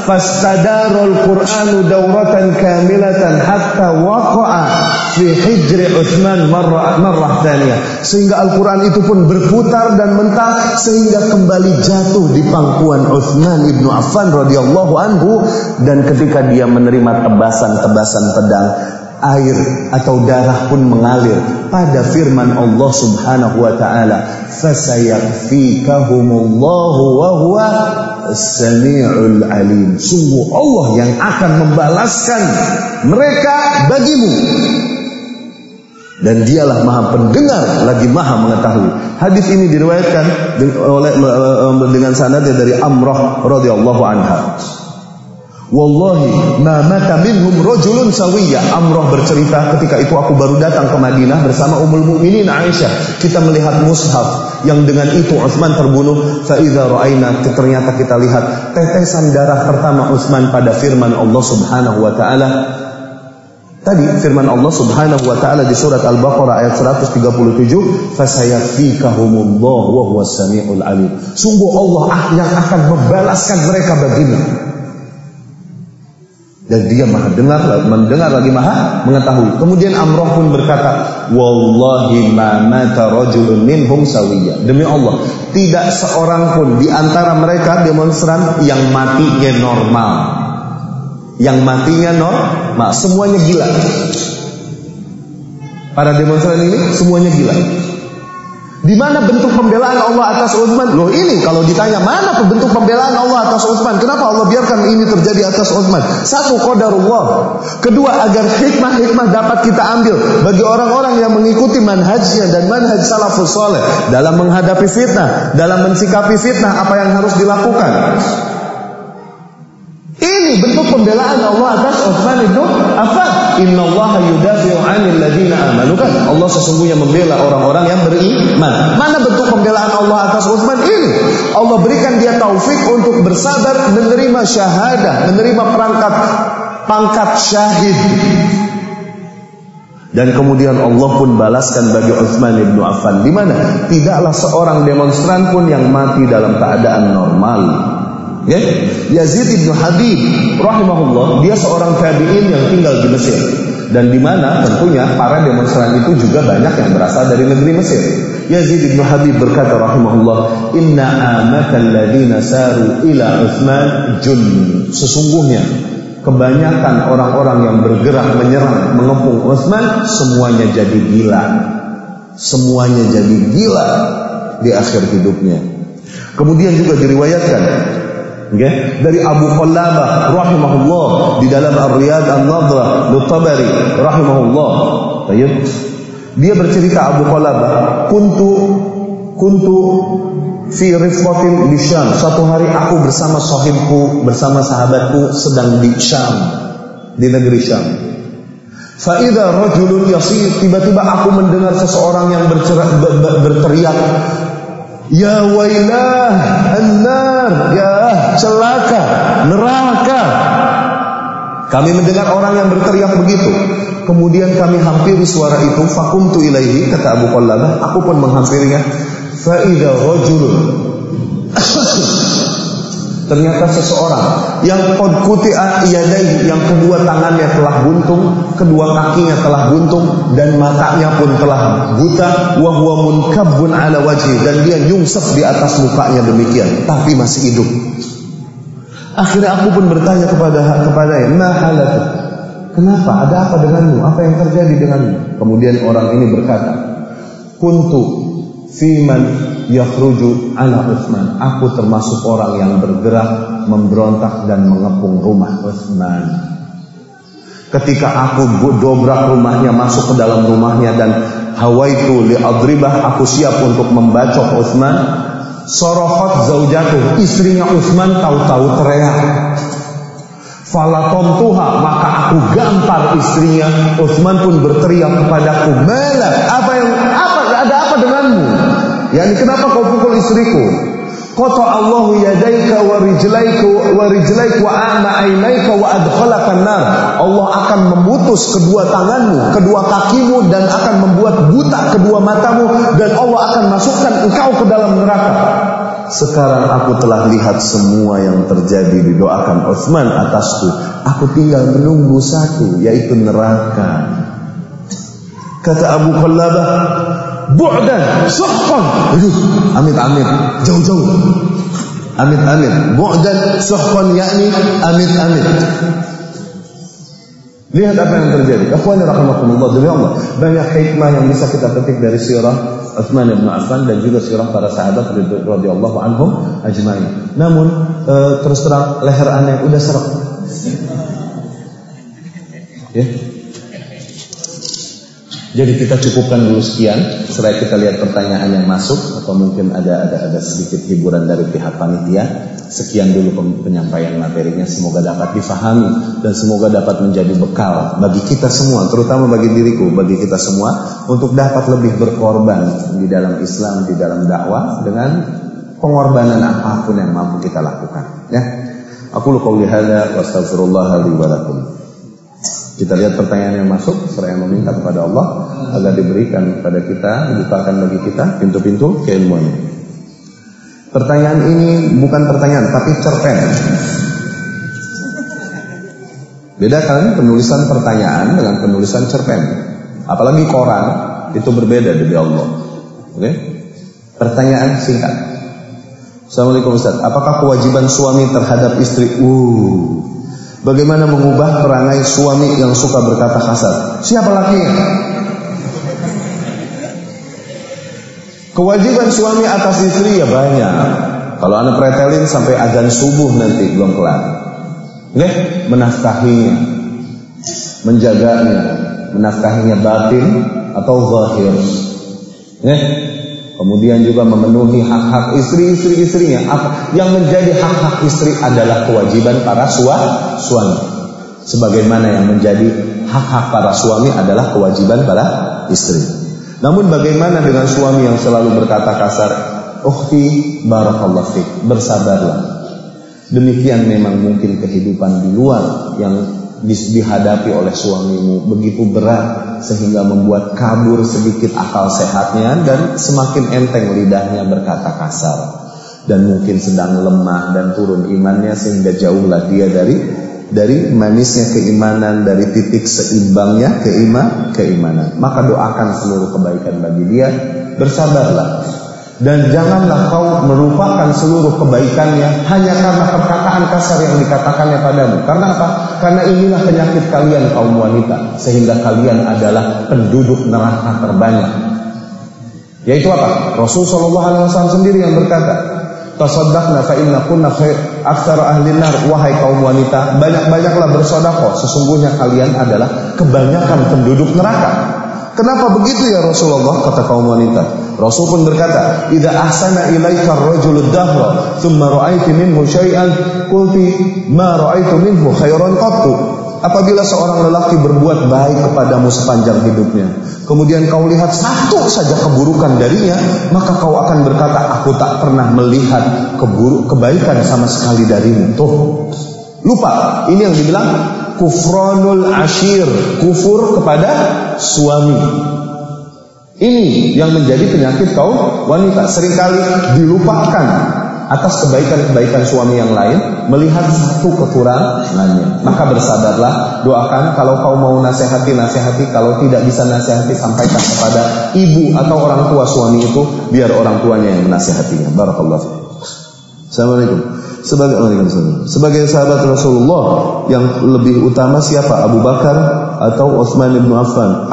Fastadarul Qur'anu dauratan kamilatan hatta waqa'a fi hijri Utsman marrah thaniyah. Sehingga Al-Quran itu pun berputar dan mentah sehingga kembali jatuh di pangkuan Utsman ibnu Affan radhiyallahu anhu. Dan ketika dia menerima tebasan-tebasan pedang, air atau darah pun mengalir pada firman Allah Subhanahu wa taala, fasayakfikahumullahu wa huwa as-sami'ul alim. Sungguh Allah yang akan membalaskan mereka bagimu, dan dialah maha pendengar lagi maha mengetahui. Hadis ini diriwayatkan oleh dengan sanadnya dari Amrah radhiyallahu anha. Wallahi ma mata minhum rajulun sawiyya. Amrah bercerita, ketika itu aku baru datang ke Madinah bersama Ummul Mukminin Aisyah. Kita melihat mushaf yang dengan itu Utsman terbunuh. Fa idza ra'aina, ternyata kita lihat tetesan darah pertama Utsman pada firman Allah Subhanahu wa taala. Tadi firman Allah Subhanahu wa taala di surat Al-Baqarah ayat 137, fasayakfikahumullah wa huwas samiul alim. Sungguh Allah yang akan membalaskan mereka bagimu. Dan dia maha mendengar lagi maha mengetahui. Kemudian Amrah pun berkata, wallahi ma mata rajulun minhum sawiyya. Demi Allah, tidak seorang pun di antara mereka demonstran yang matinya normal. Yang matinya normal, semuanya gila. Para demonstran ini semuanya gila. Di mana bentuk pembelaan Allah atas Utsman? Loh ini kalau ditanya mana bentuk pembelaan Allah atas Utsman? Kenapa Allah biarkan ini terjadi atas Utsman? Satu, qadarullah. Kedua, agar hikmah-hikmah dapat kita ambil bagi orang-orang yang mengikuti manhajnya dan manhaj salafus saleh dalam menghadapi fitnah, dalam mensikapi fitnah, apa yang harus dilakukan. Ini bentuk pembelaan Allah atas Utsman itu apa? Innallaha yudafi'u 'anil ladzina amanu. Kan Allah sesungguhnya membela orang-orang yang beriman. Mana bentuk pembelaan Allah atas Utsman ini? Allah berikan dia taufik untuk bersabar menerima syahadah, menerima pangkat syahid. Dan kemudian Allah pun balaskan bagi Utsman bin Affan. Di mana? Tidaklah seorang demonstran pun yang mati dalam keadaan normal. Ya? Yazid bin Habib rahimahullah, dia seorang tabi'in yang tinggal di Mesir, dan di mana tentunya para demonstran itu juga banyak yang berasal dari negeri Mesir. Yazid bin Habib berkata rahimahullah, inna amatal ladzina saru ila Utsman jun. Sesungguhnya kebanyakan orang-orang yang bergerak menyerang mengepung Utsman semuanya jadi gila. Semuanya jadi gila di akhir hidupnya. Kemudian juga diriwayatkan dari Abu Qallabah rahimahullah di dalam Ar-Riyad An-Nadhrah Lut-Tabari rahimahullah. Dia bercerita, Abu Qallabah, kuntu fi rifqatin di Syam. Suatu hari aku bersama sahibku, bersama sahabatku sedang di Syam, di negeri Syam. Fa idza rajulun yasir, tiba-tiba aku mendengar seseorang yang berteriak, ya wailah an-nar, ya celaka neraka. Kami mendengar orang yang berteriak begitu. Kemudian kami hampiri suara itu. Fakumtu ilaihi, kata Abu Qallabah, aku pun menghampirinya. Fa idza rajulun, ternyata seseorang yang qad quti'a yadayhi, yang kedua tangannya telah buntung, kedua kakinya telah buntung, dan matanya pun telah buta, wa huwa munkabbun ala wajhi, dan dia nyungsep di atas mukanya demikian, tapi masih hidup. Akhirnya aku pun bertanya kepadanya, ma halatu? Kenapa? Ada apa denganmu? Apa yang terjadi denganmu? Kemudian orang ini berkata, kuntu fiman yakhruju ala Utsman. Aku termasuk orang yang bergerak memberontak dan mengepung rumah Utsman. Ketika aku dobrak rumahnya, masuk ke dalam rumahnya, dan hawaitu li adribah, aku siap untuk membacok Utsman. Sorokhat zaujatuh, istrinya Utsman tahu-tahu teriak. Falatomtuha, maka aku gampar istrinya. Utsman pun berteriak kepadaku, malak, ada apa denganmu? Yani kenapa kau pukul istriku? Qata Allahu yadaika wa rijlaika wa a'ma ainaika wa adkhalaka an-nar. Allah akan memutus kedua tanganmu, kedua kakimu, dan akan membuat buta kedua matamu, dan Allah akan masukkan engkau ke dalam neraka. Sekarang aku telah lihat semua yang terjadi, didoakan Utsman atasku. Aku tinggal menunggu satu, yaitu neraka. Kata Abu Qallabah, bu'dan suhqan. Amit-amit, jauh-jauh. Amit-amit, bu'dan suhqan, yakni amit-amit. Lihat apa yang terjadi. Akhwani rahimakumullah, demi Allah, banyak hikmah yang bisa kita petik dari sirah Utsman bin Affan dan juga sirah para sahabat radhiyallahu anhum ajmain. Namun terus terang leher aneh udah serak. Ya. Jadi kita cukupkan dulu sekian. Setelah kita lihat pertanyaan yang masuk, atau mungkin ada sedikit hiburan dari pihak panitia.
sekian dulu penyampaian materinya, semoga dapat difahami dan semoga dapat menjadi bekal bagi kita semua, terutama bagi diriku, bagi kita semua, untuk dapat lebih berkorban di dalam Islam, di dalam dakwah, dengan pengorbanan apapun yang mampu kita lakukan, ya. Aku qouli hadza wa astaghfirullah li wa lakum. Kita lihat pertanyaan yang masuk, seraya meminta kepada Allah agar diberikan kepada kita, dibukakan bagi kita pintu-pintu keilmuan. Pertanyaan ini bukan pertanyaan, tapi cerpen. Bedakan penulisan pertanyaan dengan penulisan cerpen. Apalagi koran, itu berbeda dari Allah. Oke? Pertanyaan singkat. Assalamualaikum Ustaz, apakah kewajiban suami terhadap istri? Bagaimana mengubah perangai suami yang suka berkata kasar? Siapa lakinya? Kewajiban suami atas istri ya banyak. Kalau anda pretelin sampai azan subuh nanti belum kelar. Menafkahinya, menjaganya, menafkahinya batin atau zahir. Kemudian juga memenuhi hak-hak istri-istrinya. Yang menjadi hak-hak istri adalah kewajiban para suami. Sebagaimana yang menjadi hak-hak para suami adalah kewajiban para istri. Namun bagaimana dengan suami yang selalu berkata kasar? Ukhti barakallahu fik, bersabarlah. Demikian memang mungkin kehidupan di luar yang dihadapi oleh suamimu begitu berat sehingga membuat kabur sedikit akal sehatnya dan semakin enteng lidahnya berkata kasar, dan mungkin sedang lemah dan turun imannya sehingga jauhlah dia dari manisnya keimanan, dari titik seimbangnya keimanan. Maka doakan seluruh kebaikan bagi dia, bersabarlah. Dan janganlah kau merupakan seluruh kebaikannya hanya karena perkataan kasar yang dikatakannya padamu. Karena apa? Karena inilah penyakit kalian kaum wanita, sehingga kalian adalah penduduk neraka terbanyak. Yaitu apa? Rasul SAW sendiri yang berkata, tasaddaqna fa inna kunna aktsara ahli nar. Wahai kaum wanita, banyak-banyaklah bersedekah, sesungguhnya kalian adalah kebanyakan penduduk neraka. Kenapa begitu ya Rasulullah? Kata kaum wanita. Rasul pun berkata, "Idza ahsana ilaika ar-rajulu ad-dahra, thumma ra'aiti minhu syai'an, qulti ma ra'aitu minhu khairan qattu." Apabila seorang lelaki berbuat baik kepadamu sepanjang hidupnya, kemudian kau lihat satu saja keburukan darinya, maka kau akan berkata, aku tak pernah melihat kebaikan sama sekali darimu. Tuh, lupa. Ini yang dibilang kufranul ashir, kufur kepada suami. Ini yang menjadi penyakit kaum wanita. Seringkali dilupakan atas kebaikan-kebaikan suami yang lain, melihat satu kekurangannya. Maka bersabarlah, doakan. Kalau kau mau nasihati, kalau tidak bisa nasihati, sampaikan kepada ibu atau orang tua suami itu, biar orang tuanya yang menasihatinya. Barakallahu fiik. Assalamualaikum. Sebagai sahabat Rasulullah yang lebih utama siapa? Abu Bakar atau Utsman bin Affan?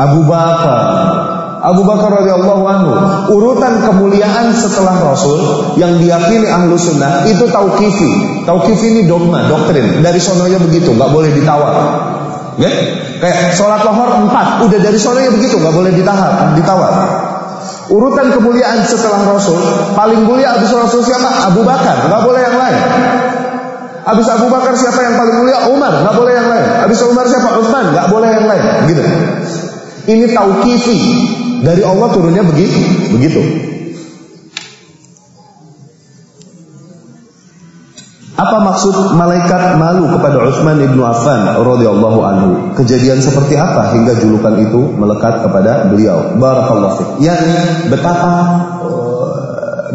Abu Bakar radhiyallahu anhu. Urutan kemuliaan setelah Rasul yang diyakini ahlu sunnah itu tauqifi. Tauqifi ini dogma, doktrin. Dari sononya begitu, nggak boleh ditawar. Ya? Kayak sholat lohor 4, udah dari sononya begitu, nggak boleh ditawar. Urutan kemuliaan setelah Rasul, paling mulia habis Rasul siapa? Abu Bakar, nggak boleh yang lain. Habis Abu Bakar siapa yang paling mulia? Umar, nggak boleh yang lain. Habis Umar siapa? Utsman, nggak boleh yang lain. Gitu. Ini tauqifi. Dari Allah turunnya begitu. Apa maksud malaikat malu kepada Utsman ibnu Affan radhiyallahu anhu? Kejadian seperti apa hingga julukan itu melekat kepada beliau? Barakallahu fiik. Yani betapa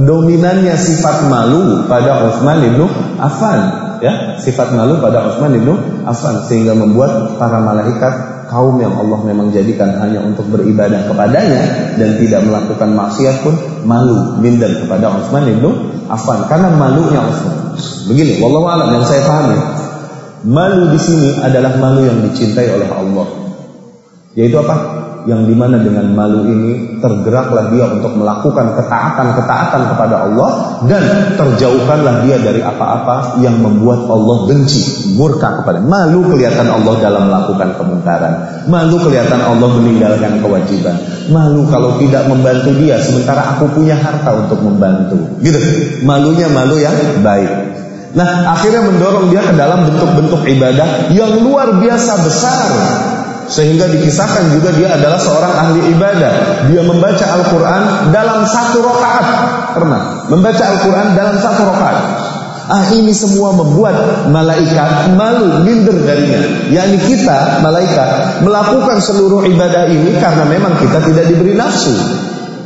dominannya sifat malu pada Utsman ibnu Affan, ya, sifat malu pada Utsman ibnu Affan sehingga membuat para malaikat, kaum yang Allah memang jadikan hanya untuk beribadah kepadanya dan tidak melakukan maksiat pun malu, minder kepada Utsman ibnu Affan karena malunya Utsman. Begini, wallahu a'lam, yang saya pahami, malu di sini adalah malu yang dicintai oleh Allah. Yaitu apa? Yang dimana dengan malu ini tergeraklah dia untuk melakukan ketaatan kepada Allah, dan terjauhkanlah dia dari apa-apa yang membuat Allah benci, murka kepada. Malu kelihatan Allah dalam melakukan kemungkaran, malu kelihatan Allah meninggalkan kewajiban, malu kalau tidak membantu dia sementara aku punya harta untuk membantu. Gitu. Malunya malu yang baik.
Nah, akhirnya mendorong dia ke dalam bentuk-bentuk ibadah yang luar biasa besar. Sehingga dikisahkan juga dia adalah seorang ahli ibadah. Dia membaca Al-Quran dalam 1 rakaat. Pernah membaca Al-Quran dalam 1 rakaat. Ini semua membuat malaikat malu, minder darinya. Yakni kita, malaikat, melakukan seluruh ibadah ini karena memang kita tidak diberi nafsu.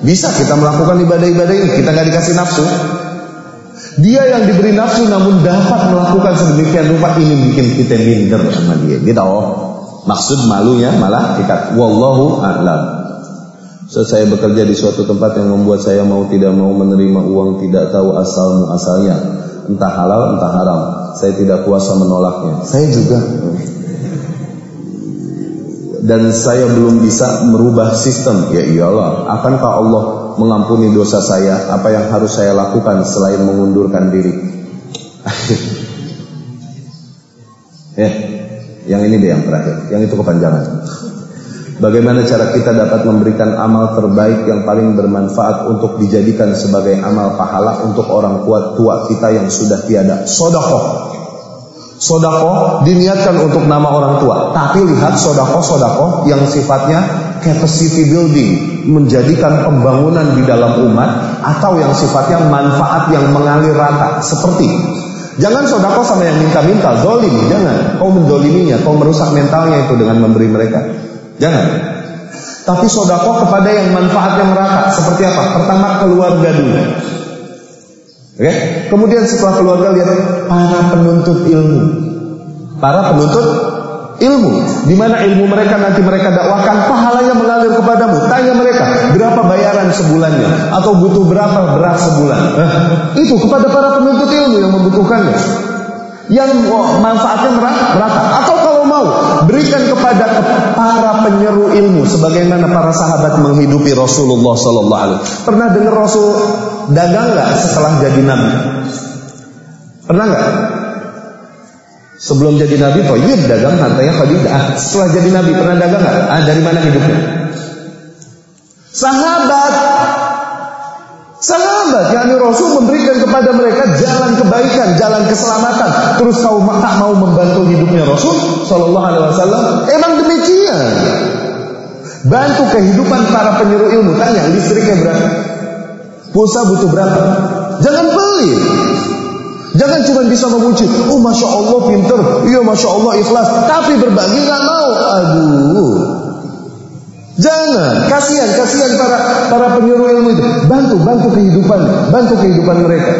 Bisa kita melakukan ibadah-ibadah ini, kita gak dikasih nafsu. Dia yang diberi nafsu namun dapat melakukan sedemikian rupa, ini bikin kita minder sama dia. Gitu. Maksud malunya malah kita. Wallahu a'lam. Saya bekerja di suatu tempat yang membuat saya mau tidak mau menerima uang, tidak tahu asal muasalnya, entah halal entah haram. Saya tidak kuasa menolaknya. Saya juga. Dan saya belum bisa merubah sistem. Ya iyalah, akankah Allah mengampuni dosa saya? Apa yang harus saya lakukan selain mengundurkan diri? Yang ini deh yang terakhir. Yang itu kepanjangan. Bagaimana cara kita dapat memberikan amal terbaik yang paling bermanfaat untuk dijadikan sebagai amal pahala untuk orang tua kita yang sudah tiada? Sedekah. Sedekah diniatkan untuk nama orang tua, tapi lihat sedekah yang sifatnya capacity building, menjadikan pembangunan di dalam umat, atau yang sifatnya manfaat yang mengalir rata. Seperti, jangan sedekah sama yang minta-minta, zolim, jangan. Kau mendoliminya, kau merusak mentalnya itu dengan memberi mereka. Jangan. Tapi sedekah kepada yang manfaat yang rata. Seperti apa? Pertama, keluarga dulu. Oke? Kemudian setelah keluarga, lihat para penuntut ilmu. Para penuntut ilmu, di mana ilmu mereka nanti mereka dakwahkan, pahalanya mengalir kepadamu. Tanya mereka, berapa bayaran sebulannya, atau butuh berapa beras sebulan. Itu kepada para penuntut ilmu yang membutuhkannya, yang manfaatnya merata. Atau kalau mau, berikan kepada para penyeru ilmu, sebagaimana para sahabat menghidupi Rasulullah Sallallahu Alaihi Wasallam. Pernah dengar Rasul dagang nggak setelah jadi nabi? Pernah nggak? Sebelum jadi nabi, Thayyib dagang hartanya Khadijah. Setelah jadi nabi pernah dagang nggak? Dari mana hidupnya? Sahabat, yakni Rasul memberikan kepada mereka jalan kebaikan, jalan keselamatan. Terus kau tak mau membantu hidupnya Rasul Sallallahu Alaihi Wasallam? Emang demikian. Bantu kehidupan para penyeru ilmu. Tanya listriknya berapa? Pulsa butuh berapa? Jangan pelit. Jangan cuma bisa memuji, oh masya Allah pinter, iya masya Allah ikhlas, tapi berbagi nggak mau. Aduh, jangan. Kasihan para penyeru ilmu itu. Bantu kehidupan mereka.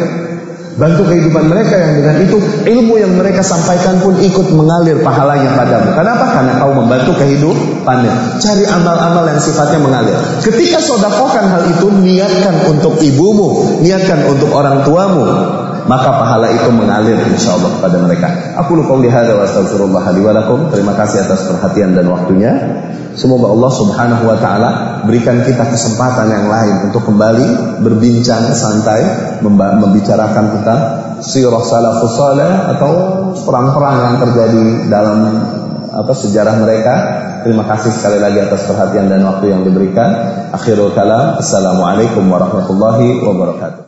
Bantu kehidupan mereka yang dengan itu ilmu yang mereka sampaikan pun ikut mengalir pahalanya padamu. Kenapa? Karena kau membantu kehidupannya. Cari amal-amal yang sifatnya mengalir. Ketika sedekahkan hal itu, niatkan untuk ibumu, niatkan untuk orang tuamu, maka pahala itu mengalir insyaallah kepada mereka. Aku qouli hadza wa astaghfirullah li wa lakum. Terima kasih atas perhatian dan waktunya. Semoga Allah Subhanahu wa taala berikan kita kesempatan yang lain untuk kembali berbincang santai, membicarakan tentang sirah salafus saleh atau perang-perang yang terjadi dalam sejarah mereka. Terima kasih sekali lagi atas perhatian dan waktu yang diberikan. Akhirul kalam. Assalamualaikum warahmatullahi wabarakatuh.